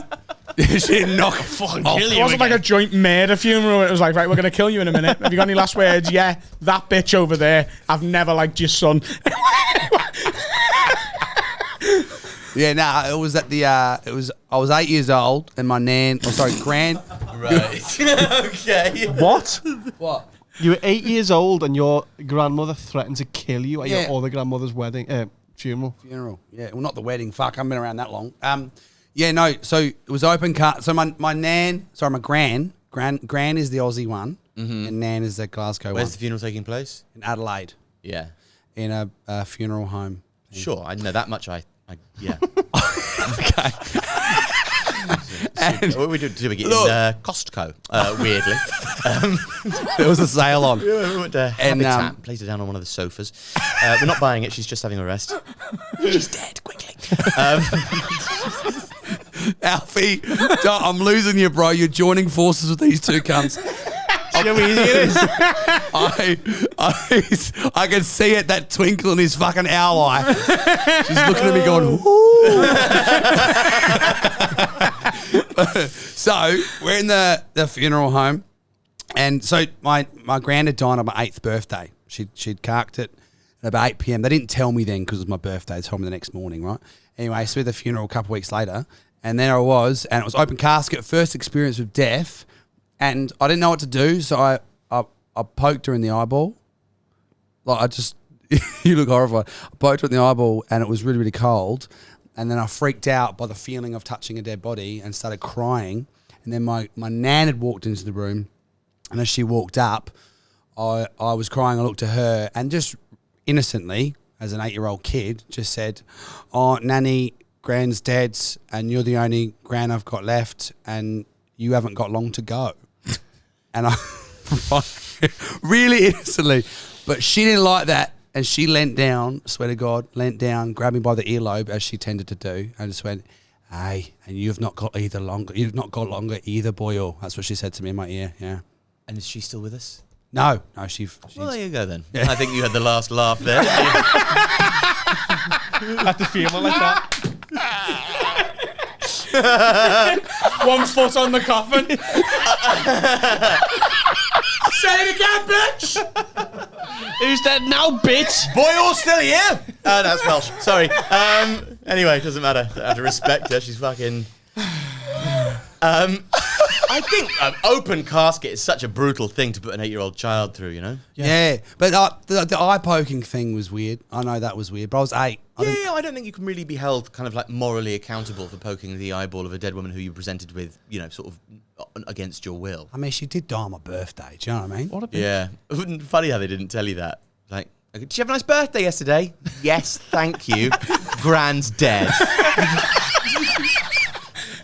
Speaker 6: didn't knock fucking off.
Speaker 1: It wasn't like a joint murder funeral. It was like, right, we're going to kill you in a minute. Have you got any last words? Yeah, that bitch over there. I've never liked your son.
Speaker 6: Yeah, it was at the I was 8 years old and my nan, grand.
Speaker 4: Right. Okay.
Speaker 5: What?
Speaker 6: What?
Speaker 5: You were 8 years old and your grandmother threatened to kill you at
Speaker 6: Yeah.
Speaker 5: your other grandmother's wedding, funeral.
Speaker 6: Funeral. Yeah, well, not the wedding. Fuck, I haven't been around that long. Yeah, no. So it was open car. So my gran is the Aussie one, and nan is the Glasgow
Speaker 4: Where's
Speaker 6: one.
Speaker 4: the funeral taking place?
Speaker 6: In Adelaide,
Speaker 4: Yeah.
Speaker 6: in a funeral home.
Speaker 4: Sure, I know that much. Yeah.
Speaker 6: Okay. And
Speaker 4: What we do we get
Speaker 6: Look.
Speaker 4: in Costco? Weirdly,
Speaker 6: there was a sale on.
Speaker 4: we went to
Speaker 6: And,
Speaker 4: Habitat, placed her down on one of the sofas. We're not buying it. She's just having a rest. She's dead. Quickly.
Speaker 6: Alfie, I'm losing you, bro. You're joining forces with these two cunts.
Speaker 5: See how easy it is?
Speaker 6: I can see it, that twinkle in his fucking owl eye. She's looking at me going, ooh. So we're in the funeral home. And so my gran had died on my 8th birthday. She'd carked it at about 8 p.m. They didn't tell me then because it was my birthday. They told me the next morning, right? Anyway, so we had the funeral a couple of weeks later. And there I was. And it was open casket, first experience with death. And I didn't know what to do, so I poked her in the eyeball. Like you look horrified. I poked her in the eyeball, and it was really, really cold. And then I freaked out by the feeling of touching a dead body and started crying. And then my nan had walked into the room, and as she walked up, I was crying. I looked at her, and just innocently, as an 8-year-old kid, just said, "Oh, Nanny, Gran's dead, and you're the only Gran I've got left, and you haven't got long to go." And I, really innocently, but she didn't like that. And she leant down, swear to God, grabbed me by the earlobe as she tended to do. And just went, "Hey, and you've not got longer either, boyo." That's what she said to me in my ear, yeah.
Speaker 4: And is she still with us?
Speaker 6: No, she's...
Speaker 4: Well, there you go then. I think you had the last laugh there.
Speaker 5: At the funeral like that.
Speaker 1: One foot on the coffin. Say it again, bitch.
Speaker 5: Who's dead now, bitch?
Speaker 4: Boy, you're still here. That's Welsh. Sorry. Anyway, it doesn't matter. I have to respect her. She's fucking... I think an open casket is such a brutal thing to put an 8-year-old child through, you know?
Speaker 6: Yeah, but the eye poking thing was weird. I know that was weird, but I was 8.
Speaker 4: I don't think you can really be held kind of like morally accountable for poking the eyeball of a dead woman who you presented with, you know, sort of against your will.
Speaker 6: I mean, she did die on my birthday. Do you know what I mean?
Speaker 5: What a bitch.
Speaker 4: Yeah. Funny how they didn't tell you that. Like, did you have a nice birthday yesterday? Yes, thank you. Gran's dead.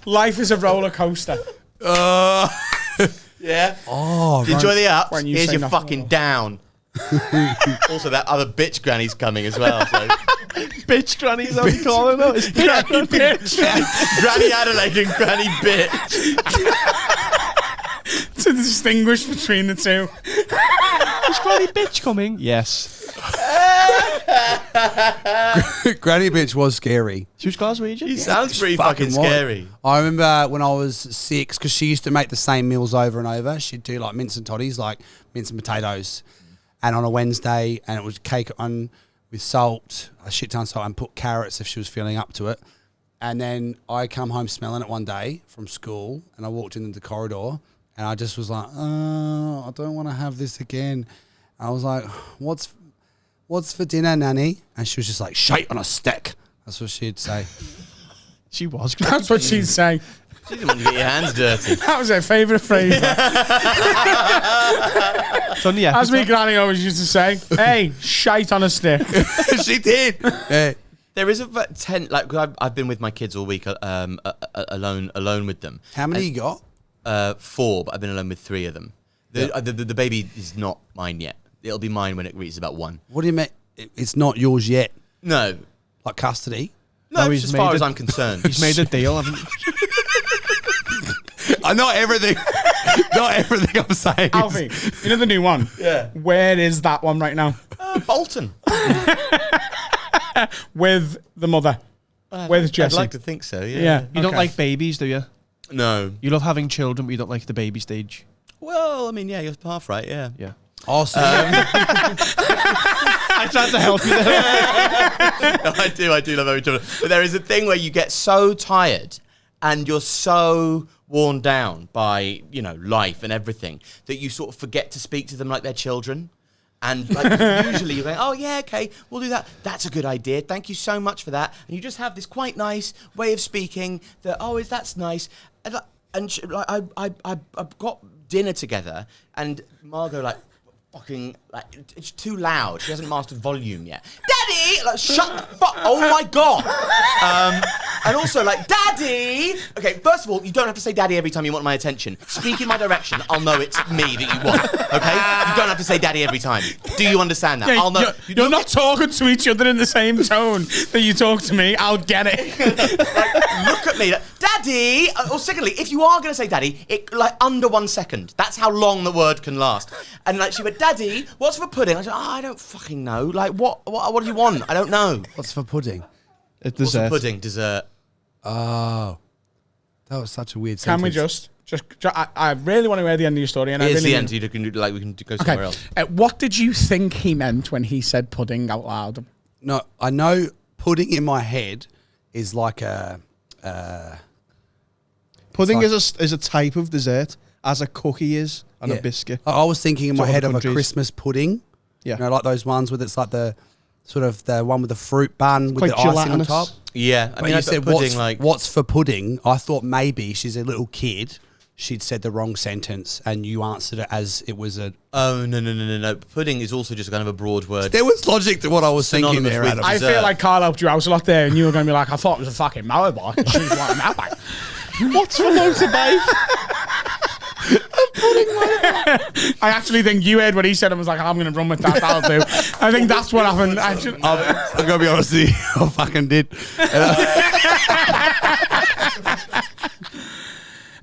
Speaker 1: Life is a roller coaster.
Speaker 4: Yeah.
Speaker 6: Oh,
Speaker 4: Did you enjoy the ups?
Speaker 1: When you
Speaker 4: Here's
Speaker 1: say
Speaker 4: your
Speaker 1: nothing.
Speaker 4: fucking down. Also, that other bitch granny's coming as well. So.
Speaker 5: Bitch granny, is that what you call it? No, it's
Speaker 1: Granny bitch.
Speaker 4: Granny Adelaide and Granny bitch.
Speaker 1: To distinguish between the two.
Speaker 5: Is Granny bitch coming? Yes.
Speaker 6: Granny bitch was scary.
Speaker 5: She was Glaswegian?
Speaker 4: He sounds pretty fucking scary.
Speaker 6: I remember when I was 6, because she used to make the same meals over and over. She'd do like mince and toddies, like mince and potatoes, and on a Wednesday, and it was cake on with salt, a shit ton of salt, and put carrots if she was feeling up to it. And then I come home smelling it one day from school, and I walked into the corridor, and I just was like, oh, I don't want to have this again. I was like, what's for dinner, Nanny? And she was just like, shite on a stick. That's what she'd say.
Speaker 5: She was.
Speaker 1: That's what she'd say.
Speaker 4: She didn't want to get your hands dirty.
Speaker 1: That was her favourite phrase.
Speaker 5: It's on the episode.
Speaker 1: As me granny always used to say, hey, shite on a stick.
Speaker 6: She did. Yeah.
Speaker 4: There is a 10, like, I've been with my kids all week alone with them.
Speaker 6: How many you got?
Speaker 4: 4, but I've been alone with 3 of them. The baby is not mine yet. It'll be mine when it reaches about 1.
Speaker 6: What do you mean? It's not yours yet?
Speaker 4: No.
Speaker 6: Like custody?
Speaker 4: No,
Speaker 5: he's
Speaker 4: as
Speaker 5: made
Speaker 4: far
Speaker 5: it.
Speaker 4: as I'm concerned.
Speaker 5: He's made a deal, haven't he?
Speaker 6: Not everything. Not everything I'm saying.
Speaker 1: Alfie, you know the new one?
Speaker 4: Yeah.
Speaker 1: Where is that one right now?
Speaker 4: Bolton.
Speaker 1: With the mother. With Jessie.
Speaker 4: I'd like to think so, yeah.
Speaker 1: Yeah.
Speaker 5: You don't
Speaker 1: okay.
Speaker 5: like babies, do you?
Speaker 4: No.
Speaker 5: You love having children, but you don't like the baby stage.
Speaker 4: Well, I mean, yeah, you're half right, yeah.
Speaker 5: Yeah.
Speaker 6: Awesome.
Speaker 5: I tried to help you there.
Speaker 4: No, I do love having children. But there is a thing where you get so tired and you're so worn down by, life and everything that you sort of forget to speak to them like they're children. And usually you're going, oh, yeah, okay, we'll do that. That's a good idea. Thank you so much for that. And you just have this quite nice way of speaking that, that's nice. And I've got dinner together and Margot, fucking, it's too loud. She hasn't mastered volume yet. Daddy! Shut the fuck. Oh my God. And also, Daddy! Okay, first of all, you don't have to say daddy every time you want my attention. Speak in my direction. I'll know it's me that you want. Okay? You don't have to say daddy every time. Do you understand that?
Speaker 1: Yeah,
Speaker 4: I'll know.
Speaker 1: You're not talking to each other in the same tone that you talk to me. I'll get it.
Speaker 4: Look at me. Daddy! Or secondly, if you are going to say daddy, under 1 second. That's how long the word can last. And she went, Daddy, what's for pudding? I said, I don't fucking know. What do you want? I don't know.
Speaker 6: What's for pudding?
Speaker 5: It's
Speaker 4: What's
Speaker 5: dessert.
Speaker 4: for pudding? Dessert.
Speaker 6: Oh. That was such a weird
Speaker 1: Can
Speaker 6: sentence.
Speaker 1: we just I really want to hear the end of your story. And
Speaker 4: It
Speaker 1: I
Speaker 4: is
Speaker 1: really
Speaker 4: the end. We can go somewhere else.
Speaker 1: What did you think he meant when he said pudding out loud?
Speaker 6: No, I know pudding in my head is like a...
Speaker 5: Pudding
Speaker 6: like-
Speaker 5: is a type of dessert, as a cookie is, and a biscuit.
Speaker 6: I was thinking in my
Speaker 5: To
Speaker 6: head
Speaker 5: other
Speaker 6: of a
Speaker 5: countries.
Speaker 6: Christmas pudding.
Speaker 5: Yeah.
Speaker 6: Like those ones with it's like the sort of the one with the fruit bun with
Speaker 5: quite
Speaker 6: the icing on
Speaker 5: gelatinous.
Speaker 6: top.
Speaker 4: Yeah.
Speaker 6: But
Speaker 4: I
Speaker 6: you
Speaker 4: put
Speaker 6: said
Speaker 4: pudding
Speaker 6: what's for pudding? I thought maybe she's a little kid. She'd said the wrong sentence and you answered it as it was a...
Speaker 4: Oh, no. Pudding is also just kind of a broad word.
Speaker 6: There was logic to what I was thinking
Speaker 4: Synonymous
Speaker 6: there,
Speaker 4: with
Speaker 6: Adam.
Speaker 1: I
Speaker 4: dessert.
Speaker 1: feel like Carl helped you out a lot there, and you were going to be like, I thought it was a fucking motorbike. And she was like, motorbike.
Speaker 5: What's for motorbike?
Speaker 1: I actually think you heard what he said and was like, I'm going to run with that. That'll do. I think that's what happened.
Speaker 6: I'm going to be honest with you. I fucking did.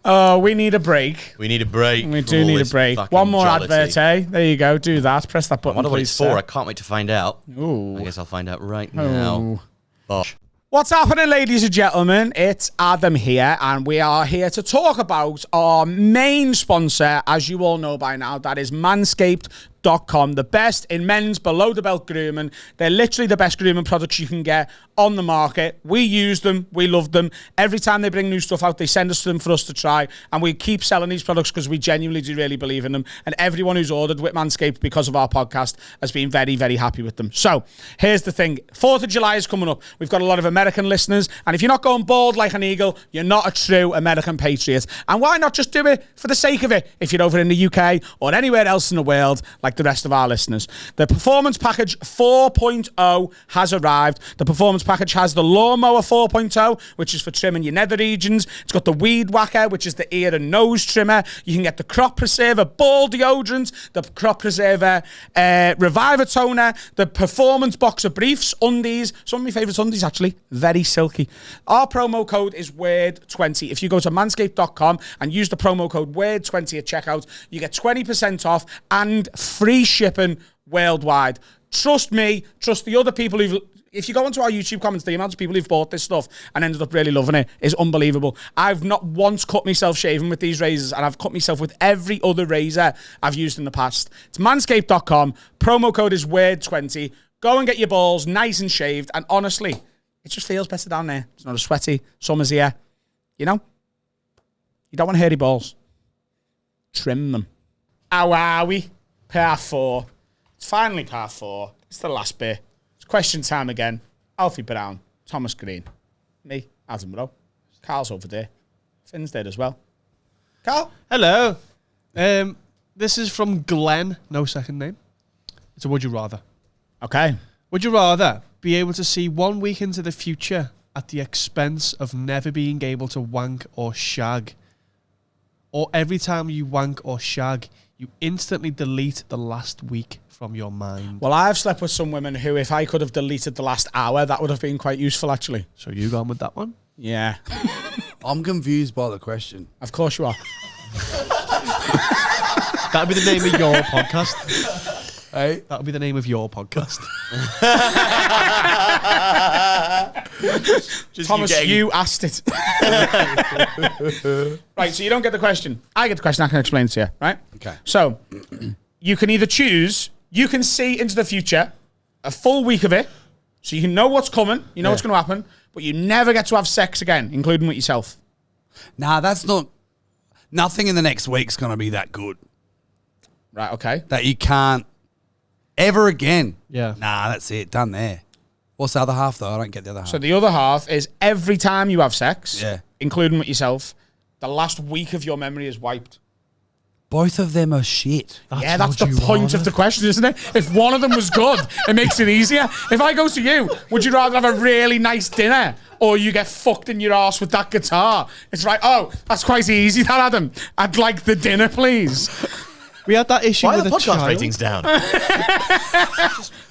Speaker 1: Oh, we need a break.
Speaker 4: We need a break.
Speaker 1: We
Speaker 4: from
Speaker 1: do
Speaker 4: all
Speaker 1: need a
Speaker 4: this
Speaker 1: break.
Speaker 4: fucking
Speaker 1: One more
Speaker 4: jollity.
Speaker 1: advert, eh? There you go. Do that. Press that
Speaker 4: I
Speaker 1: button,
Speaker 4: wonder what
Speaker 1: please.
Speaker 4: it's for. I can't wait to find out.
Speaker 1: Ooh.
Speaker 4: I guess I'll find out right now. Bosh.
Speaker 1: What's happening, ladies and gentlemen? It's Adam here, and we are here to talk about our main sponsor, as you all know by now, that is Manscaped.com, the best in men's below-the-belt grooming. They're literally the best grooming products you can get on the market. We use them. We love them. Every time they bring new stuff out, they send us to them for us to try, and we keep selling these products because we genuinely do really believe in them, and everyone who's ordered with Manscaped because of our podcast has been very, very happy with them. So, here's the thing. 4th of July is coming up. We've got a lot of American listeners, and if you're not going bald like an eagle, you're not a true American patriot. And why not just do it for the sake of it if you're over in the UK or anywhere else in the world, like like the rest of our listeners. The Performance Package 4.0 has arrived. The Performance Package has the Lawnmower 4.0, which is for trimming your nether regions. It's got the Weed Whacker, which is the ear and nose trimmer. You can get the Crop Preserver Ball Deodorant, the Crop Preserver Reviver Toner, the Performance Boxer Briefs, undies. Some of my favourite undies, actually. Very silky. Our promo code is WORD20. If you go to manscaped.com and use the promo code WORD20 at checkout, you get 20% off and free shipping worldwide. Trust me, trust the other people who've... If you go into our YouTube comments, the amount of people who've bought this stuff and ended up really loving it is unbelievable. I've not once cut myself shaving with these razors, and I've cut myself with every other razor I've used in the past. It's manscaped.com. Promo code is WORD20. Go and get your balls nice and shaved, and honestly, it just feels better down there. It's not as sweaty. Summer's here. You know? You don't want hairy balls. Trim them. How are we? Part 4. It's finally part 4. It's the last bit. It's question time again. Alfie Brown, Thomas Green, me, Adam Rowe. Carl's over there. Finn's there as well. Carl?
Speaker 5: Hello. This is from Glenn. No second name. It's a would you rather.
Speaker 1: Okay.
Speaker 5: Would you rather be able to see 1 week into the future at the expense of never being able to wank or shag? Or every time you wank or shag, you instantly delete the last week from your mind?
Speaker 1: Well, I've slept with some women who, if I could have deleted the last hour, that would have been quite useful, actually.
Speaker 5: So you gone with that one?
Speaker 1: Yeah.
Speaker 6: I'm confused by the question.
Speaker 1: Of course you are.
Speaker 5: That would be the name of your podcast.
Speaker 6: Hey?
Speaker 5: That would be the name of your podcast.
Speaker 1: Thomas, you asked it. Right, so you don't get the question. I get the question. I can explain it to you, right?
Speaker 6: Okay.
Speaker 1: So you can either choose, you can see into the future, a full week of it, so you can know what's coming, you know what's going to happen, but you never get to have sex again, including with yourself.
Speaker 6: Nah, that's not... Nothing in the next week's going to be that good.
Speaker 1: Right, okay.
Speaker 6: That you can't ever again.
Speaker 5: Yeah.
Speaker 6: Nah, that's it. Done there. What's the other half, though? I don't get the other half.
Speaker 1: So the other half is every time you have sex, including with yourself, the last week of your memory is wiped.
Speaker 6: Both of them are shit.
Speaker 1: That's the point of the question, isn't it? If one of them was good, it makes it easier. If I go to you, would you rather have a really nice dinner or you get fucked in your arse with that guitar? It's like, oh, that's quite easy, that, Adam. I'd like the dinner, please.
Speaker 5: We had that issue with
Speaker 4: the
Speaker 5: a
Speaker 4: podcast
Speaker 5: child.
Speaker 4: ratings down?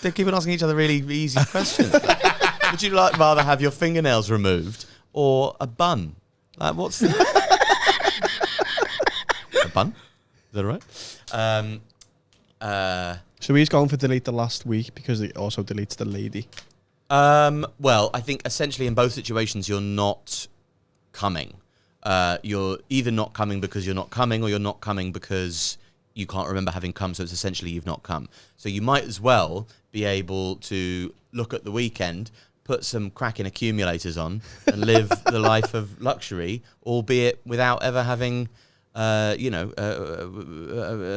Speaker 4: They keep on asking each other really easy questions. Would you rather have your fingernails removed or a bun? Like, what's the... A bun? Is that all right?
Speaker 5: So he's going for delete the last week because it also deletes the lady.
Speaker 4: Well, I think essentially in both situations you're not coming. You're either not coming because you're not coming, or you're not coming because you can't remember having come, so it's essentially you've not come. So you might as well be able to look at the weekend, put some cracking accumulators on, and live the life of luxury, albeit without ever having, an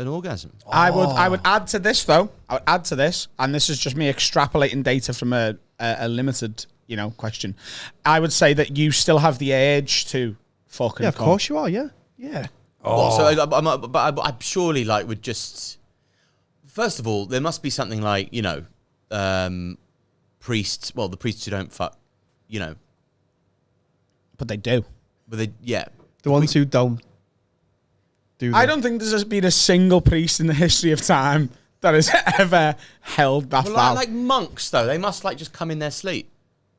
Speaker 4: orgasm.
Speaker 1: I would add to this, though. I would add to this, and this is just me extrapolating data from a limited, question. I would say that you still have the urge to fucking.
Speaker 5: Yeah, of course you are. Yeah. Yeah.
Speaker 4: Oh. So I'm surely would just. First of all, there must be something like priests. Well, the priests who don't fuck,
Speaker 1: but they do.
Speaker 4: But they, yeah,
Speaker 5: the ones who don't.
Speaker 1: I don't think there's been a single priest in the history of time that has ever held that vow.
Speaker 4: Like monks, though, they must just come in their sleep.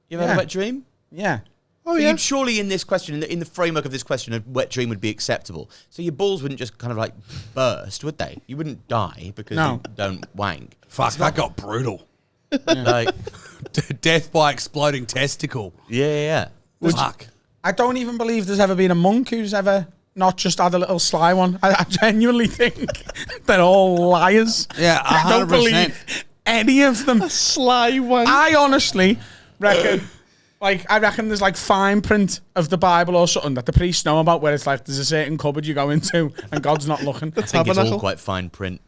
Speaker 4: You ever had a wet dream?
Speaker 1: Yeah.
Speaker 5: Oh,
Speaker 4: so
Speaker 5: yeah.
Speaker 4: You'd surely, in this question, in the framework of this question, a wet dream would be acceptable. So your balls wouldn't just kind of burst, would they? You wouldn't die because you don't wank.
Speaker 6: Fuck, that got brutal.
Speaker 4: Yeah.
Speaker 6: Death by exploding testicle.
Speaker 4: Yeah.
Speaker 6: Fuck.
Speaker 1: I don't even believe there's ever been a monk who's ever not just had a little sly one. I genuinely think they're all liars.
Speaker 6: Yeah, 100%.
Speaker 1: I don't believe any of them.
Speaker 5: A sly one.
Speaker 1: I honestly reckon... I reckon there's fine print of the Bible or something that the priests know about, where it's there's a certain cupboard you go into and God's not looking.
Speaker 4: I think it's all quite fine print.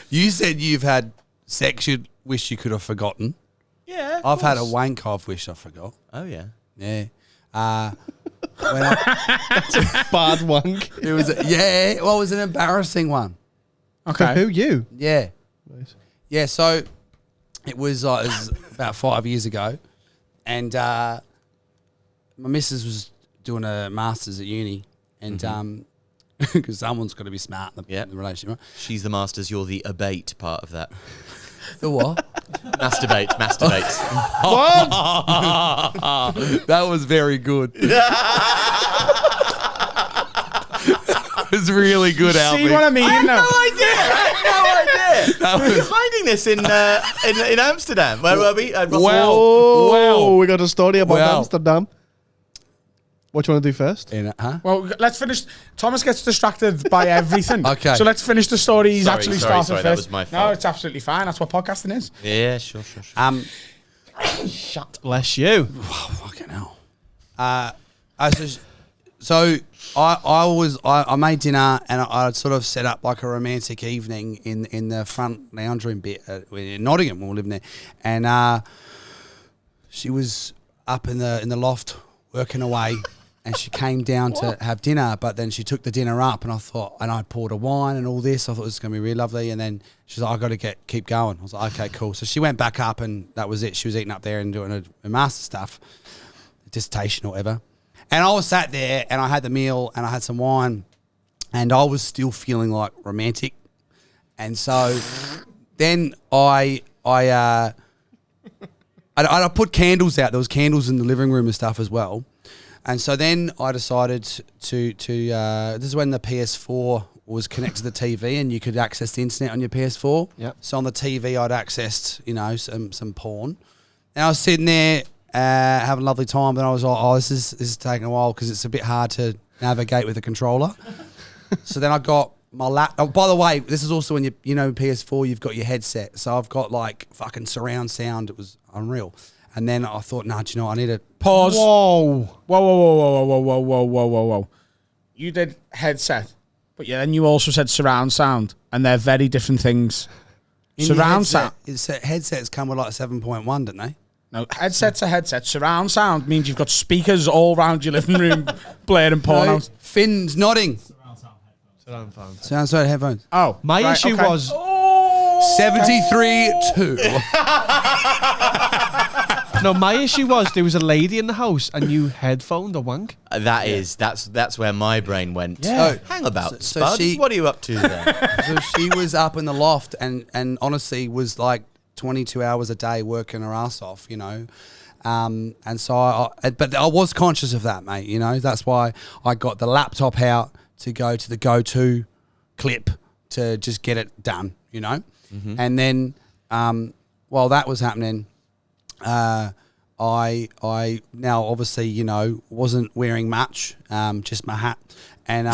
Speaker 6: You said you've had sex you wish you could have forgotten.
Speaker 4: Yeah,
Speaker 6: I've had a wank I've wished I forgot.
Speaker 4: Oh, yeah.
Speaker 6: Yeah.
Speaker 5: Bad wank.
Speaker 6: It was it was an embarrassing one.
Speaker 5: Okay. For who, you?
Speaker 6: Yeah.
Speaker 5: Nice.
Speaker 6: Yeah, so it was about 5 years ago, and my missus was doing a master's at uni, and because someone's got to be smart in the relationship, right?
Speaker 4: She's the masters, you're the abate part of that.
Speaker 6: The what?
Speaker 4: Masturbate.
Speaker 6: What? That was very good. That was really good, Alfie.
Speaker 1: See what I mean?
Speaker 4: I had no idea. We were finding this in Amsterdam. Where were we?
Speaker 5: Well, we got a story about Amsterdam. What do you want to do first?
Speaker 1: Well, let's finish. Thomas gets distracted by everything.
Speaker 6: Okay.
Speaker 1: So let's finish the story he's
Speaker 4: Sorry,
Speaker 1: started first.
Speaker 4: that was my fault.
Speaker 1: No, it's absolutely fine. That's what podcasting is.
Speaker 4: Yeah, sure.
Speaker 5: Shut. Bless you.
Speaker 6: Oh, fucking hell. So I made dinner and I sort of set up like a romantic evening in the front lounge room bit in Nottingham when we were living there, and she was up in the loft working away. And she came down to have dinner, but then she took the dinner up, and I poured a wine and all this. I thought it was going to be really lovely. And then she's like, I got to keep going. I was like, okay, cool. So she went back up, and that was it. She was eating up there and doing her master stuff, dissertation or whatever. And I was sat there, and I had the meal, and I had some wine, and I was still feeling like romantic. And so then I put candles out. There was candles in the living room and stuff as well. And so then I decided to this is when the PS4 was connected to the TV and you could access the internet on your PS4.
Speaker 5: Yep.
Speaker 6: So on the TV I'd accessed, some porn. And I was sitting there having a lovely time, but I was like, oh, this is taking a while because it's a bit hard to navigate with a controller. So then I got my laptop. Oh, by the way, this is also when PS4, you've got your headset. So I've got like fucking surround sound. It was unreal. And then I thought, no, do you know what? I need to
Speaker 1: pause.
Speaker 6: Whoa.
Speaker 1: You did headset, but then you also said surround sound, and they're very different things. Surround sound.
Speaker 6: Headsets come with like 7.1, don't they?
Speaker 1: No, headsets are headsets. Surround sound means you've got speakers all around your living room blaring porn out.
Speaker 6: Finn's nodding.
Speaker 5: Surround sound.
Speaker 6: Surround sound headphones.
Speaker 1: Oh,
Speaker 5: my issue was
Speaker 6: 73-2.
Speaker 5: No, my issue was there was a lady in the house and you headphoned a wank.
Speaker 4: That's where my brain went.
Speaker 6: Yeah.
Speaker 4: Hang about,
Speaker 6: so
Speaker 4: Spud. What are you up to there?
Speaker 6: So she was up in the loft and honestly was like 22 hours a day working her ass off, and so but I was conscious of that, mate. That's why I got the laptop out to go to the go-to clip to just get it done,
Speaker 4: Mm-hmm.
Speaker 6: And then while that was happening. I now obviously wasn't wearing much, just my hat, and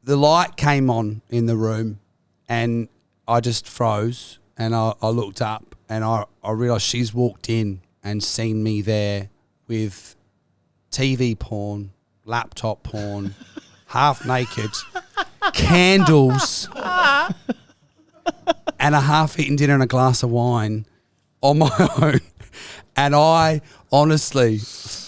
Speaker 6: the light came on in the room, and I just froze, and I looked up, and I realised she's walked in and seen me there with TV porn, laptop porn, half naked, candles. And a half-eaten dinner and a glass of wine on my own. And I, honestly,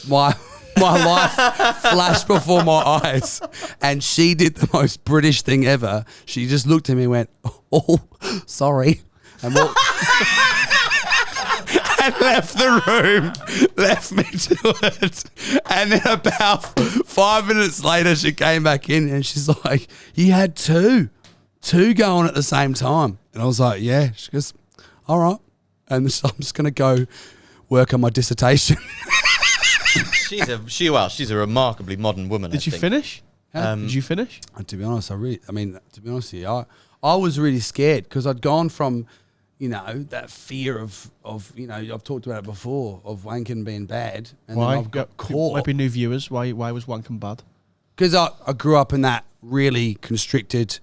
Speaker 6: my life flashed before my eyes. And she did the most British thing ever. She just looked at me and went, oh, sorry. And walked and left the room, left me to it. And then about 5 minutes later, she came back in and she's like, you had two going at the same time. And I was like, yeah. She goes, all right. And so I'm just going to go work on my dissertation.
Speaker 4: She's a remarkably modern woman.
Speaker 5: Did you finish? Did you finish?
Speaker 6: To be honest, to be honest with you, I was really scared because I'd gone from, that fear of I've talked about it before, of wanking being bad. And
Speaker 5: why?
Speaker 6: Then I've got caught.
Speaker 5: Might be new viewers. Why was wanking bad?
Speaker 6: Because I grew up in that really constricted,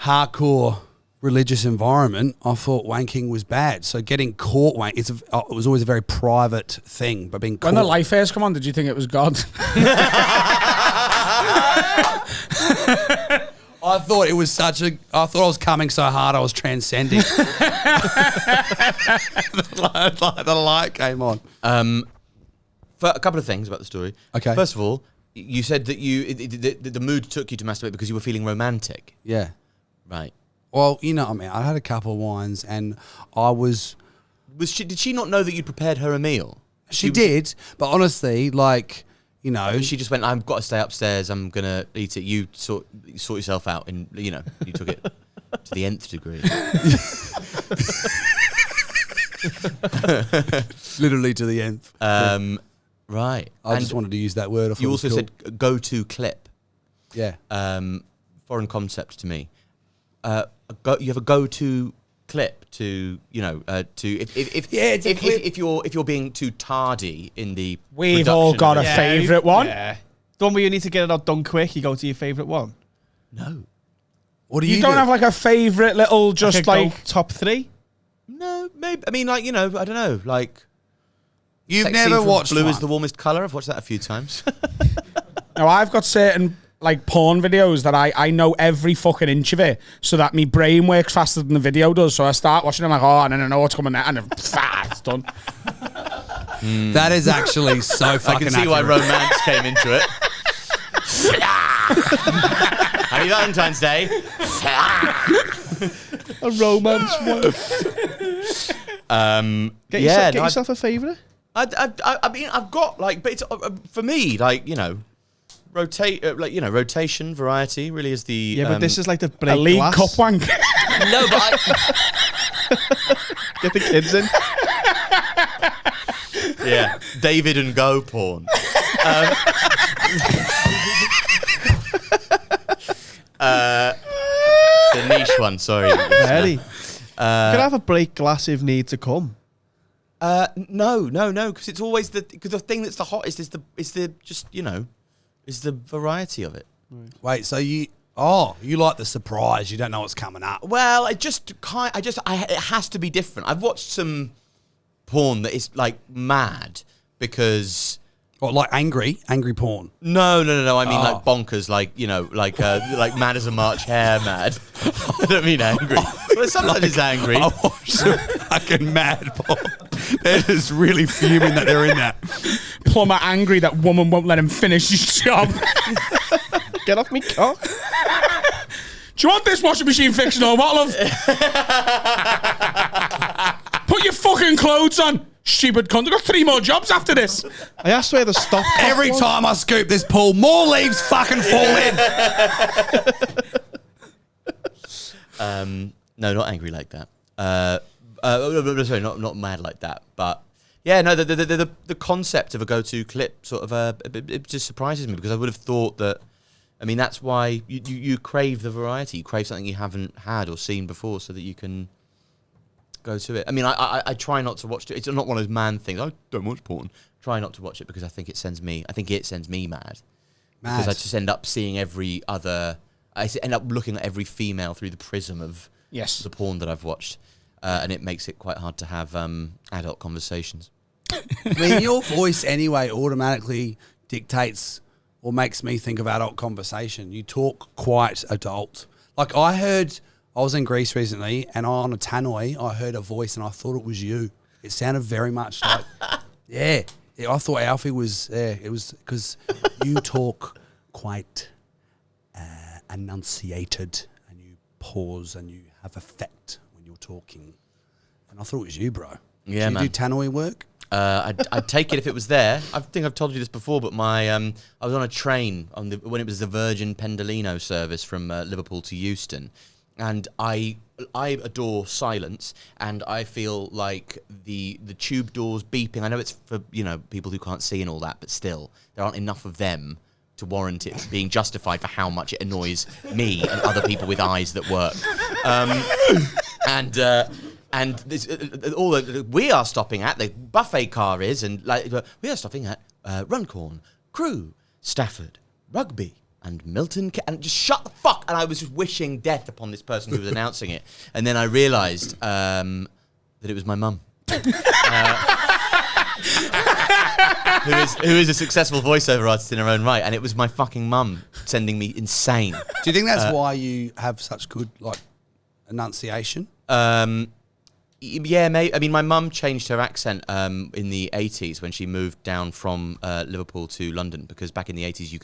Speaker 6: hardcore religious environment. I thought wanking was bad. So getting caught it was always a very private thing. But being caught.
Speaker 1: When the life airs come on, did you think it was God?
Speaker 6: I thought it was such a. I thought I was coming so hard I was transcending. The light came on.
Speaker 4: For a couple of things about the story.
Speaker 6: Okay.
Speaker 4: First of all, you said that the mood took you to masturbate because you were feeling romantic.
Speaker 6: Yeah.
Speaker 4: Right.
Speaker 6: Well, you know what I mean. I had a couple of wines and I was.
Speaker 4: Did she not know that you'd prepared her a meal?
Speaker 6: She did, but honestly, like, you know,
Speaker 4: She just went, I've got to stay upstairs. I'm gonna eat it. You sort yourself out, and you took it to the nth degree.
Speaker 6: literally to the nth.
Speaker 4: Right.
Speaker 6: I just wanted to use that word.
Speaker 4: You also said go-to clip.
Speaker 6: Yeah.
Speaker 4: Foreign concept to me. You have a go-to clip to if you're being too tardy in the
Speaker 1: We've all got a favourite one.
Speaker 5: Yeah. The one where you need to get it out done quick, you go to your favourite one.
Speaker 4: No.
Speaker 6: What do
Speaker 1: You don't have like a favourite little just like
Speaker 5: top 3?
Speaker 4: No, maybe. I mean, like, I don't know. Like,
Speaker 6: You've
Speaker 4: Sexy
Speaker 6: never
Speaker 4: from
Speaker 6: watched
Speaker 4: Blue
Speaker 6: one.
Speaker 4: is the warmest colour. I've watched that a few times.
Speaker 1: Now, I've got certain like porn videos that I know every fucking inch of it, so that my brain works faster than the video does. So I start watching them like, and then I know what's coming there, and then it's done.
Speaker 6: That is actually so fucking
Speaker 4: I can see why romance came into it. Happy Valentine's Day.
Speaker 5: A romance one. Get yourself a favourite.
Speaker 4: I mean, I've got like, but it's for me, like, rotation, variety really is the.
Speaker 5: Yeah, but this is like the break
Speaker 1: A league
Speaker 5: glass.
Speaker 1: cup wank.
Speaker 4: No, but
Speaker 5: Get the kids in.
Speaker 4: yeah, David and Go porn. The niche one, sorry.
Speaker 5: Very. Could I have a break glass if need to come?
Speaker 4: No, because it's always the thing that's the hottest is the variety of it.
Speaker 6: Wait, so you like the surprise? You don't know what's coming up.
Speaker 4: Well, it has to be different. I've watched some porn that is like mad because.
Speaker 6: What, like angry porn?
Speaker 4: No. I mean like bonkers, like like mad as a March hare mad. I don't mean angry. Well, sometimes it's angry.
Speaker 6: I watched some fucking mad porn. They're just really fuming that they're in that.
Speaker 1: Plumber angry that woman won't let him finish his job.
Speaker 5: Get off me cock.
Speaker 1: Do you want this washing machine fixing or what, love? Put your fucking clothes on, stupid cunt. I've got 3 more jobs after this.
Speaker 5: I asked where the stop cock
Speaker 6: Every
Speaker 5: was.
Speaker 6: time I scoop this pool, more leaves fucking fall in.
Speaker 4: No, not angry like that. Sorry, not mad like that. But yeah, no, the concept of a go-to clip sort of it just surprises me because I would have thought that. I mean, that's why you crave the variety. You crave something you haven't had or seen before, so that you can go to it. I mean, I try not to watch it. It's not one of those man things. I don't watch porn. Try not to watch it because I think it sends me mad. Because I just end up seeing every other. I end up looking at every female through the prism of the porn that I've watched, and it makes it quite hard to have adult conversations.
Speaker 6: I mean, your voice anyway automatically dictates or makes me think of adult conversation. You talk quite adult. Like I was in Greece recently, and on a tannoy, I heard a voice, and I thought it was you. It sounded very much like, I thought Alfie was there. It was because you talk quite enunciated, and you pause, and you have effect when you're talking. And I thought it was you, bro.
Speaker 4: Yeah,
Speaker 6: do you do tannoy work?
Speaker 4: I'd take it if it was there. I think I've told you this before, but I was on a train when it was the Virgin Pendolino service from Liverpool to Euston, and I adore silence, and I feel like the tube doors beeping. I know it's for people who can't see and all that, but still there aren't enough of them to warrant it being justified for how much it annoys me and other people with eyes that work. And this, we are stopping at, the buffet car is, and we are stopping at Runcorn, Crewe, Stafford, Rugby, and Milton. And just shut the fuck. And I was just wishing death upon this person who was announcing it. And then I realised that it was my mum. who is a successful voiceover artist in her own right, and it was my fucking mum sending me insane.
Speaker 6: Do you think that's why you have such good like enunciation?
Speaker 4: Yeah, mate. I mean, my mum changed her accent in the 80s when she moved down from Liverpool to London, because back in the 80s she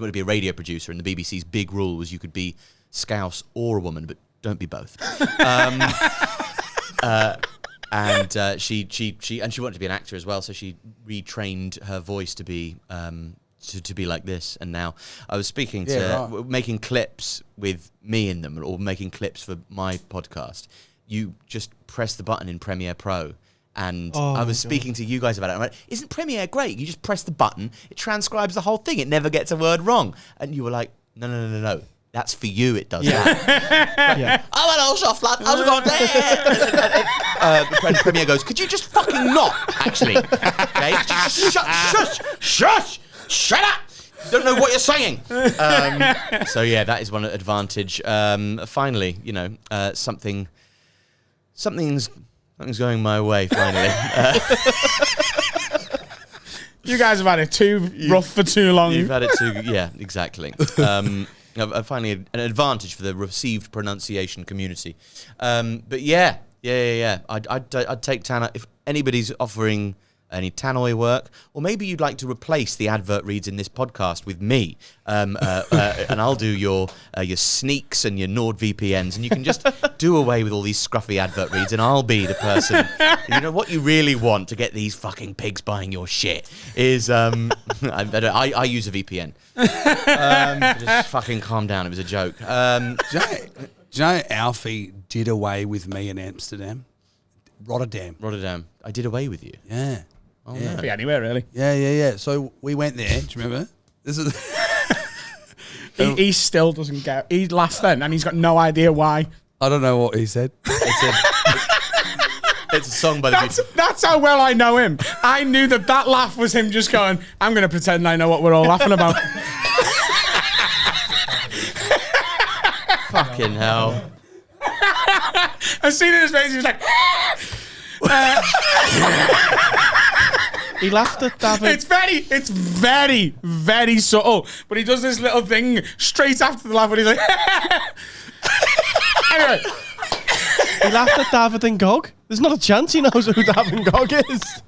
Speaker 4: wanted to be a radio producer, and the BBC's big rule was you could be Scouse or a woman, but don't be both. And she wanted to be an actor as well, so she retrained her voice to be to be like this. And now I was speaking to making clips with me in them, or making clips for my podcast. You just press the button in Premiere Pro. And I was speaking to you guys about it. I'm like, isn't Premiere great? You just press the button, it transcribes the whole thing. It never gets a word wrong. And you were like, no. That's for you, it does that. Yeah. Oh, hello, soft lad. How's it going? Premiere goes, could you just fucking not, actually? Okay? Shush! Shut up! Don't know what you're saying. So, yeah, that is one advantage. Finally, you know, something's going my way, finally.
Speaker 1: You guys have had it too rough for too long.
Speaker 4: You've had it too... Yeah, exactly. Finally, an advantage for the received pronunciation community. But yeah. I'd take Tanner if anybody's offering any tannoy work, or maybe you'd like to replace the advert reads in this podcast with me, and I'll do your sneaks and your NordVPNs, and you can just do away with all these scruffy advert reads, and I'll be the person. You know what you really want to get these fucking pigs buying your shit is I use a VPN. Just fucking calm down. It was a joke.
Speaker 6: Do you know Alfie did away with me in Amsterdam? Rotterdam.
Speaker 4: I did away with you.
Speaker 6: Yeah.
Speaker 4: Oh,
Speaker 6: yeah.
Speaker 4: no.
Speaker 1: Be anywhere, really.
Speaker 6: Yeah. So we went there. Do you remember? This is.
Speaker 1: He still doesn't get. He laughed then, and he's got no idea why.
Speaker 6: I don't know what he said.
Speaker 4: It's a song by the.
Speaker 1: That's how well I know him. I knew that laugh was him just going, I'm going to pretend I know what we're all laughing about.
Speaker 4: Fucking hell.
Speaker 1: I seen in his face, he was like,
Speaker 5: he laughed at David.
Speaker 1: It's very, very subtle. But he does this little thing straight after the laugh when he's like, anyway.
Speaker 5: He laughed at David and Gog. There's not a chance he knows who David and Gog is.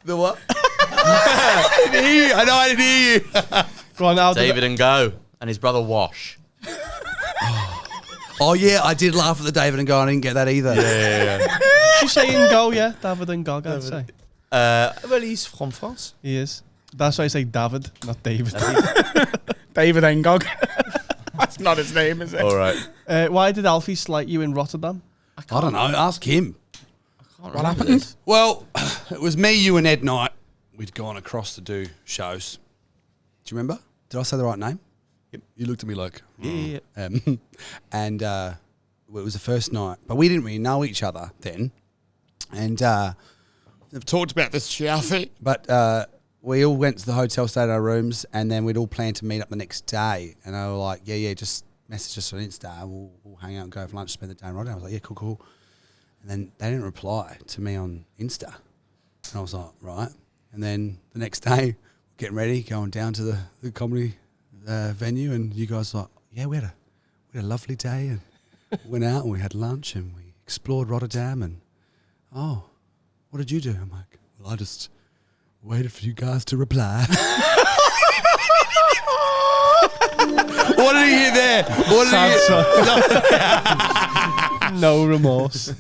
Speaker 6: The what? I didn't hear you.
Speaker 5: Go on, now.
Speaker 4: David and Go and his brother Wash.
Speaker 6: Oh yeah, I did laugh at the David and Go. I didn't get that either.
Speaker 4: Yeah.
Speaker 5: You saying Go, yeah? David and Gog, I'd say.
Speaker 4: Well, he's from France.
Speaker 5: He is. That's why I say David, not David.
Speaker 1: David Engog. That's not his name, is it?
Speaker 4: All right.
Speaker 5: Why did Alfie slight you in Rotterdam?
Speaker 6: I don't know. Ask him.
Speaker 1: What happened?
Speaker 6: Well, it was me, you, and Ed Knight. We'd gone across to do shows. Do you remember? Did I say the right name? Yep. You looked at me like...
Speaker 4: Yeah.
Speaker 6: And it was the first night. But we didn't really know each other then. And
Speaker 1: They've talked about this, Alfie.
Speaker 6: But we all went to the hotel, stayed in our rooms, and then we'd all planned to meet up the next day. And I was like, yeah, just message us on Insta. We'll hang out and go for lunch, spend the day in Rotterdam. I was like, yeah, cool. And then they didn't reply to me on Insta. And I was like, right. And then the next day, getting ready, going down to the comedy venue, and you guys were like, yeah, we had a lovely day, and went out and we had lunch and we explored Rotterdam, and what did you do? I'm like, well, I just waited for you guys to reply. What did he hear there? What did he hear?
Speaker 5: No remorse.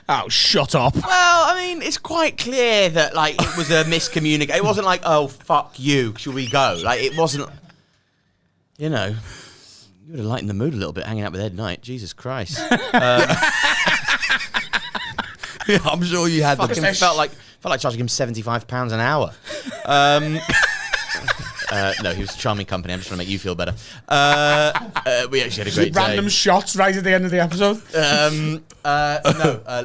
Speaker 1: Oh, shut up.
Speaker 4: Well, I mean, it's quite clear that, like, it was a miscommunication. It wasn't like, oh, fuck you, shall we go? Like, it wasn't, you know, you would have lightened the mood a little bit hanging out with Ed Knight. Jesus Christ.
Speaker 6: Yeah, I'm sure you had
Speaker 4: Fucking felt like charging him £75 an hour. No, he was a charming company. I'm just trying to make you feel better. We actually had a great day.
Speaker 1: Random shots right at the end of the episode.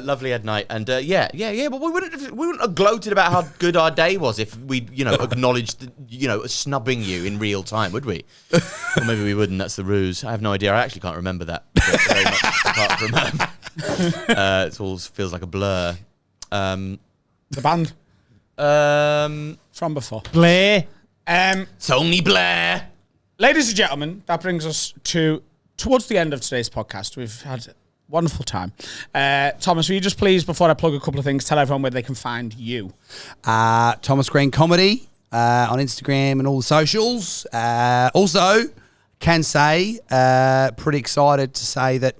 Speaker 4: Lovely Ed Knight, and yeah. But we wouldn't have gloated about how good our day was if we, acknowledged, snubbing you in real time, would we? Or maybe we wouldn't. That's the ruse. I have no idea. I actually can't remember that very much, apart from it all feels like a blur.
Speaker 1: The band. From before.
Speaker 5: Blair.
Speaker 4: Tony Blair.
Speaker 1: Ladies and gentlemen, that brings us towards the end of today's podcast. We've had a wonderful time. Thomas, will you just please, before I plug a couple of things, tell everyone where they can find you?
Speaker 6: Thomas Green Comedy on Instagram and all the socials. Also, can say, pretty excited to say that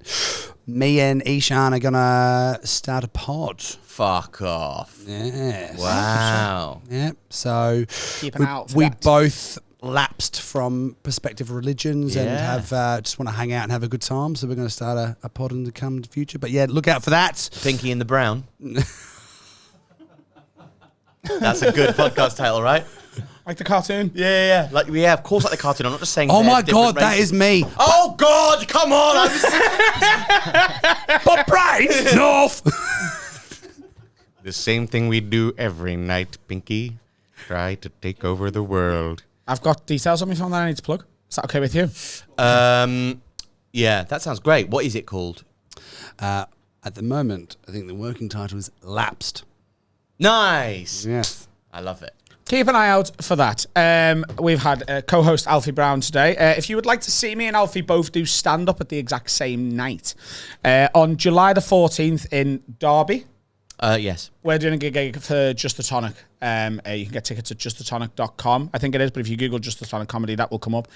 Speaker 6: me and Ishan are going to start a pod.
Speaker 4: Fuck off.
Speaker 6: Yes.
Speaker 4: Wow.
Speaker 6: Yeah. So
Speaker 1: Keep an eye out for
Speaker 6: we
Speaker 1: that.
Speaker 6: both lapsed from prospective religions and
Speaker 4: Yeah.
Speaker 6: have just want to hang out and have a good time. So we're going to start a pod in the coming future. But yeah, look out for that.
Speaker 4: Pinky and the Brown. That's a good podcast title, right?
Speaker 1: Like the cartoon?
Speaker 4: Yeah. Like, yeah, of course, like the cartoon. I'm not just saying.
Speaker 6: Oh
Speaker 4: they're
Speaker 6: my
Speaker 4: different
Speaker 6: God, that
Speaker 4: races.
Speaker 6: is me.
Speaker 4: Oh God, come on!
Speaker 6: But right, North.
Speaker 4: The same thing we do every night, Pinky. Try to take over the world.
Speaker 1: I've got details on my phone that I need to plug. Is that okay with you?
Speaker 4: Yeah, that sounds great. What is it called?
Speaker 6: At the moment, I think the working title is Lapsed.
Speaker 4: Nice.
Speaker 6: Yes.
Speaker 4: I love it.
Speaker 1: Keep an eye out for that. We've had co-host Alfie Brown today. If you would like to see me and Alfie both do stand-up at the exact same night, on July the 14th in Derby,
Speaker 4: Yes.
Speaker 1: we're doing a gig for Just the Tonic. You can get tickets at justthetonic.com. I think it is, but if you Google Just the Tonic Comedy, that will come up.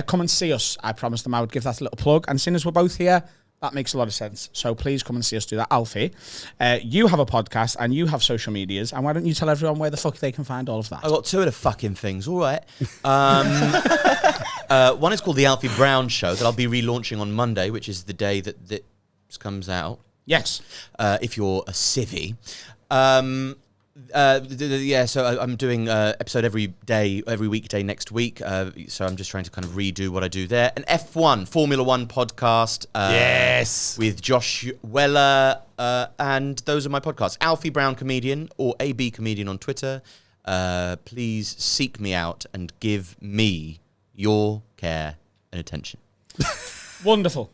Speaker 1: Come and see us. I promised them I would give that a little plug. And seeing as we're both here, that makes a lot of sense. So please come and see us do that. Alfie, you have a podcast and you have social medias. And why don't you tell everyone where the fuck they can find all of that?
Speaker 4: I got two of the fucking things. All right. One is called the Alfie Brown Show that I'll be relaunching on Monday, which is the day that this comes out.
Speaker 1: Yes.
Speaker 4: If you're a civvy. So I'm doing episode every weekday next week. So I'm just trying to kind of redo what I do there. An F1, Formula One podcast.
Speaker 6: Yes.
Speaker 4: With Josh Weller. And those are my podcasts. Alfie Brown Comedian or AB Comedian on Twitter. Please seek me out and give me your care and attention.
Speaker 1: Wonderful.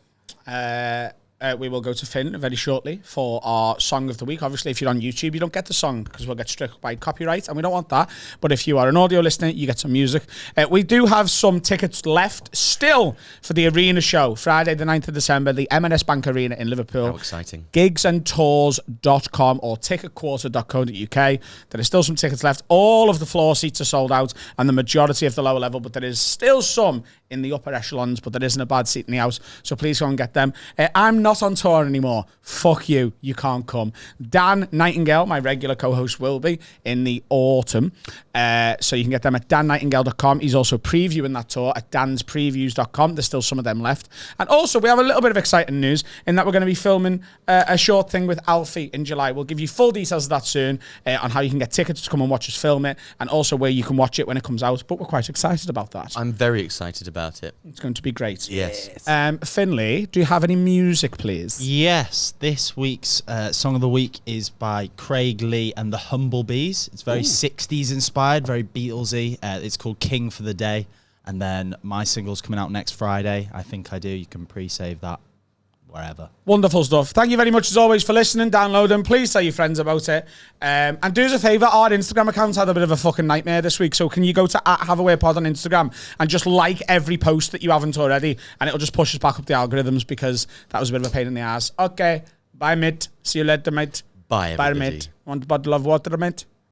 Speaker 1: We will go to Finn very shortly for our song of the week. Obviously, if you're on YouTube, you don't get the song because we'll get struck by copyright, and we don't want that. But if you are an audio listener, you get some music. We do have some tickets left still for the Arena show, Friday the 9th of December, the M&S Bank Arena in Liverpool.
Speaker 4: How exciting.
Speaker 1: gigsandtours.com or ticketquarter.co.uk. There are still some tickets left. All of the floor seats are sold out and the majority of the lower level, but there is still some in the upper echelons, but there isn't a bad seat in the house, so please go and get them. I'm not on tour anymore. Fuck you. You can't come. Dan Nightingale, my regular co-host, will be in the autumn, so you can get them at dannightingale.com. He's also previewing that tour at danspreviews.com. There's still some of them left. And also, we have a little bit of exciting news in that we're going to be filming a short thing with Alfie in July. We'll give you full details of that soon on how you can get tickets to come and watch us film it, and also where you can watch it when it comes out, but we're quite excited about that.
Speaker 4: I'm very excited about it.
Speaker 1: It's going to be great.
Speaker 4: Yes.
Speaker 1: Finley, do you have any music, please?
Speaker 8: Yes, this week's song of the week is by Craig Lee and the Humblebees. It's very 60s inspired, very Beatlesy. It's called King for the Day. And then my single's coming out next Friday. I Think I Do. You can pre-save that wherever.
Speaker 1: Wonderful stuff. Thank you very much as always for listening. Download them. Please tell your friends about it. And do us a favour, our Instagram account's had a bit of a fucking nightmare this week. So can you go to @HaveAwayPod on Instagram and just like every post that you haven't already, and it'll just push us back up the algorithms because that was a bit of a pain in the ass. Okay. Bye, mate. See you later, mate.
Speaker 4: Bye, everybody.
Speaker 1: Bye, mate. Want a bottle of water, mate?